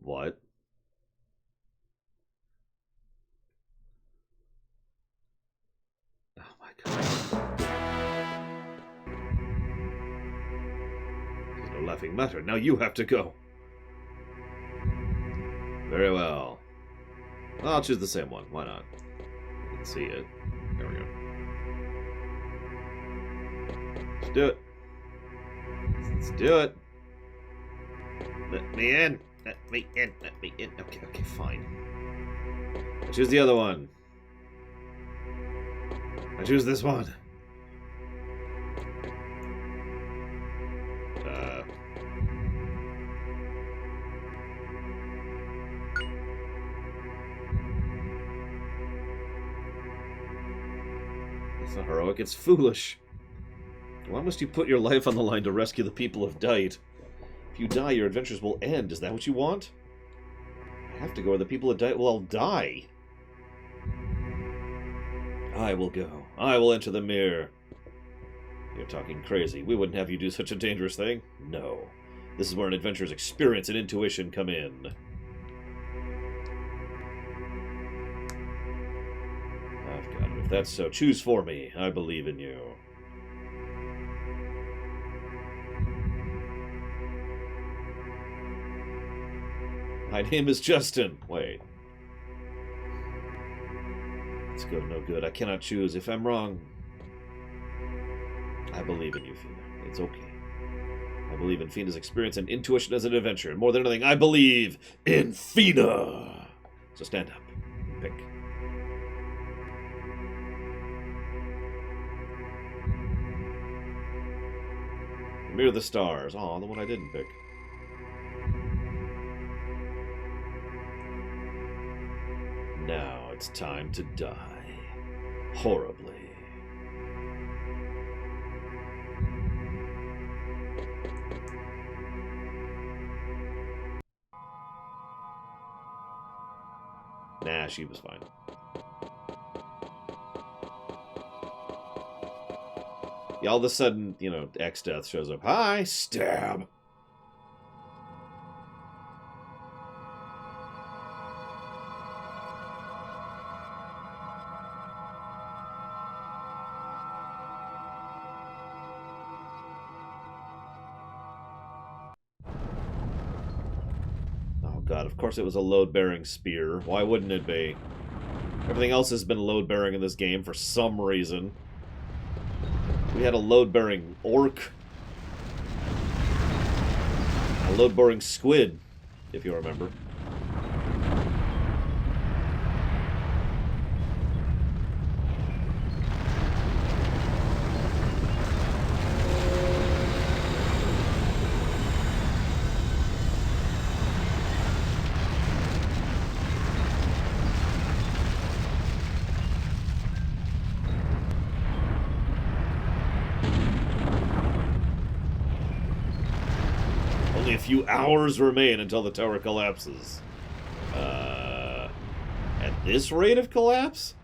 What? Oh my god. There's no laughing matter. Now you have to go. Very well. I'll choose the same one. Why not? Let's see it. There we go. Let's do it. Let's do it. Let me in. Let me in. Let me in. Okay, okay, fine. I choose the other one. I choose this one. It's not heroic, it's foolish. Why must you put your life on the line to rescue the people of Dite? If you die, your adventures will end. Is that what you want? I have to go where the people of Dite will all die. I will go. I will enter the mirror. You're talking crazy. We wouldn't have you do such a dangerous thing. No. This is where an adventurer's experience and intuition come in. I've got it. If that's so, choose for me. I believe in you. My name is Justin. Wait. It's good, no good. I cannot choose. If I'm wrong, I believe in you, Fina. It's okay. I believe in Fina's experience and intuition as an adventurer. And more than anything, I believe in Fina. So stand up and pick. Mirror the stars. Aw, the one I didn't pick. Now it's time to die. Horribly. Nah, she was fine. Yeah, all of a sudden, you know, X-Death shows up. Hi, stab! God, of course it was a load-bearing spear. Why wouldn't it be? Everything else has been load-bearing in this game for some reason. We had a load-bearing orc. A load-bearing squid, if you remember. few hours remain until the tower collapses. At this rate of collapse?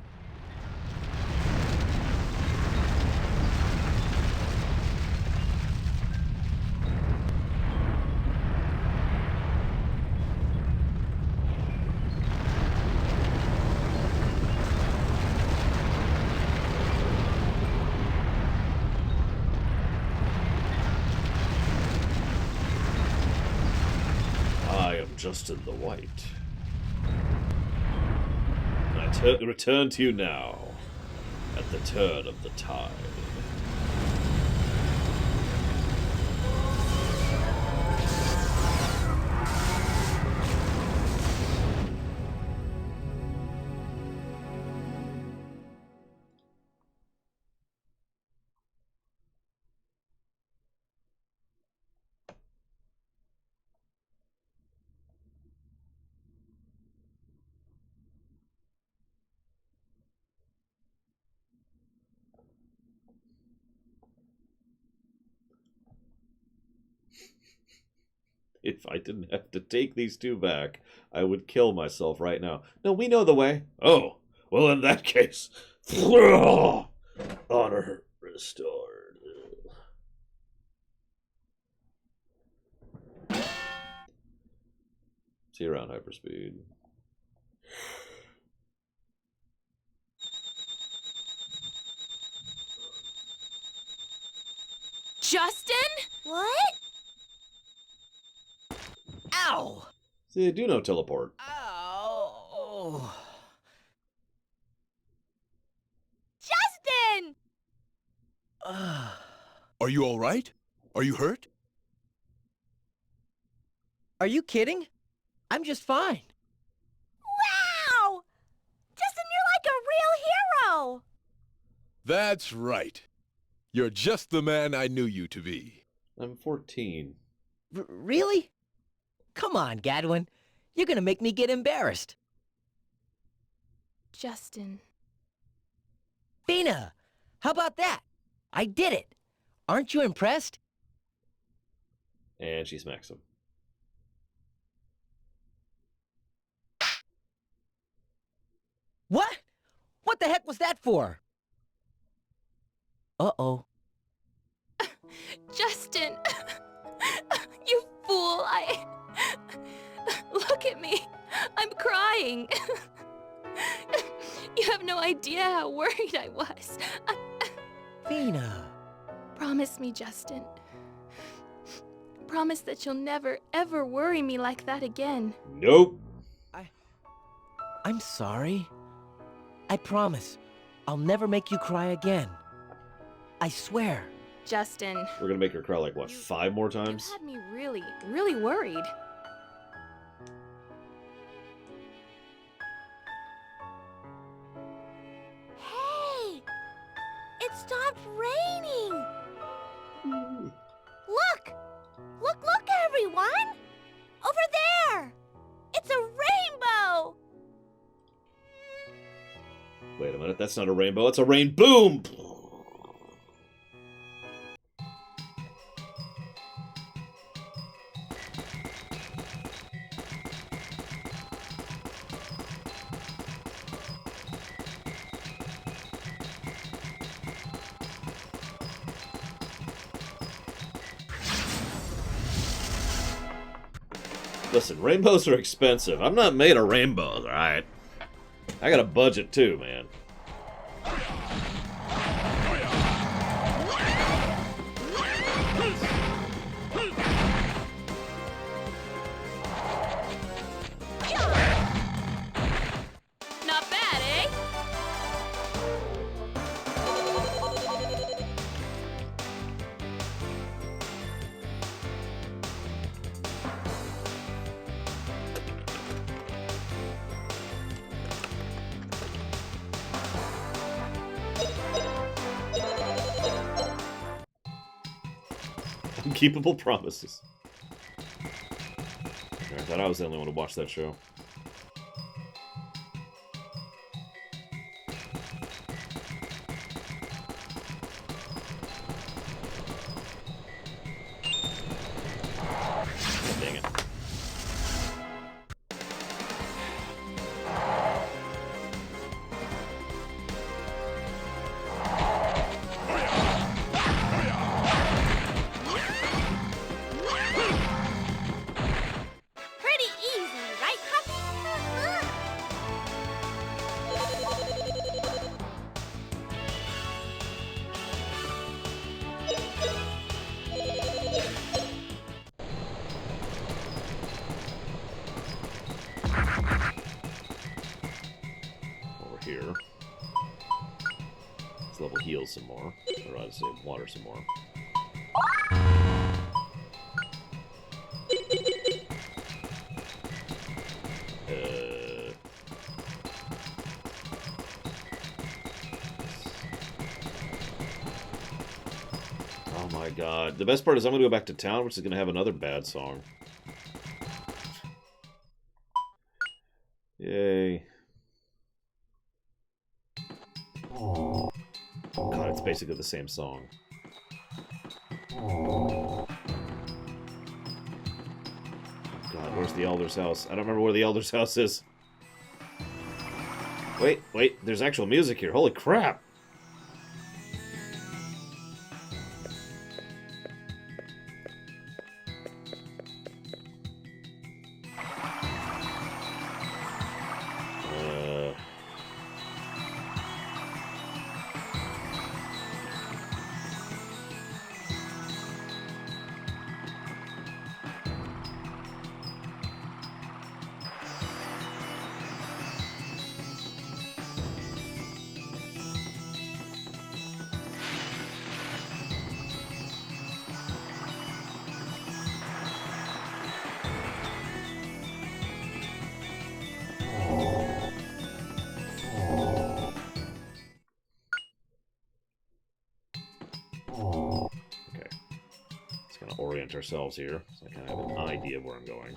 I am Justin the White. I return to you now, at the turn of the tide. If I didn't have to take these two back, I would kill myself right now. No, we know the way. Oh, well, in that case, honor restored. See you around hyperspeed. Justin? What? Ow! See, they do know teleport. Ow! Justin! Are you all right? Are you hurt? Are you kidding? I'm just fine. Wow! Justin, you're like a real hero! That's right. You're just the man I knew you to be. I'm 14. Really? Come on, Gadwin. You're gonna make me get embarrassed. Justin. Bina, how about that? I did it. Aren't you impressed? And she smacks him. What? What the heck was that for? Uh-oh. Justin! You fool! Look at me! I'm crying! You have no idea how worried I was. Bina. Promise me, Justin. Promise that you'll never, ever worry me like that again. Nope. I'm sorry. I promise. I'll never make you cry again. I swear. Justin. We're gonna make her cry like, what, 5 more You times? had me really, really worried. Hey! It stopped raining! Look! Look, everyone! Over there! It's a rainbow! Wait a minute, that's not a rainbow, it's a rain boom! Listen, rainbows are expensive. I'm not made of rainbows, alright? I got a budget too, man. Not bad, eh? Unkeepable promises. I thought I was the only one to watch that show. here. Let's level heal some more. Or I'd say water some more. Oh my god. The best part is I'm gonna go back to town, which is gonna have another bad song. Yay. God, it's basically the same song. God, where's the Elder's house? I don't remember where the Elder's house is. Wait, there's actual music here. Holy crap! Orient ourselves here, so I kind of have an idea of where I'm going.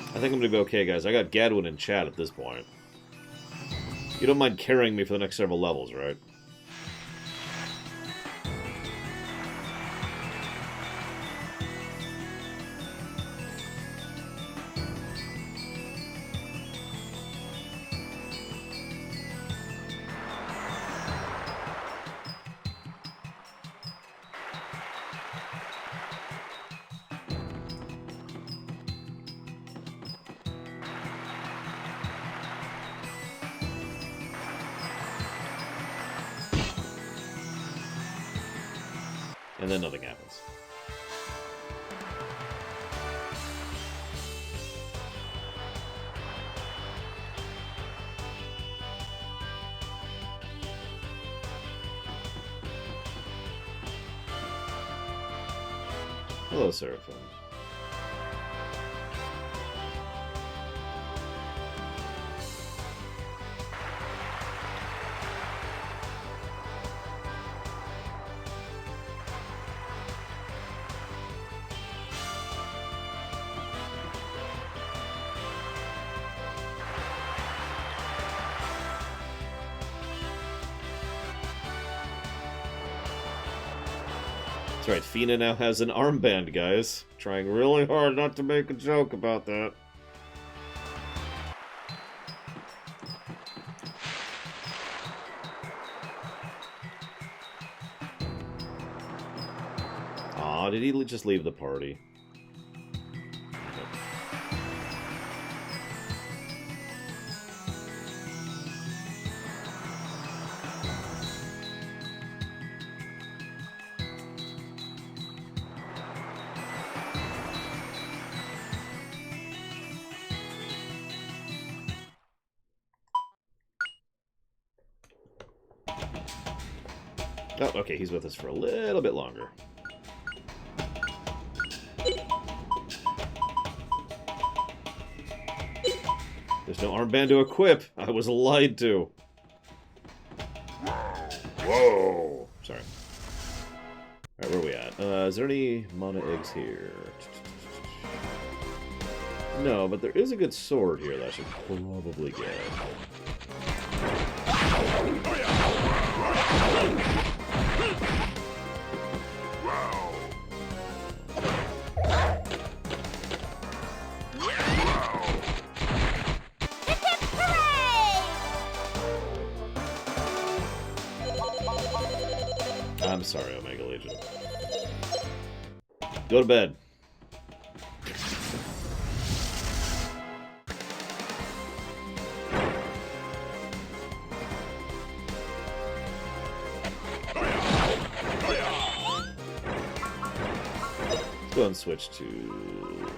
I think I'm gonna be okay, guys. I got Gadwin in chat at this point. You don't mind carrying me for the next several levels, right? And then nothing happens. Hello, Seraphim. That's right, Fina now has an armband, guys. Trying really hard not to make a joke about that. Aw, did he just leave the party? Oh, okay, he's with us for a little bit longer. There's no armband to equip. I was lied to. Whoa! Sorry. Alright, where are we at? Is there any mana eggs here? No, but there is a good sword here that I should probably get. sorry, Omega Legion. Go to bed. Let's go and switch to...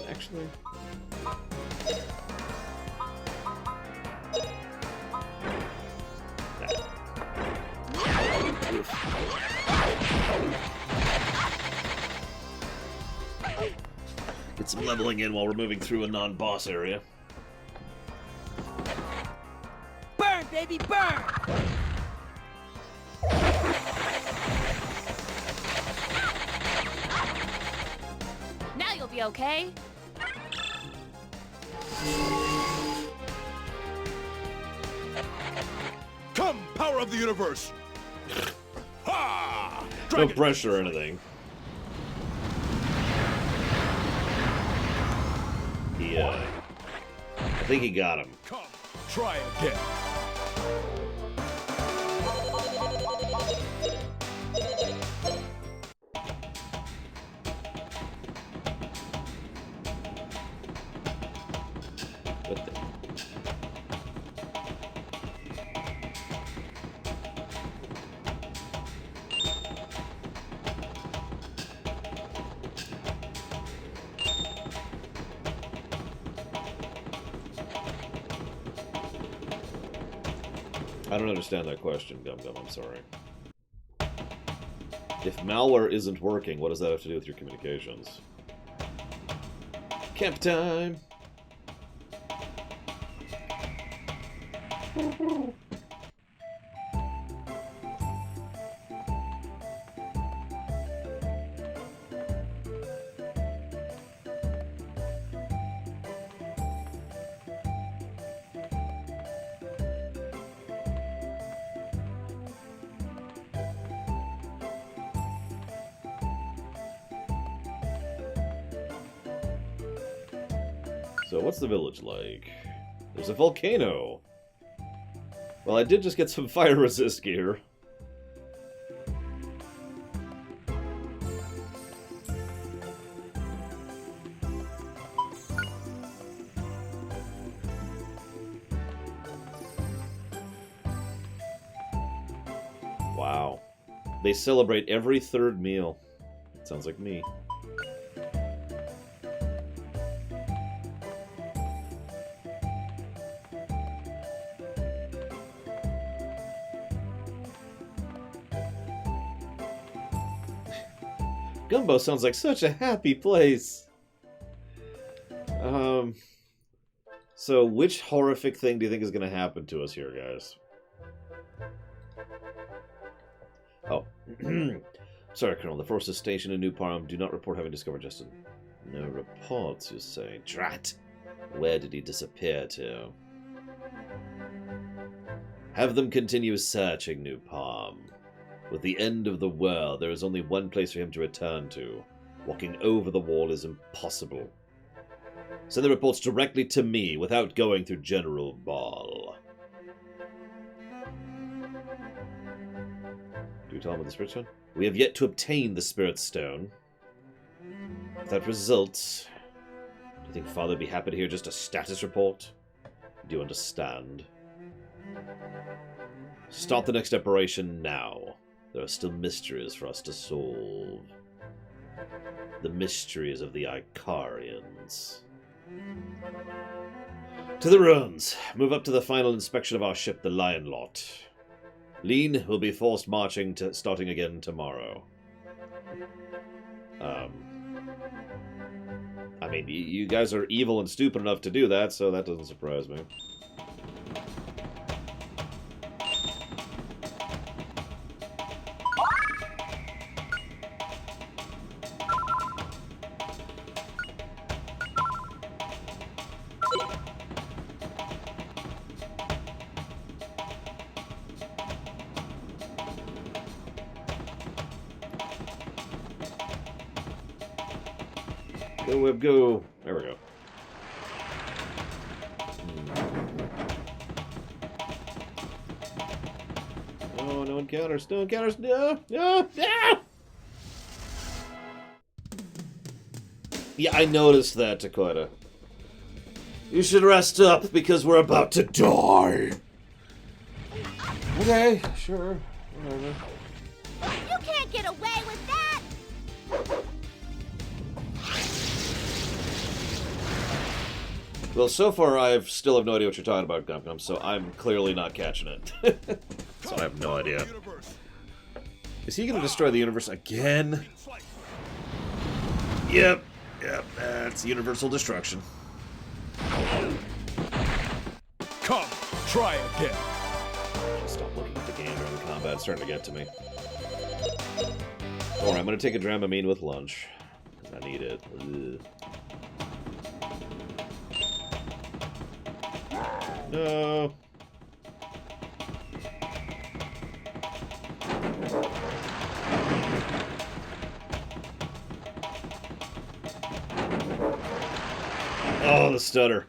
actually... Get some leveling in while we're moving through a non-boss area. Burn, baby, burn! Now you'll be okay. Come, power of the universe! Ha! No Dragon. pressure or anything. He, I think he got him. Come, try again. What the... I don't understand that question, Gum Gum, I'm sorry. If malware isn't working, what does that have to do with your communications? Camp time! So what's the village like? There's a volcano. Well, I did just get some fire resist gear. Wow. They celebrate every third meal. Sounds like me. Gumbo sounds like such a happy place. So which horrific thing do you think is going to happen to us here, guys? Oh. Sorry, Colonel. The forces stationed in New Parham do not report having discovered Justin. No reports, you say? Drat! Where did he disappear to? Have them continue searching New Palm. With the end of the world, there is only one place for him to return to. Walking over the wall is impossible. Send the reports directly to me, without going through General Ball. Do you tell him with the Spirit Stone? We have yet to obtain the Spirit Stone. Without results, do you think Father would be happy to hear just a status report? Do you understand? Start the next operation now. There are still mysteries for us to solve. The mysteries of the Icarians. To the ruins. Move up to the final inspection of our ship, the Lion Lot. Lean will be forced marching starting again tomorrow. I mean, you guys are evil and stupid enough to do that, so that doesn't surprise me. Go, Web, go. There we go. No encounters, no encounters, no, no, no! Yeah, I noticed that, Dakota. You should rest up because we're about to die. Okay, sure, whatever. You can't get away with that! Well, so far I still have no idea what you're talking about, Gum Gum, so I'm clearly not catching it. So I have no idea. Is he going to destroy the universe again? Yep, that's universal destruction. Come, try again. Stop looking at the game during the combat, it's starting to get to me. Alright, I'm going to take a Dramamine with lunch. I need it. Ugh. No. Oh, the stutter.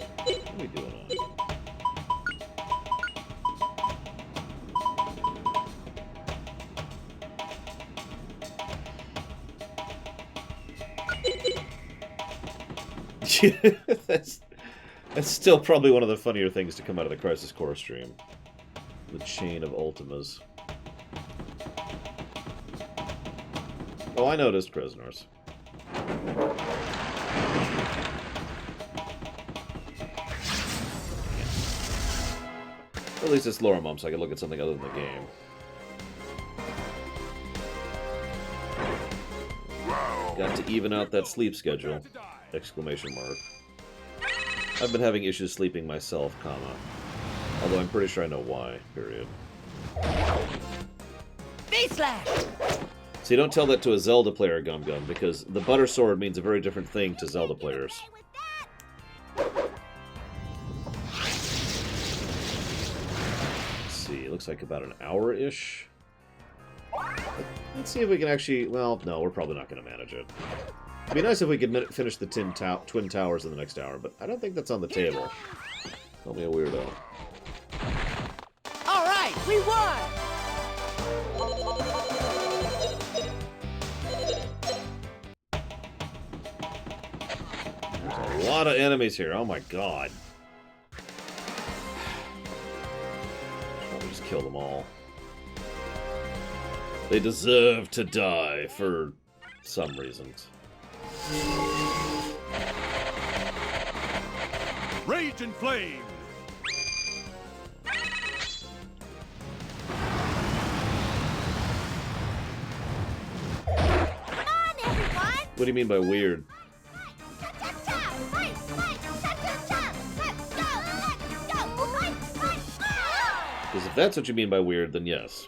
What are we doing on it? That's still probably one of the funnier things to come out of the Crisis Core stream. The chain of Ultimas. Oh, I noticed prisoners. At least it's Laura Mom, so I can look at something other than the game. Got to even out that sleep schedule! Exclamation mark. I've been having issues sleeping myself, comma. Although I'm pretty sure I know why, period. Face slash! See, don't tell that to a Zelda player, Gum Gum, because the Butter Sword means a very different thing to Zelda players. Let's see, it looks like about an hour-ish. Let's see if we can actually... Well, no, we're probably not going to manage it. It'd be nice if we could finish the Twin Towers in the next hour, but I don't think that's on the table. Call me a weirdo. All right, we won! There's a lot of enemies here. Oh my god. Probably just kill them all. They deserve to die for some reasons. Rage and flame. Come on, everyone! What do you mean by weird? Cha-cha-cha! Fight! Fight! Cha-cha-cha! Let's go! Let's go! Fight! Fight! Ah! Because if that's what you mean by weird, then yes.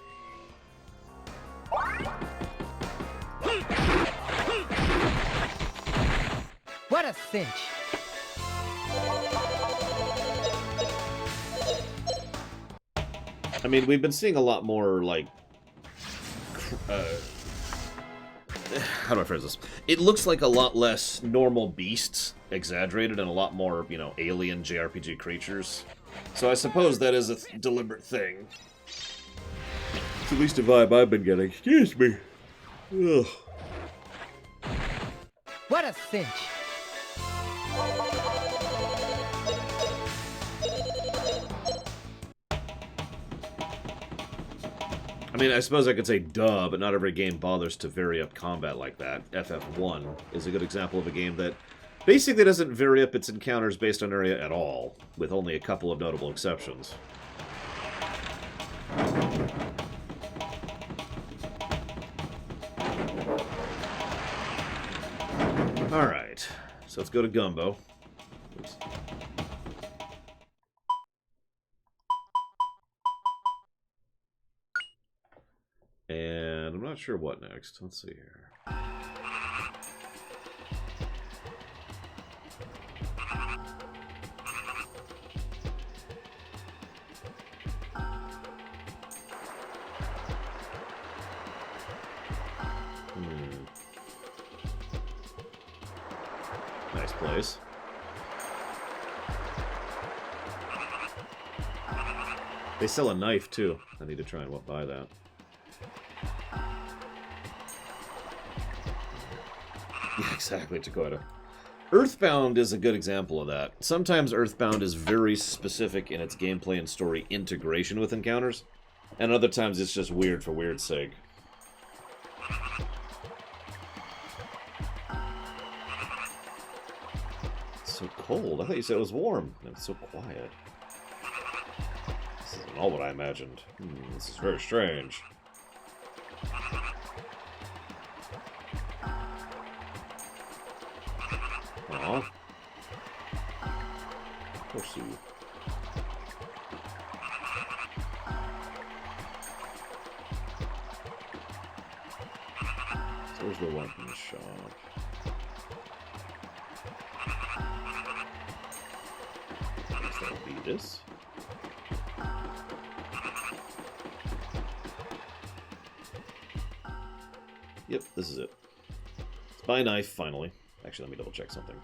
What a cinch! I mean, we've been seeing a lot more, like... how do I phrase this? It looks like a lot less normal beasts, exaggerated, and a lot more, you know, alien JRPG creatures. So I suppose that is a deliberate thing. It's at least a vibe I've been getting. Excuse me. Ugh. What a cinch! I mean, I suppose I could say duh, but not every game bothers to vary up combat like that. FF1 is a good example of a game that basically doesn't vary up its encounters based on area at all, with only a couple of notable exceptions. Alright, so let's go to Gumbo. Oops. And I'm not sure what next. Let's see here. place. They sell a knife, too. I need to try and buy that. Yeah, exactly, Dakota. Earthbound is a good example of that. Sometimes Earthbound is very specific in its gameplay and story integration with encounters, and other times it's just weird for weird's sake. It's so cold. I thought you said it was warm. It's so quiet. This isn't all what I imagined. This is very strange. Aw. Poor Sue. So where's the weapon shop? I guess that'll be this. Yep, this is it. Let's buy a knife, finally. Actually, let me double check something.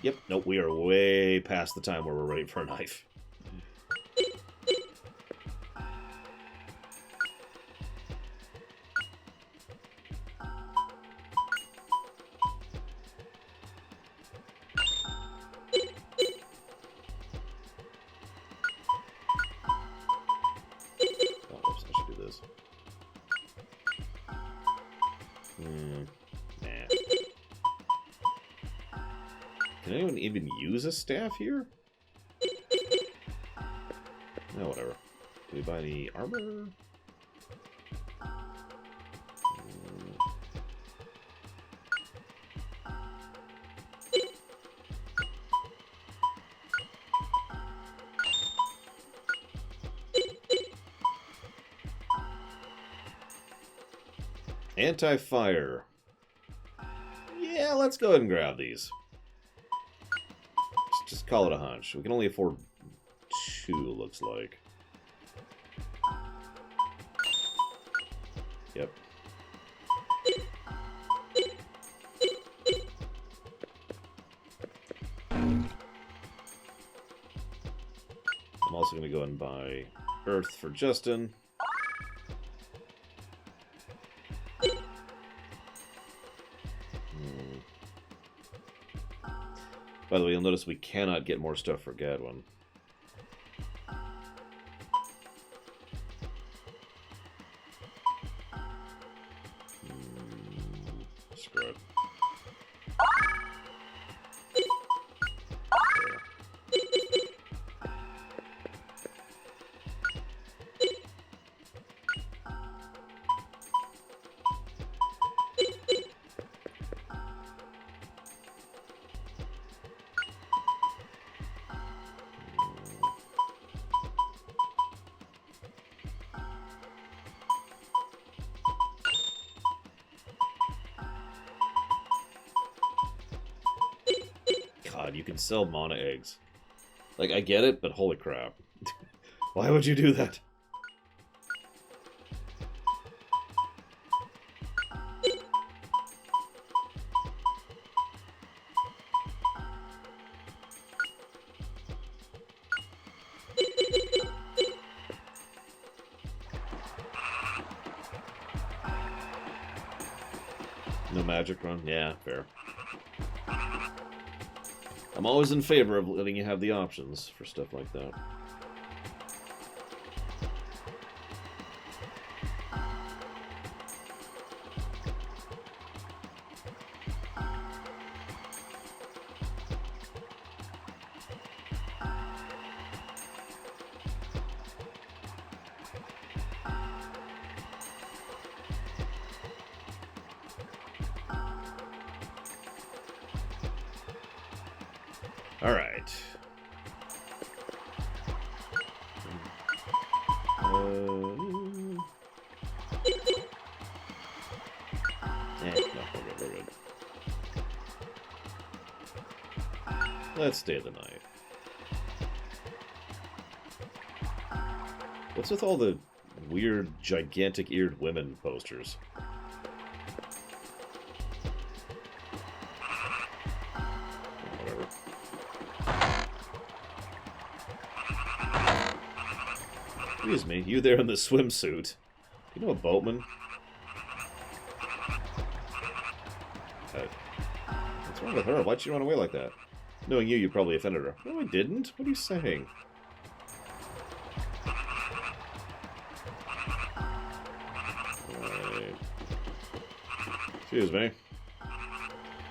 Yep, nope, we are way past the time where we're ready for a knife. Oh, oops, I should do this. Nah. Can anyone even use a staff here? No, whatever. Do we buy any armor? Anti-fire. Yeah, let's go ahead and grab these. Just call it a hunch. We can only afford 2, looks like. Yep. I'm also going to go ahead and buy Earth for Justin. By the way, you'll notice we cannot get more stuff for Gadwin. Screw it. God, you can sell mana eggs. Like, I get it, but holy crap. Why would you do that? No magic run? Yeah, fair. I'm always in favor of letting you have the options for stuff like that. Alright. No, we're good. Let's stay the night. What's with all the weird, gigantic-eared women posters? Excuse me, you there in the swimsuit. You know a boatman? What's wrong with her? Why'd she run away like that? Knowing you probably offended her. No, I didn't. What are you saying? Right. Excuse me.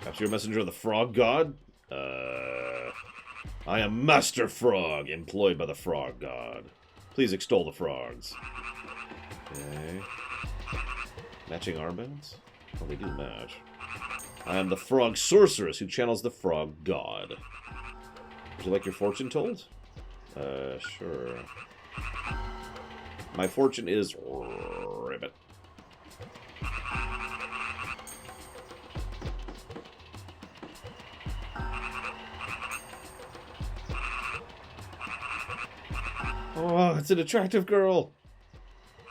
Perhaps you're a messenger of the Frog God? I am Master Frog, employed by the Frog God. Please extol the frogs. Okay. Matching armbands? Well, they do match. I am the Frog Sorceress who channels the Frog God. Would you like your fortune told? Sure. My fortune is ribbit. Oh, it's an attractive girl.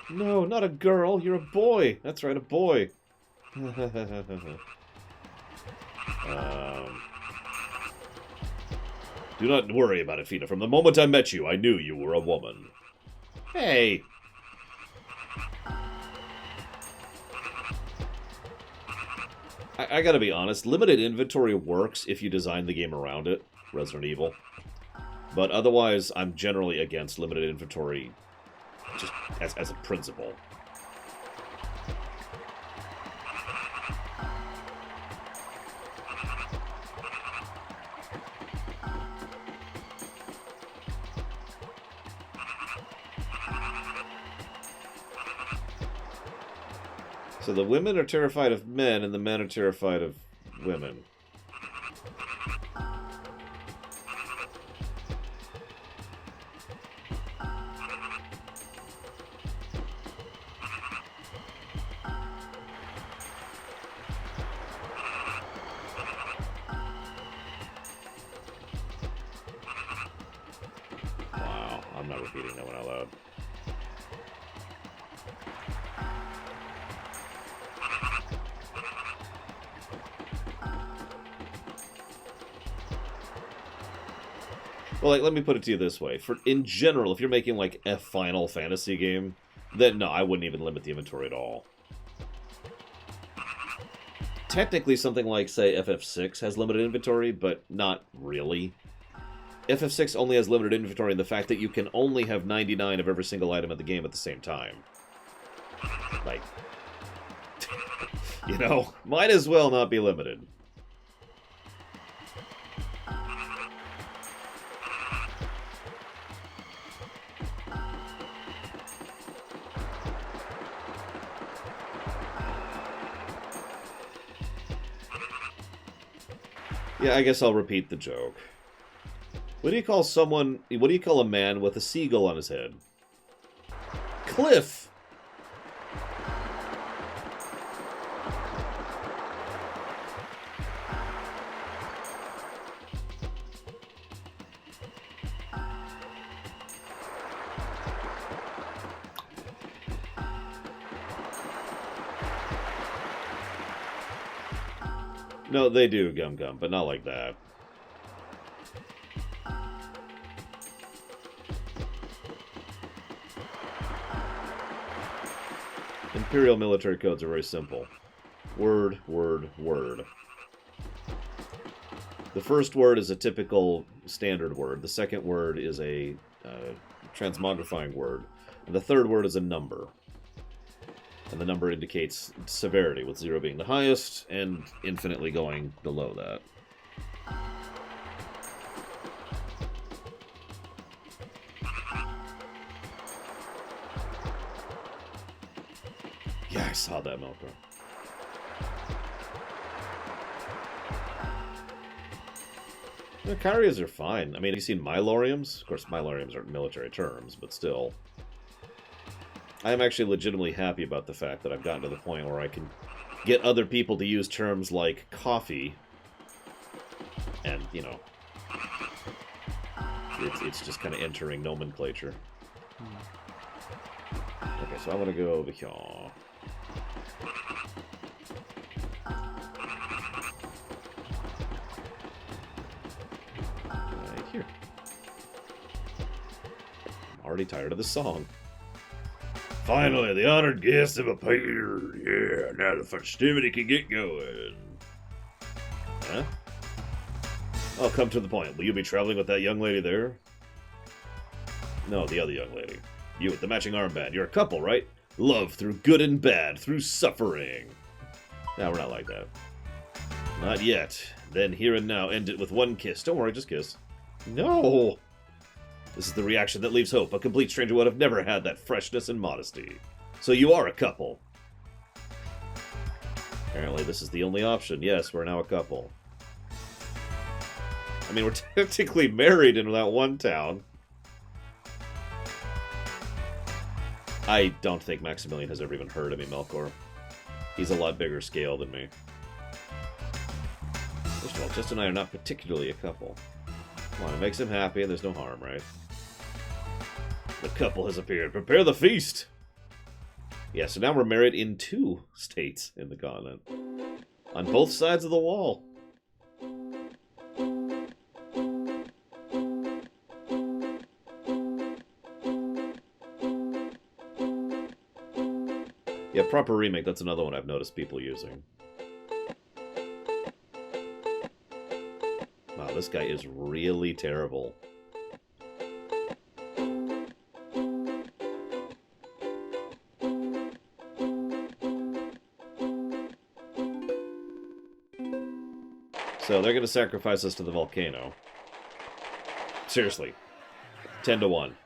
No, not a girl. You're a boy. That's right, a boy. Do not worry about it, Fina. From the moment I met you, I knew you were a woman. Hey. I gotta be honest. Limited inventory works if you design the game around it. Resident Evil. But otherwise, I'm generally against limited inventory, just as a principle. So the women are terrified of men, and the men are terrified of women. Wow, I'm not repeating that one out loud. Well, like, let me put it to you this way. In general, if you're making, like, a Final Fantasy game, then no, I wouldn't even limit the inventory at all. Technically, something like, say, FF6 has limited inventory, but not really. FF6 only has limited inventory in the fact that you can only have 99 of every single item in the game at the same time. Like, you know, might as well not be limited. Yeah, I guess I'll repeat the joke. What do you call a man with a seagull on his head? Cliff! No, they do, Gum Gum, but not like that. Imperial military codes are very simple. Word, word, word. The first word is a typical standard word. The second word is a transmogrifying word. And the third word is a number. And the number indicates severity, with 0 being the highest, and infinitely going below that. Yeah, I saw that, Melkor. The Kyrias are fine. I mean, have you seen Myloriums? Of course, Myloriums aren't military terms, but still. I am actually legitimately happy about the fact that I've gotten to the point where I can get other people to use terms like coffee, and, you know, it's just kind of entering nomenclature. Okay, so I want to go over here. Right here. I'm already tired of the song. Finally, the honored guests have appeared. Yeah, now the festivity can get going. Huh? Oh, come to the point. Will you be traveling with that young lady there? No, the other young lady. You with the matching armband. You're a couple, right? Love through good and bad, through suffering. No, we're not like that. Not yet. Then, here and now, end it with one kiss. Don't worry, just kiss. No! This is the reaction that leaves hope. A complete stranger would have never had that freshness and modesty. So you are a couple. Apparently this is the only option. Yes, we're now a couple. I mean, we're technically married in that one town. I don't think Maximilian has ever even heard of me, Melkor. He's a lot bigger scale than me. First of all, Just and I are not particularly a couple. Come on, it makes him happy and there's no harm, right? The couple has appeared. Prepare the feast! Yeah, so now we're married in 2 states in the continent. On both sides of the wall. Yeah, proper remake, that's another one I've noticed people using. Wow, this guy is really terrible. So they're going to sacrifice us to the volcano. Seriously. 10 to 1.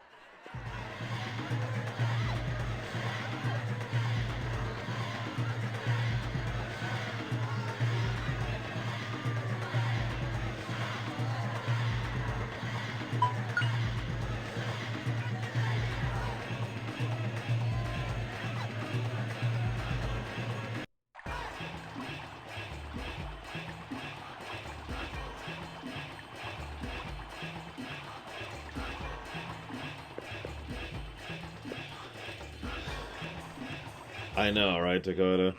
I know, right, Dakota?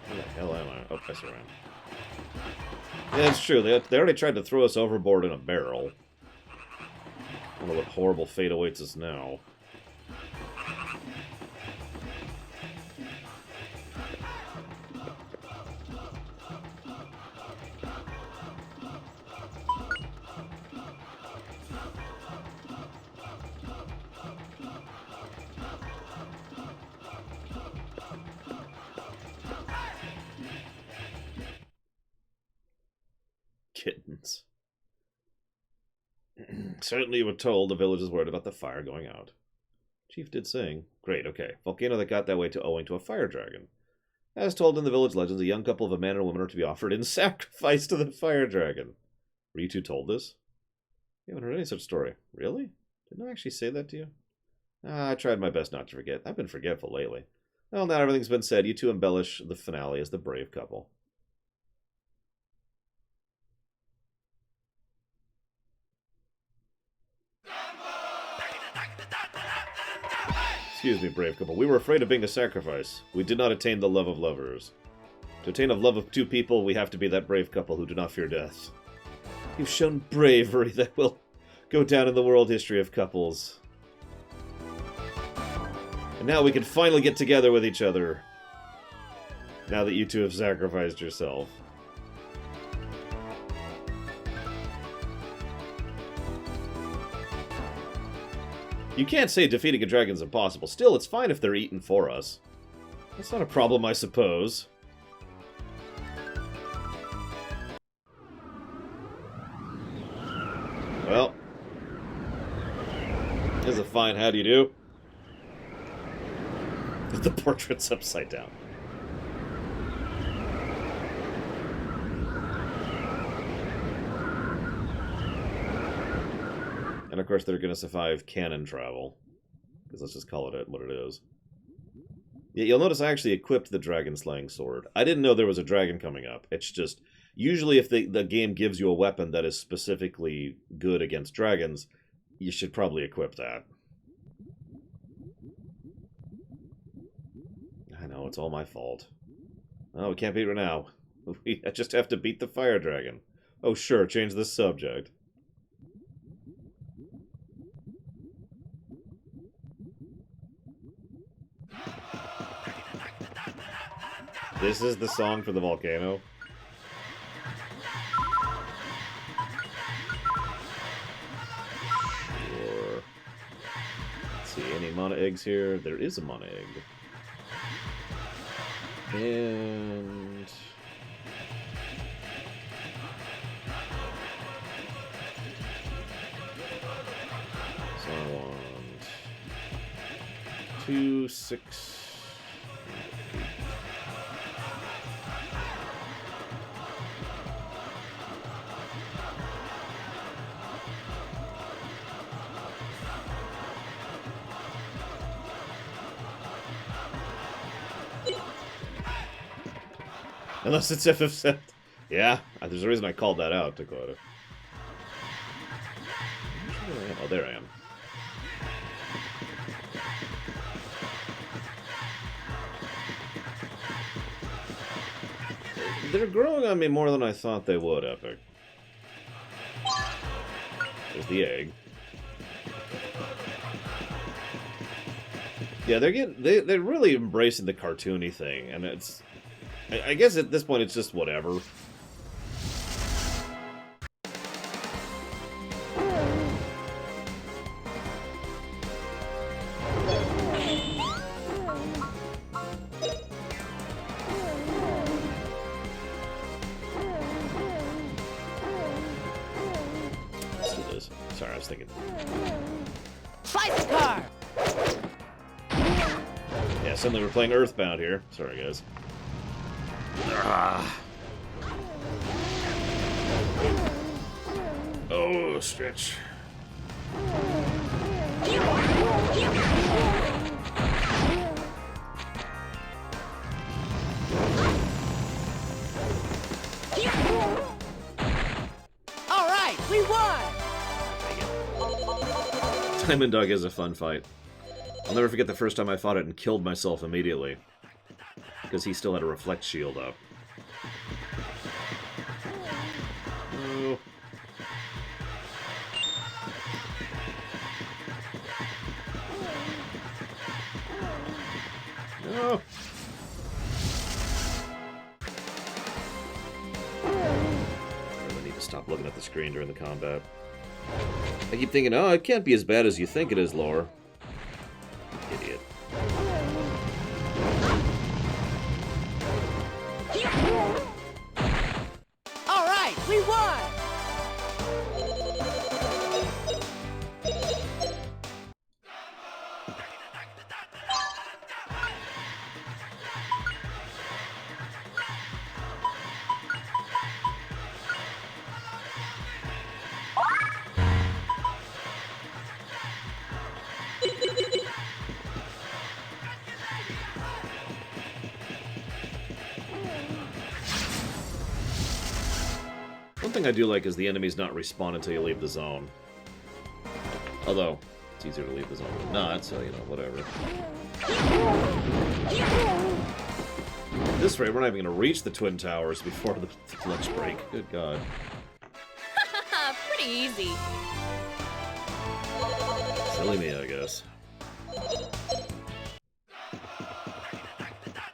Where the hell am I? Oh, I see where I am. Yeah, it's true. They already tried to throw us overboard in a barrel. I don't know what horrible fate awaits us now. Kittens. Certainly you were told the village is worried about the fire going out. Chief did sing. Great, okay. Volcano that got that way owing to a fire dragon. As told in the village legends, a young couple of a man and a woman are to be offered in sacrifice to the fire dragon. Were you two told this? You haven't heard any such story. Really? Didn't I actually say that to you? I tried my best not to forget. I've been forgetful lately. Well, now everything's been said. You two embellish the finale as the brave couple. Excuse me, brave couple. We were afraid of being a sacrifice. We did not attain the love of lovers. To attain the love of 2 people, we have to be that brave couple who do not fear death. You've shown bravery that will go down in the world history of couples. And now we can finally get together with each other. Now that you two have sacrificed yourself. You can't say defeating a dragon's impossible. Still, it's fine if they're eaten for us. That's not a problem, I suppose. Well. This is a fine how do you do. The portrait's upside down. And of course they're going to survive cannon travel. Because let's just call it what it is. Yeah, you'll notice I actually equipped the dragon slaying sword. I didn't know there was a dragon coming up. It's just, usually if the game gives you a weapon that is specifically good against dragons, you should probably equip that. No, it's all my fault. Oh, we can't beat her now. I just have to beat the fire dragon. Oh, sure, change the subject. This is the song for the volcano? Sure. Let's see, any mana eggs here? There is a mana egg. And... so I want 2, 6... Unless it's FF7. Yeah, there's a reason I called that out, Dakota. Oh, there I am. They're growing on me more than I thought they would, Epic. There's the egg. Yeah, they're really embracing the cartoony thing, and it's... I guess at this point it's just whatever. Let's do this. Sorry, I was thinking. Fight car! Yeah, suddenly we're playing Earthbound here. Sorry, guys. Oh, stretch. All right, we won! Diamond Dog is a fun fight. I'll never forget the first time I fought it and killed myself immediately. Because he still had a reflect shield up. Oh. No. I really need to stop looking at the screen during the combat. I keep thinking, oh, it can't be as bad as you think it is, Lore. Idiot. All right, we won! One thing I do like is the enemies not respawn until you leave the zone. Although, it's easier to leave the zone than not, so, you know, whatever. At this rate, we're not even going to reach the Twin Towers before the lunch break. Good God. Pretty easy. Silly me, I guess.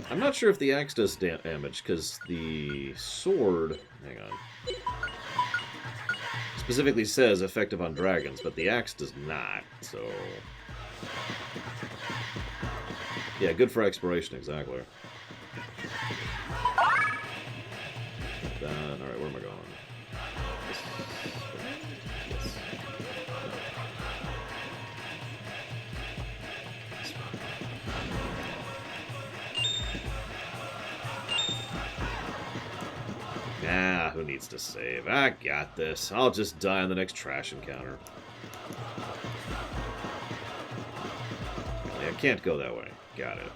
I'm not sure if the axe does damage, because the sword... Hang on. Specifically says effective on dragons, but the axe does not, so... Yeah, good for exploration, exactly. Alright, where am I going? Yes. Nah, who needs to save? I got this. I'll just die on the next trash encounter. Yeah, can't go that way. Got it.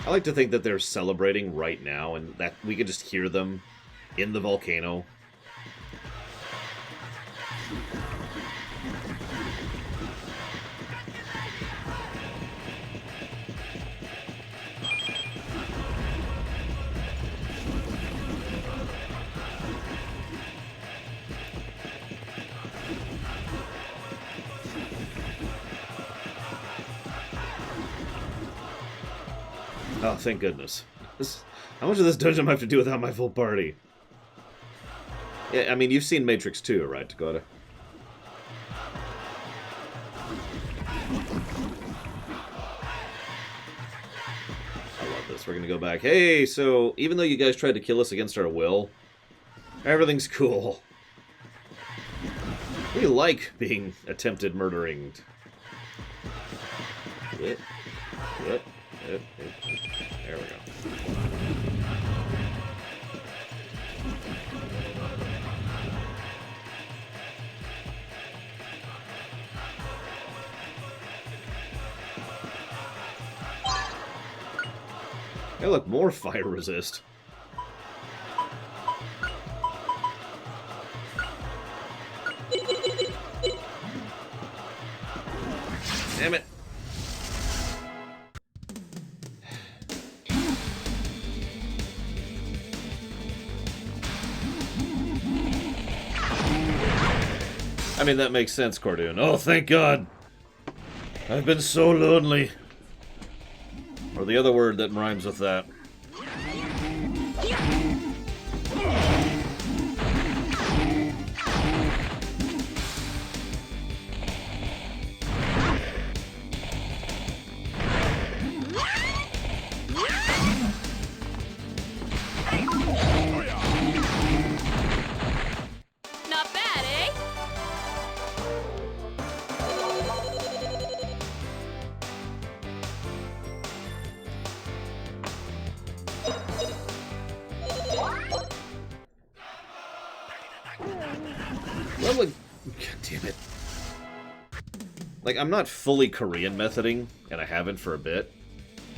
I like to think that they're celebrating right now and that we can just hear them in the volcano. Oh, thank goodness. How much of this dungeon do I have to do without my full party? Yeah, I mean, you've seen Matrix 2, right, Dakota? I love this. We're gonna go back. Hey, so, even though you guys tried to kill us against our will, everything's cool. We like being attempted murdering. There we go. Hey, look, more fire resist. Damn it. I mean, that makes sense, Cordoon. Oh, thank God. I've been so lonely. Or the other word that rhymes with that. Not bad, eh? Well, like, God damn it. Like, I'm not fully Korean methoding, and I haven't for a bit,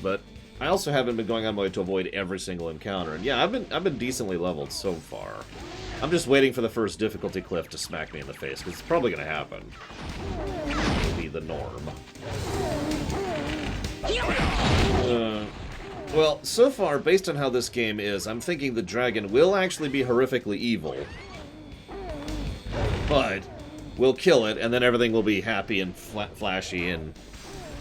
but I also haven't been going on my way to avoid every single encounter. And yeah, I've been decently leveled so far. I'm just waiting for the first difficulty cliff to smack me in the face, because it's probably going to happen. It'll be the norm. Well, so far, based on how this game is, I'm thinking the dragon will actually be horrifically evil. But we'll kill it, and then everything will be happy and flashy, and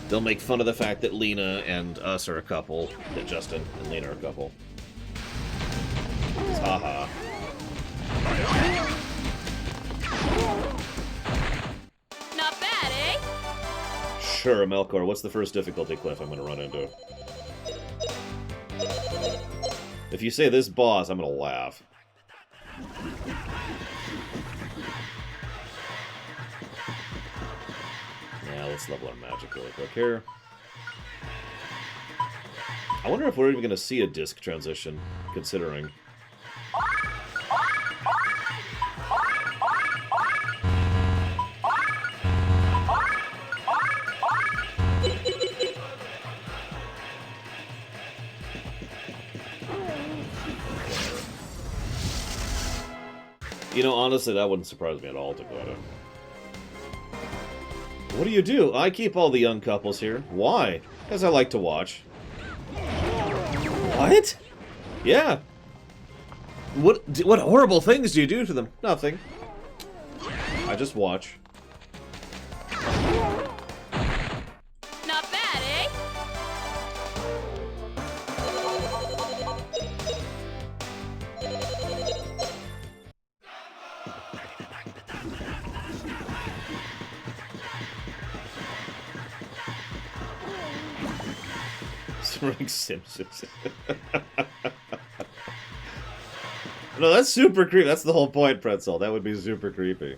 they'll make fun of the fact that Lena and us are a couple, that Justin and Lena are a couple. Haha. Not bad, eh? Sure, Melkor, what's the first difficulty cliff I'm going to run into? If you say this boss, I'm going to laugh. Yeah, let's level our magic really quick here. I wonder if we're even going to see a disc transition, considering. You know, honestly, that wouldn't surprise me at all, Dakota. What do? I keep all the young couples here. Why? Because I like to watch. What? Yeah. What horrible things do you do to them? Nothing. I just watch. Not bad, eh? Rick Simpsons. No, that's super creepy. That's the whole point, Pretzel. That would be super creepy.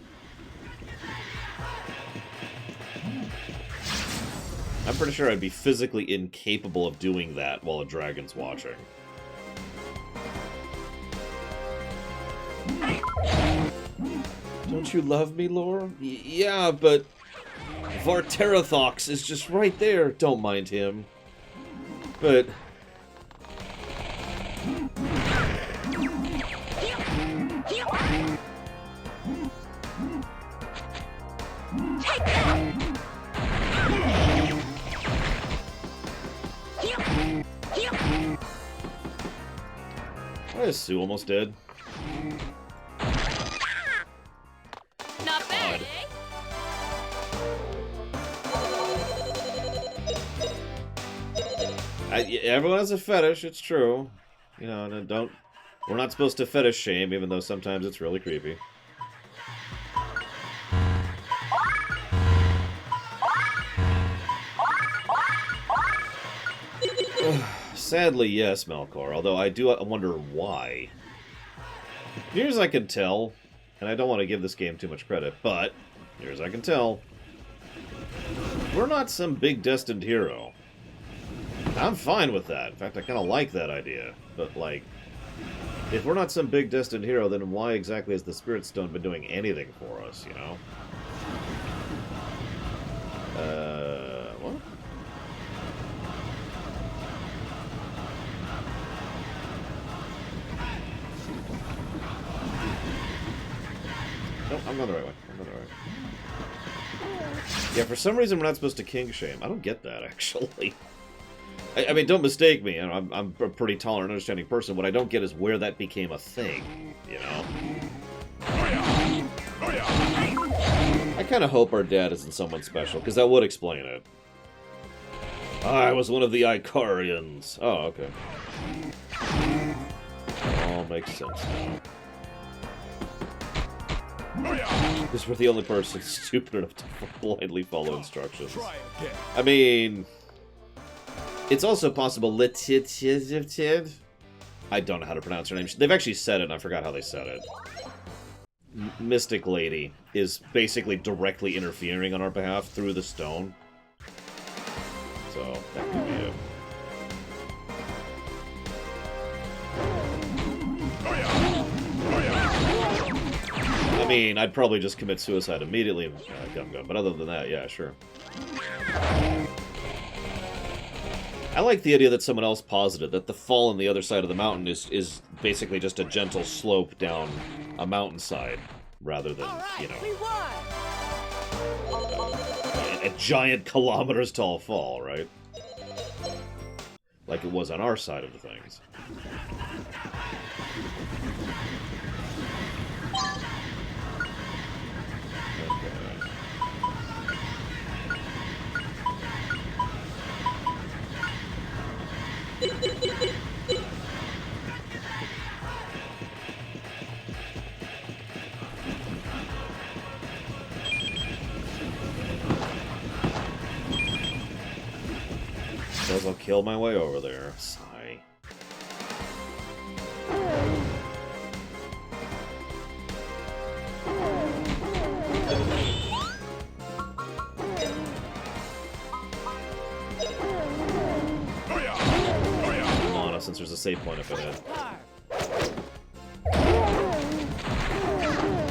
I'm pretty sure I'd be physically incapable of doing that while a dragon's watching. Don't you love me, Laura? Yeah, but Varterathox is just right there. Don't mind him. But why is Sue almost dead? Not bad, God. eh? Everyone has a fetish, it's true. You know, and don't... We're not supposed to fetish shame, even though sometimes it's really creepy. Sadly, yes, Melkor, although I do wonder why. Near as I can tell, and I don't want to give this game too much credit, but, near as I can tell, we're not some big destined hero. I'm fine with that. In fact, I kind of like that idea. But, like, if we're not some big destined hero, then why exactly has the Spirit Stone been doing anything for us, you know? What? Nope, I'm going the right way. I'm going the right way. Yeah, for some reason we're not supposed to king shame. I don't get that, actually. I mean, don't mistake me. I'm a pretty tolerant, understanding person. What I don't get is where that became a thing, you know? I kind of hope our dad isn't someone special, because that would explain it. I was one of the Icarians. Oh, okay. All makes sense now. Because we're the only person stupid enough to blindly follow instructions. I mean... It's also possible I don't know how to pronounce her name. They've actually said it, and I forgot how they said it. Mystic Lady is basically directly interfering on our behalf through the stone. So, that could be it. I mean, I'd probably just commit suicide immediately, Gum Gum, but other than that, yeah, sure. I like the idea that someone else posited that the fall on the other side of the mountain is basically just a gentle slope down a mountainside, rather than, you know, a giant kilometers tall fall, right? Like it was on our side of the things. Suppose I'll kill my way over there. Sigh. Mana, since there's a save point up ahead.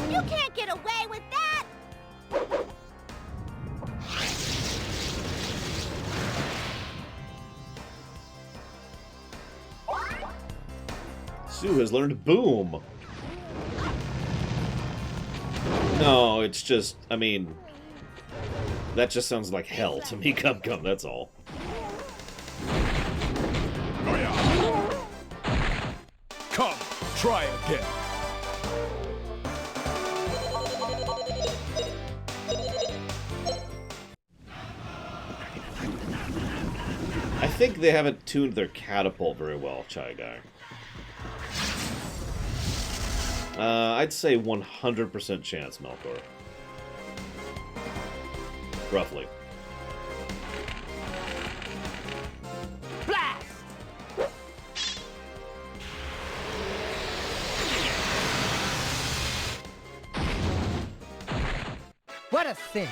You can't get away with that! Sue has learned Boom. No, it's just, I mean, that just sounds like hell to me. Come, that's all. Come, try again. I think they haven't tuned their catapult very well, Chai Guy. I'd say 100% chance, Melkor. Roughly. Blast! What a cinch!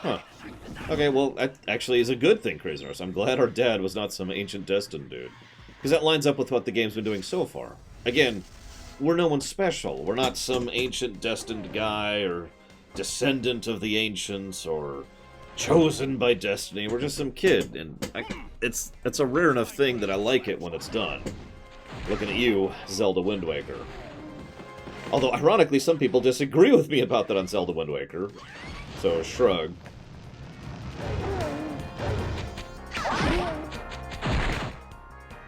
Huh. Okay, well, that actually is a good thing, Crazy Horse. I'm glad our dad was not some ancient destined dude. Because that lines up with what the game's been doing so far. Again, we're no one special. We're not some ancient destined guy, or descendant of the ancients, or chosen by destiny. We're just some kid, and it's a rare enough thing that I like it when it's done. Looking at you, Zelda Wind Waker. Although, ironically, some people disagree with me about that on Zelda Wind Waker. So, shrug.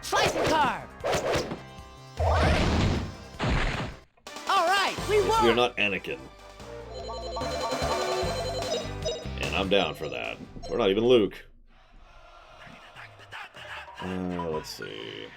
Slice and carve! Alright, we Yes, won! we are not Anakin. I'm down for that. We're not even Luke. Let's see.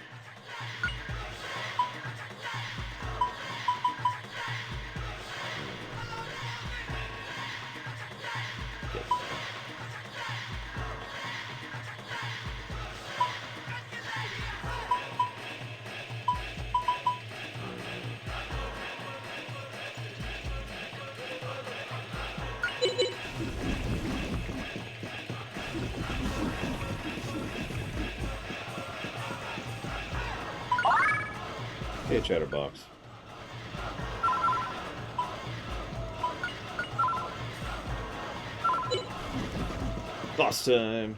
Hey, Chatterbox. Boss time.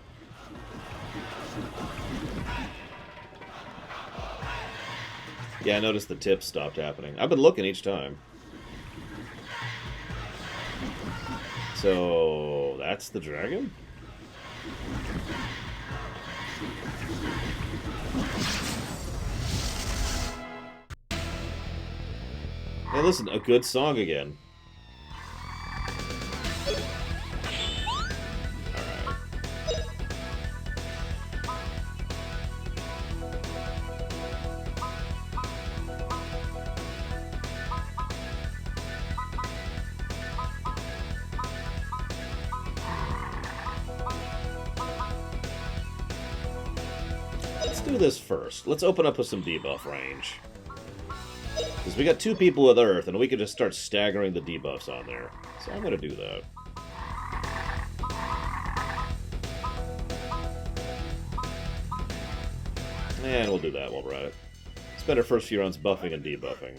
Yeah, I noticed the tips stopped happening. I've been looking each time. So, that's the dragon? Hey, listen, a good song again. Let's do this first. Let's open up with some debuff range. Because we got 2 people with Earth, and we can just start staggering the debuffs on there. So I'm going to do that. And we'll do that while we're at it. Spend our first few rounds buffing and debuffing.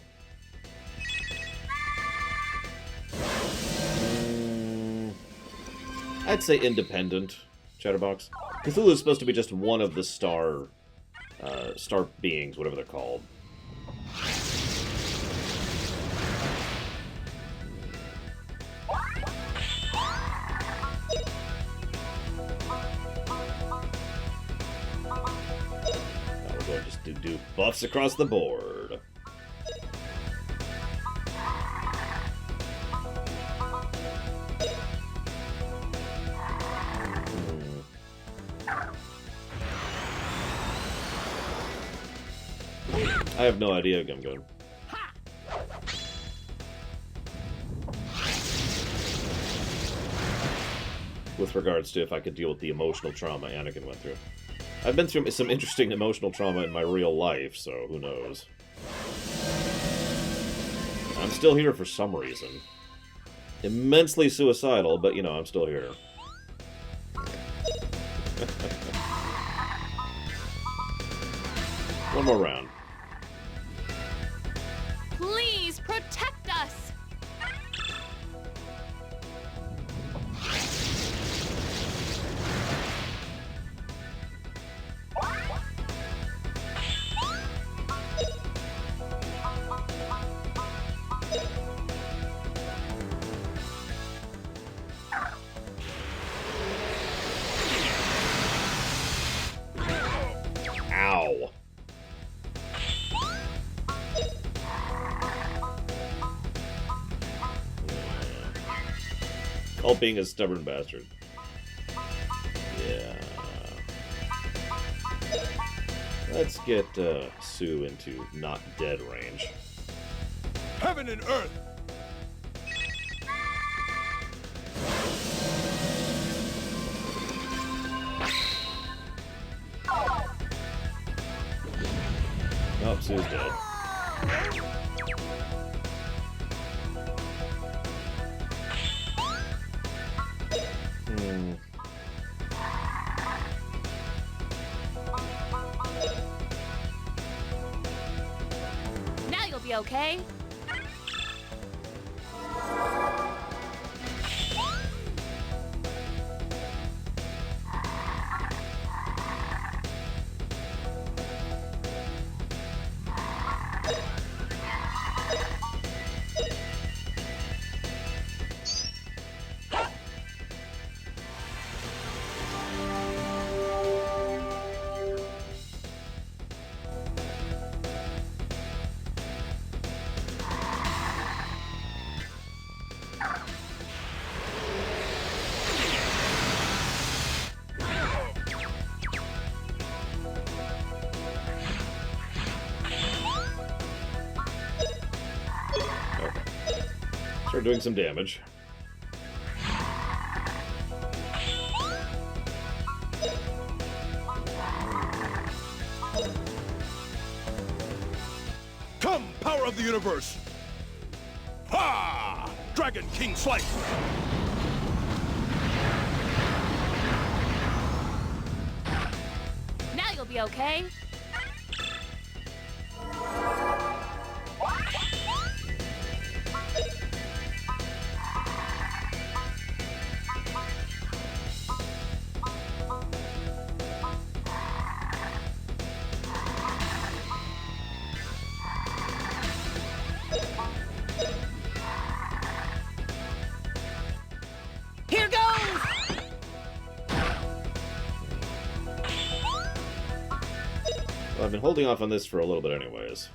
I'd say independent, Chatterbox. Cthulhu is supposed to be just one of the star beings, whatever they're called. Now we'll go and just do buffs across the board. I have no idea, Gumgum. With regards to if I could deal with the emotional trauma Anakin went through. I've been through some interesting emotional trauma in my real life, so who knows. I'm still here for some reason. Immensely suicidal, but, you know, I'm still here. One more round. Please protect us! Ow. All being a stubborn bastard. Yeah. Let's get Sue into not dead range. Heaven and earth! Oh, Sue's dead. Now you'll be okay. doing some damage. Come, power of the universe! Ha! Dragon King Slice! Now you'll be okay. Here goes! Well, I've been holding off on this for a little bit anyways.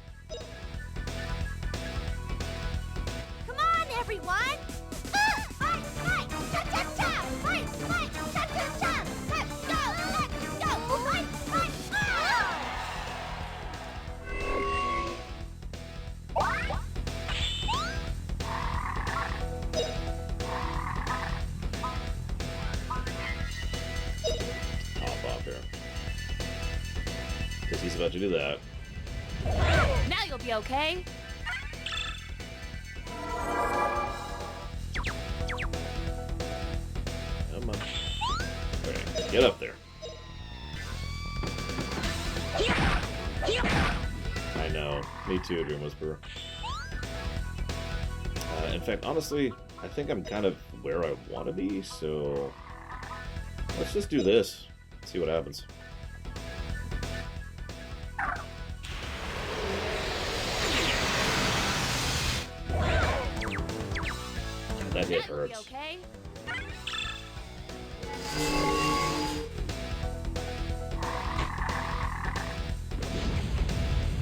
Come on, everyone! Fight, fight! Cha-cha-cha! Fight, fight! Cha-cha-cha! Let's go! Fight, fight! Hop off here. Because he's about to do that. Now you'll be okay. Come on. Okay, get up there. I know. Me too, Dream Whisperer. In fact, honestly, I think I'm kind of where I want to be, so let's just do this. See what happens. That hit Now you'll be hurts. okay.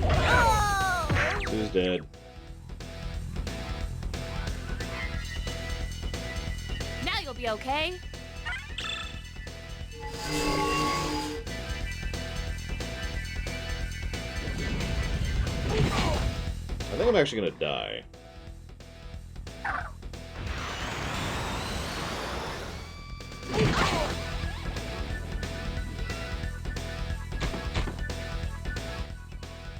Oh! Who's dead? Now you'll be okay. I think I'm actually gonna die.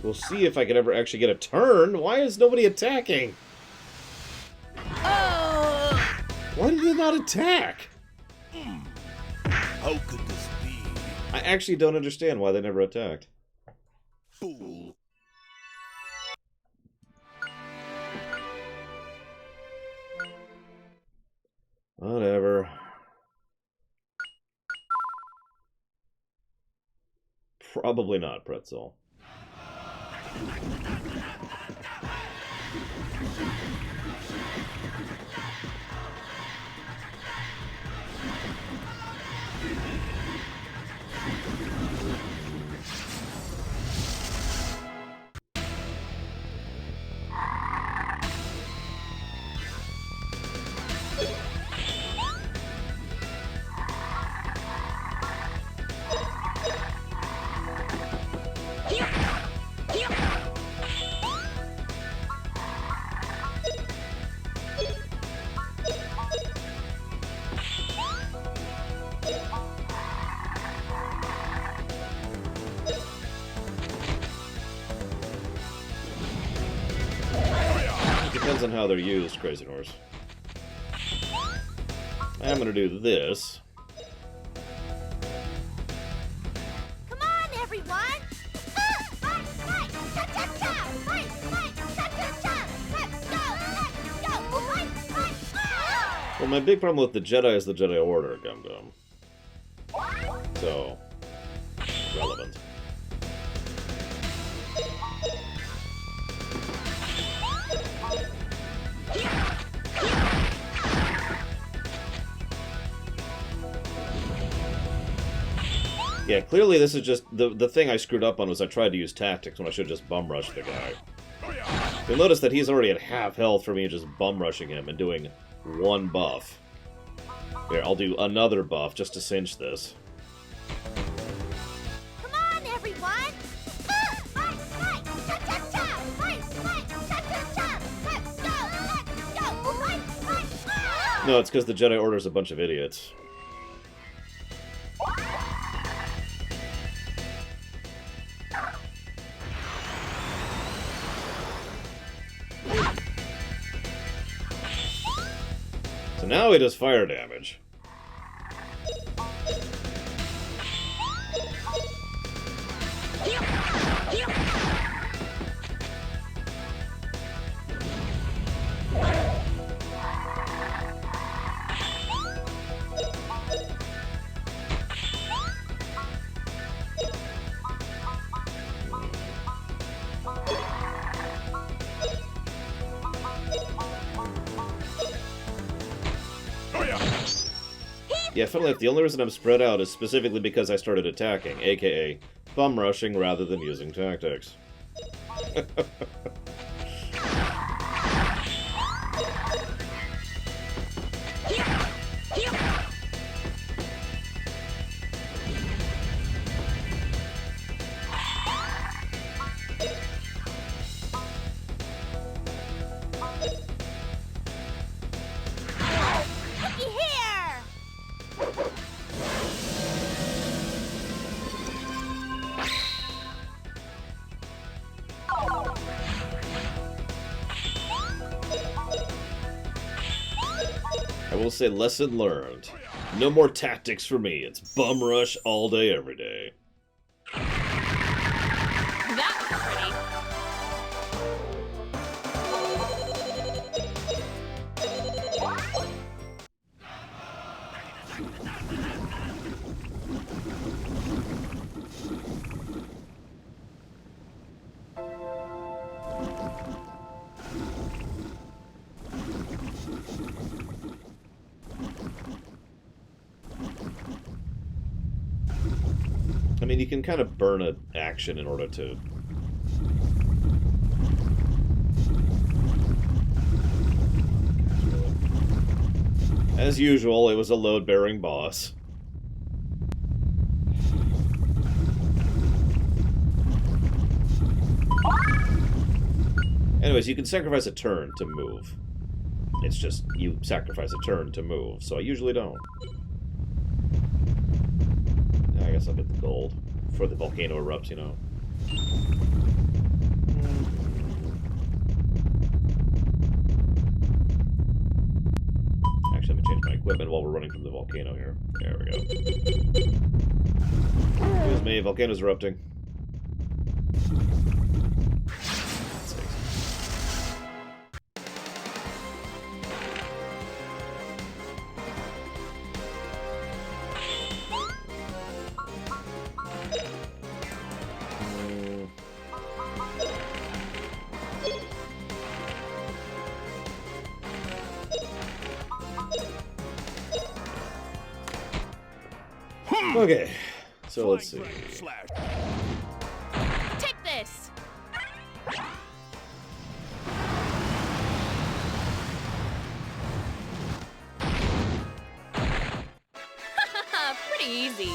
We'll see if I can ever actually get a turn. Why is nobody attacking? Oh! Why did they not attack? How could this be? I actually don't understand why they never attacked. Fool. Whatever. Probably not, Pretzel. Depends on how they're used, Crazy Horse. I'm gonna do this. Come on, everyone! Fight, fight! Cha-cha-cha! Fight, fight! Cha-cha-cha! Let's go! Fight, fight! Well, my big problem with the Jedi is the Jedi Order, Gum Gum. So, relevant. Yeah, clearly this is just... The thing I screwed up on was I tried to use tactics when I should have just bum rushed the guy. You'll notice that he's already at half health for me just bum rushing him and doing one buff. Here, I'll do another buff just to cinch this. Come on, everyone! Fight, fight! Cha-cha-cha! Fight, fight! Cha-cha-cha! Let's go! Fight, No, it's because the Jedi Order's a bunch of idiots. So now he does fire damage. Yeah, funnily enough, the only reason I'm spread out is specifically because I started attacking, aka bum rushing rather than using tactics. Looky here! I will say, lesson learned. No more tactics for me. It's bum rush all day, every day. That's pretty. I mean, you can kind of burn an action in order to... As usual, it was a load-bearing boss. Anyways, you can sacrifice a turn to move. It's just, you sacrifice a turn to move, so I usually don't. I guess I'll get the gold before the volcano erupts, you know. Actually, I'm gonna change my equipment while we're running from the volcano here. There we go. Excuse me, volcano's erupting. Okay, so let's see. Take this! Pretty easy.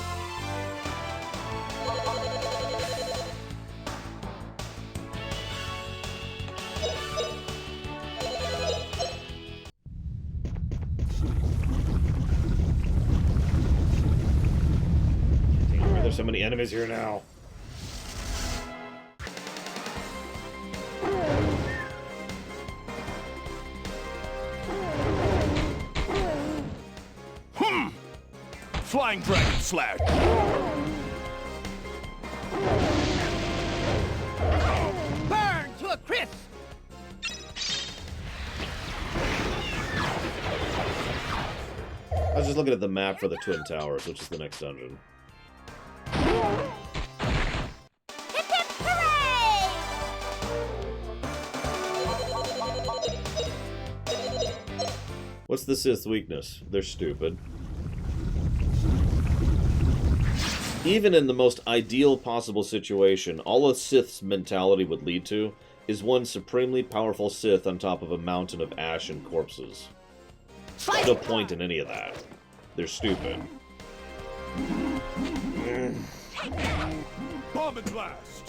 There's so many enemies here now. Flying Dragon Slash! Burn to a crisp! I was just looking at the map for the Twin Towers, which is the next dungeon. Hip hip hooray! What's the Sith weakness? They're stupid. Even in the most ideal possible situation, all a Sith's mentality would lead to is one supremely powerful Sith on top of a mountain of ash and corpses. There's no point in any of that. They're stupid. Bomb and blast!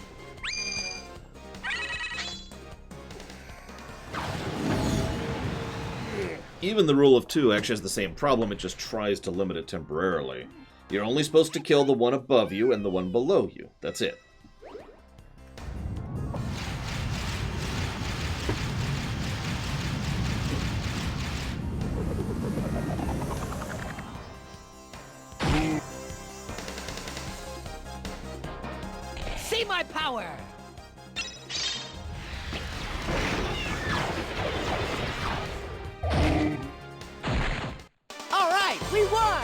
Even the rule of two actually has the same problem, it just tries to limit it temporarily. You're only supposed to kill the one above you and the one below you. That's it. See my power! All right, we won!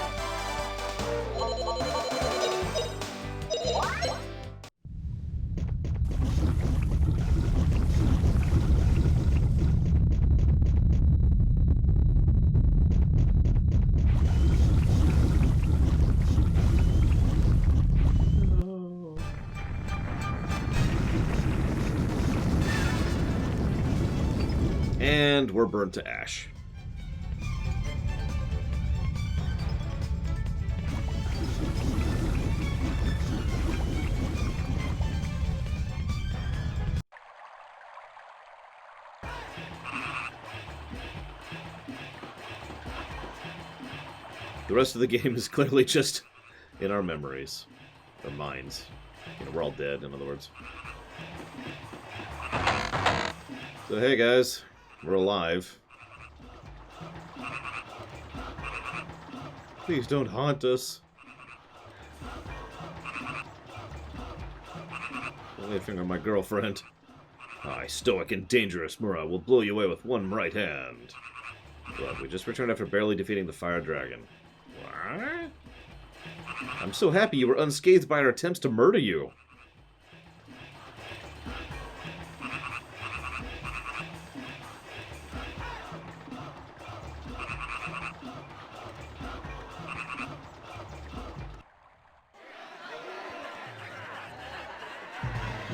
And we're burnt to ash. The rest of the game is clearly just in our memories, our minds. You know, we're all dead, in other words. So hey guys, we're alive. Please don't haunt us. Lay a finger on my girlfriend. I, stoic and dangerous Mura, will blow you away with one right hand. Look, we just returned after barely defeating the fire dragon. What? I'm so happy you were unscathed by our attempts to murder you.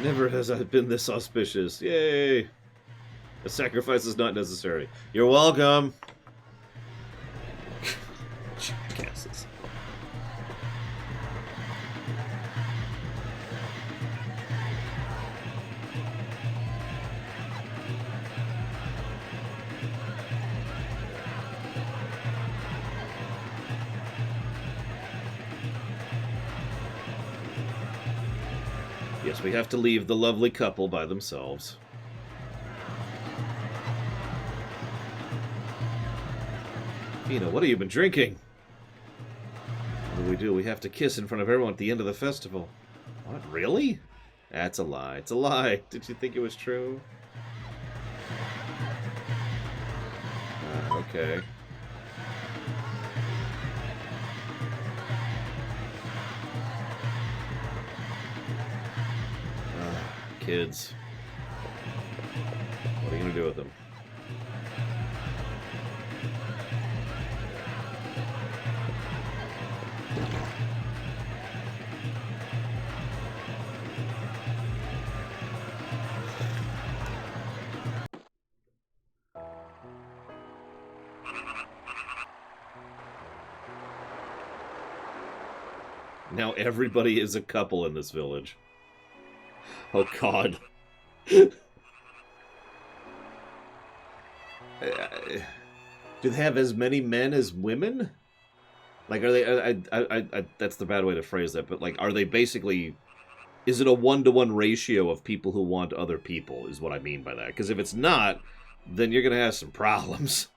Never has I been this auspicious. Yay! A sacrifice is not necessary. You're welcome. Jackasses. Yes, we have to leave the lovely couple by themselves. Fina, what have you been drinking? What do we do? We have to kiss in front of everyone at the end of the festival. What, really? That's a lie. It's a lie. Did you think it was true? Okay. Kids. What are you gonna do with them? Now everybody is a couple in this village. Oh God. Do they have as many men as women? Like, are they... that's the bad way to phrase that, but, like, are they basically... Is it a 1-to-1 ratio of people who want other people, is what I mean by that. Because if it's not, then you're going to have some problems.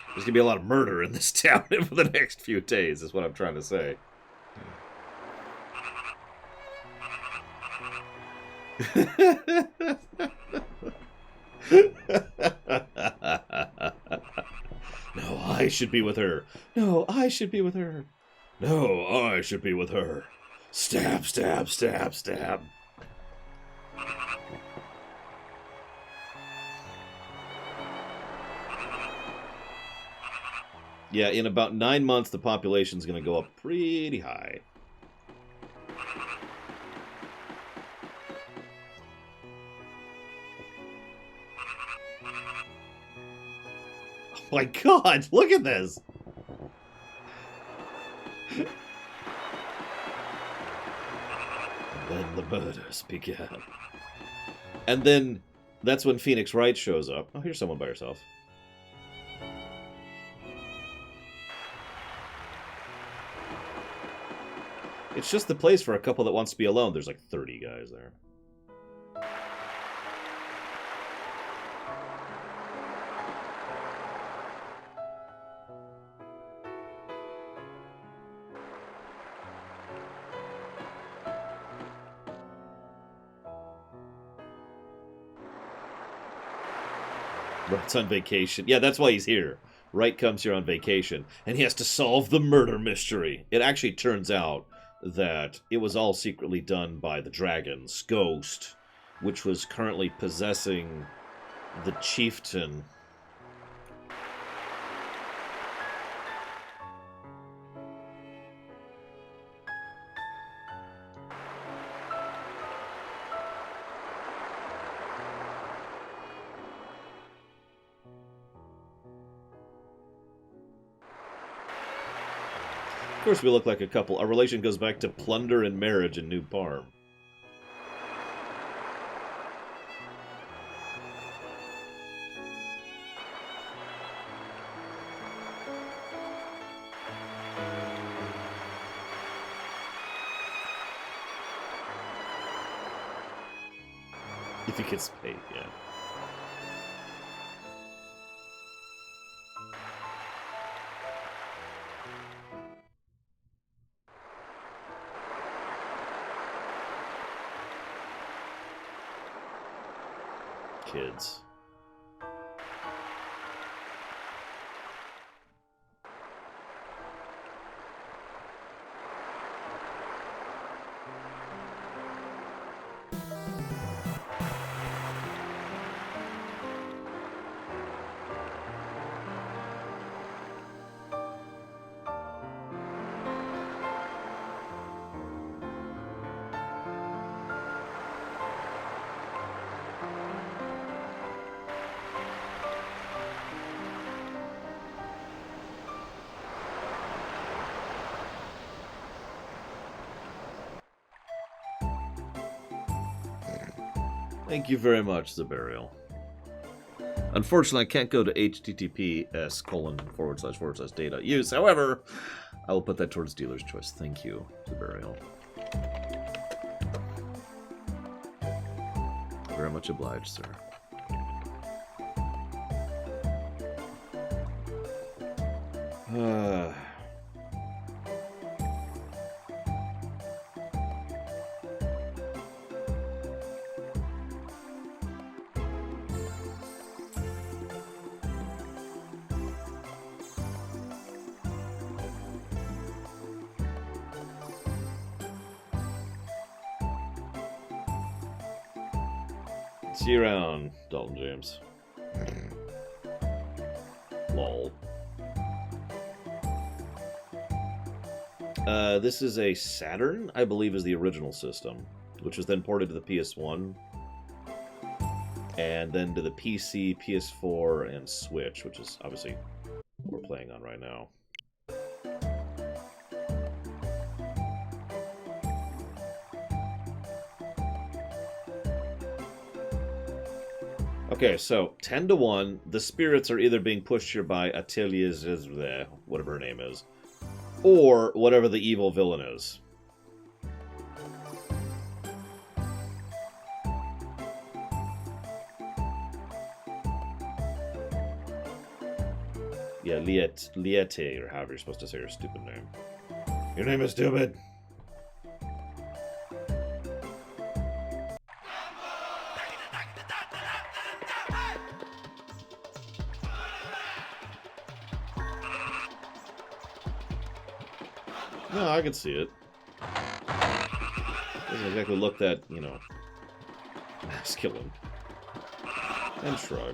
There's going to be a lot of murder in this town for the next few days, is what I'm trying to say. No, I should be with her. No, I should be with her. No, I should be with her. Stab, stab, stab, stab. Yeah, in about 9 months, the population's going to go up pretty high. Oh my God, look at this! Then the murders began. And then, that's when Phoenix Wright shows up. Oh, here's someone by herself. It's just the place for a couple that wants to be alone. There's like 30 guys there. Wright's on vacation. Yeah, that's why he's here. Wright comes here on vacation, and he has to solve the murder mystery. It actually turns out that it was all secretly done by the dragon's ghost, which was currently possessing the chieftain. Of course we look like a couple. Our relation goes back to plunder and marriage in New Parm. If he gets paid, yeah. Kids. Thank you very much, Zabariel. Unfortunately, I can't go to https://data.use. However, I will put that towards dealer's choice. Thank you, Zabariel. Very much obliged, sir. See you around, Dalton James. Lol. This is a Saturn, I believe is the original system, which was then ported to the PS1, and then to the PC, PS4, and Switch, which is obviously what we're playing on right now. Okay, so 10-1, the spirits are either being pushed here by Atelier, whatever her name is, or whatever the evil villain is. Yeah, Liete, or however you're supposed to say her stupid name. Your name is stupid! No, I can see it. Doesn't exactly look that, you know, masculine. And shrug.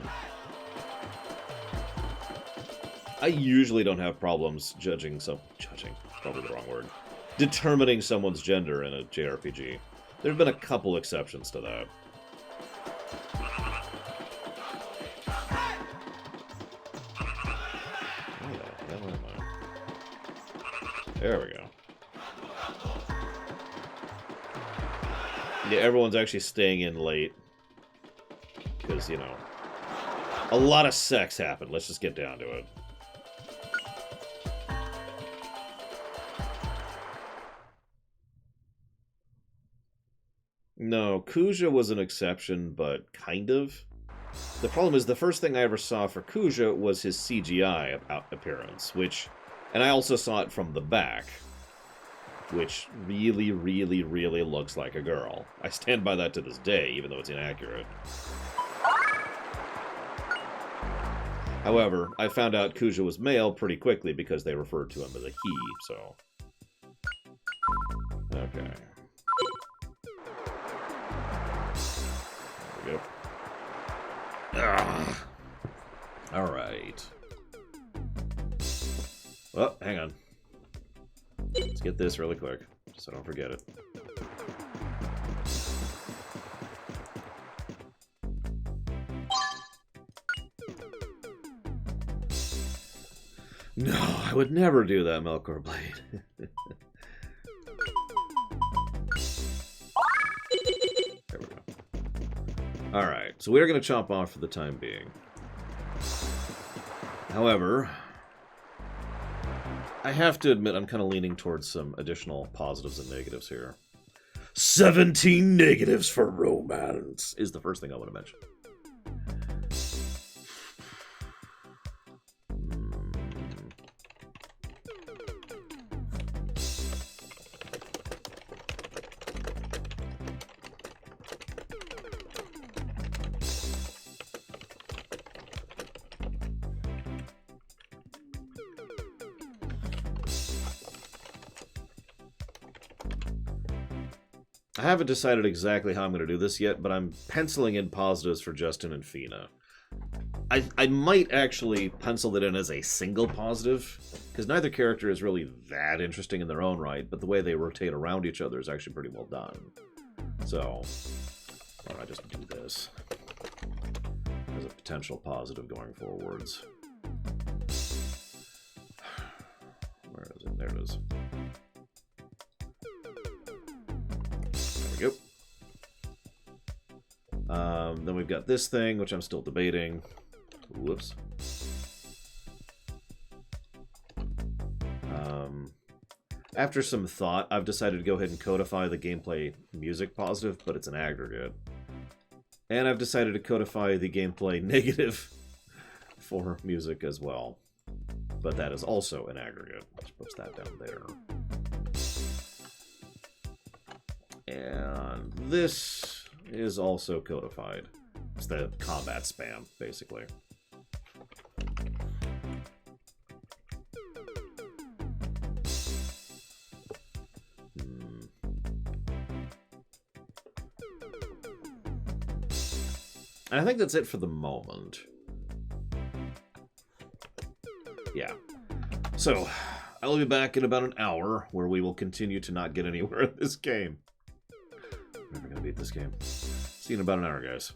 I usually don't have problems judging, probably the wrong word, determining someone's gender in a JRPG. There have been a couple exceptions to that. Where the hell am I? There we go. Yeah, everyone's actually staying in late. Because, you know, a lot of sex happened. Let's just get down to it. No, Kuja was an exception, but kind of. The problem is the first thing I ever saw for Kuja was his CGI appearance, which... And I also saw it from the back, which really, really, really looks like a girl. I stand by that to this day, even though it's inaccurate. However, I found out Kuja was male pretty quickly because they referred to him as a he, so... Okay. There we go. Alright. Oh, hang on. Let's get this really quick, just so I don't forget it. No, I would never do that, Melkor Blade. There we go. Alright, so we're going to chop off for the time being. However, I have to admit I'm kind of leaning towards some additional positives and negatives here. 17 negatives for romance is the first thing I want to mention. I haven't decided exactly how I'm going to do this yet, but I'm penciling in positives for Justin and Fina. I might actually pencil it in as a single positive, because neither character is really that interesting in their own right, but the way they rotate around each other is actually pretty well done. So, why don't I just do this as a potential positive going forwards. Where is it? There it is. There we go. Then we've got this thing, which I'm still debating. Whoops. After some thought, I've decided to go ahead and codify the gameplay music positive, but it's an aggregate. And I've decided to codify the gameplay negative for music as well. But that is also an aggregate. Let's push that down there. And this is also codified. It's the combat spam, basically. And I think that's it for the moment. Yeah. So, I'll be back in about an hour, where we will continue to not get anywhere in this game. Never gonna beat this game. See you in about an hour, guys.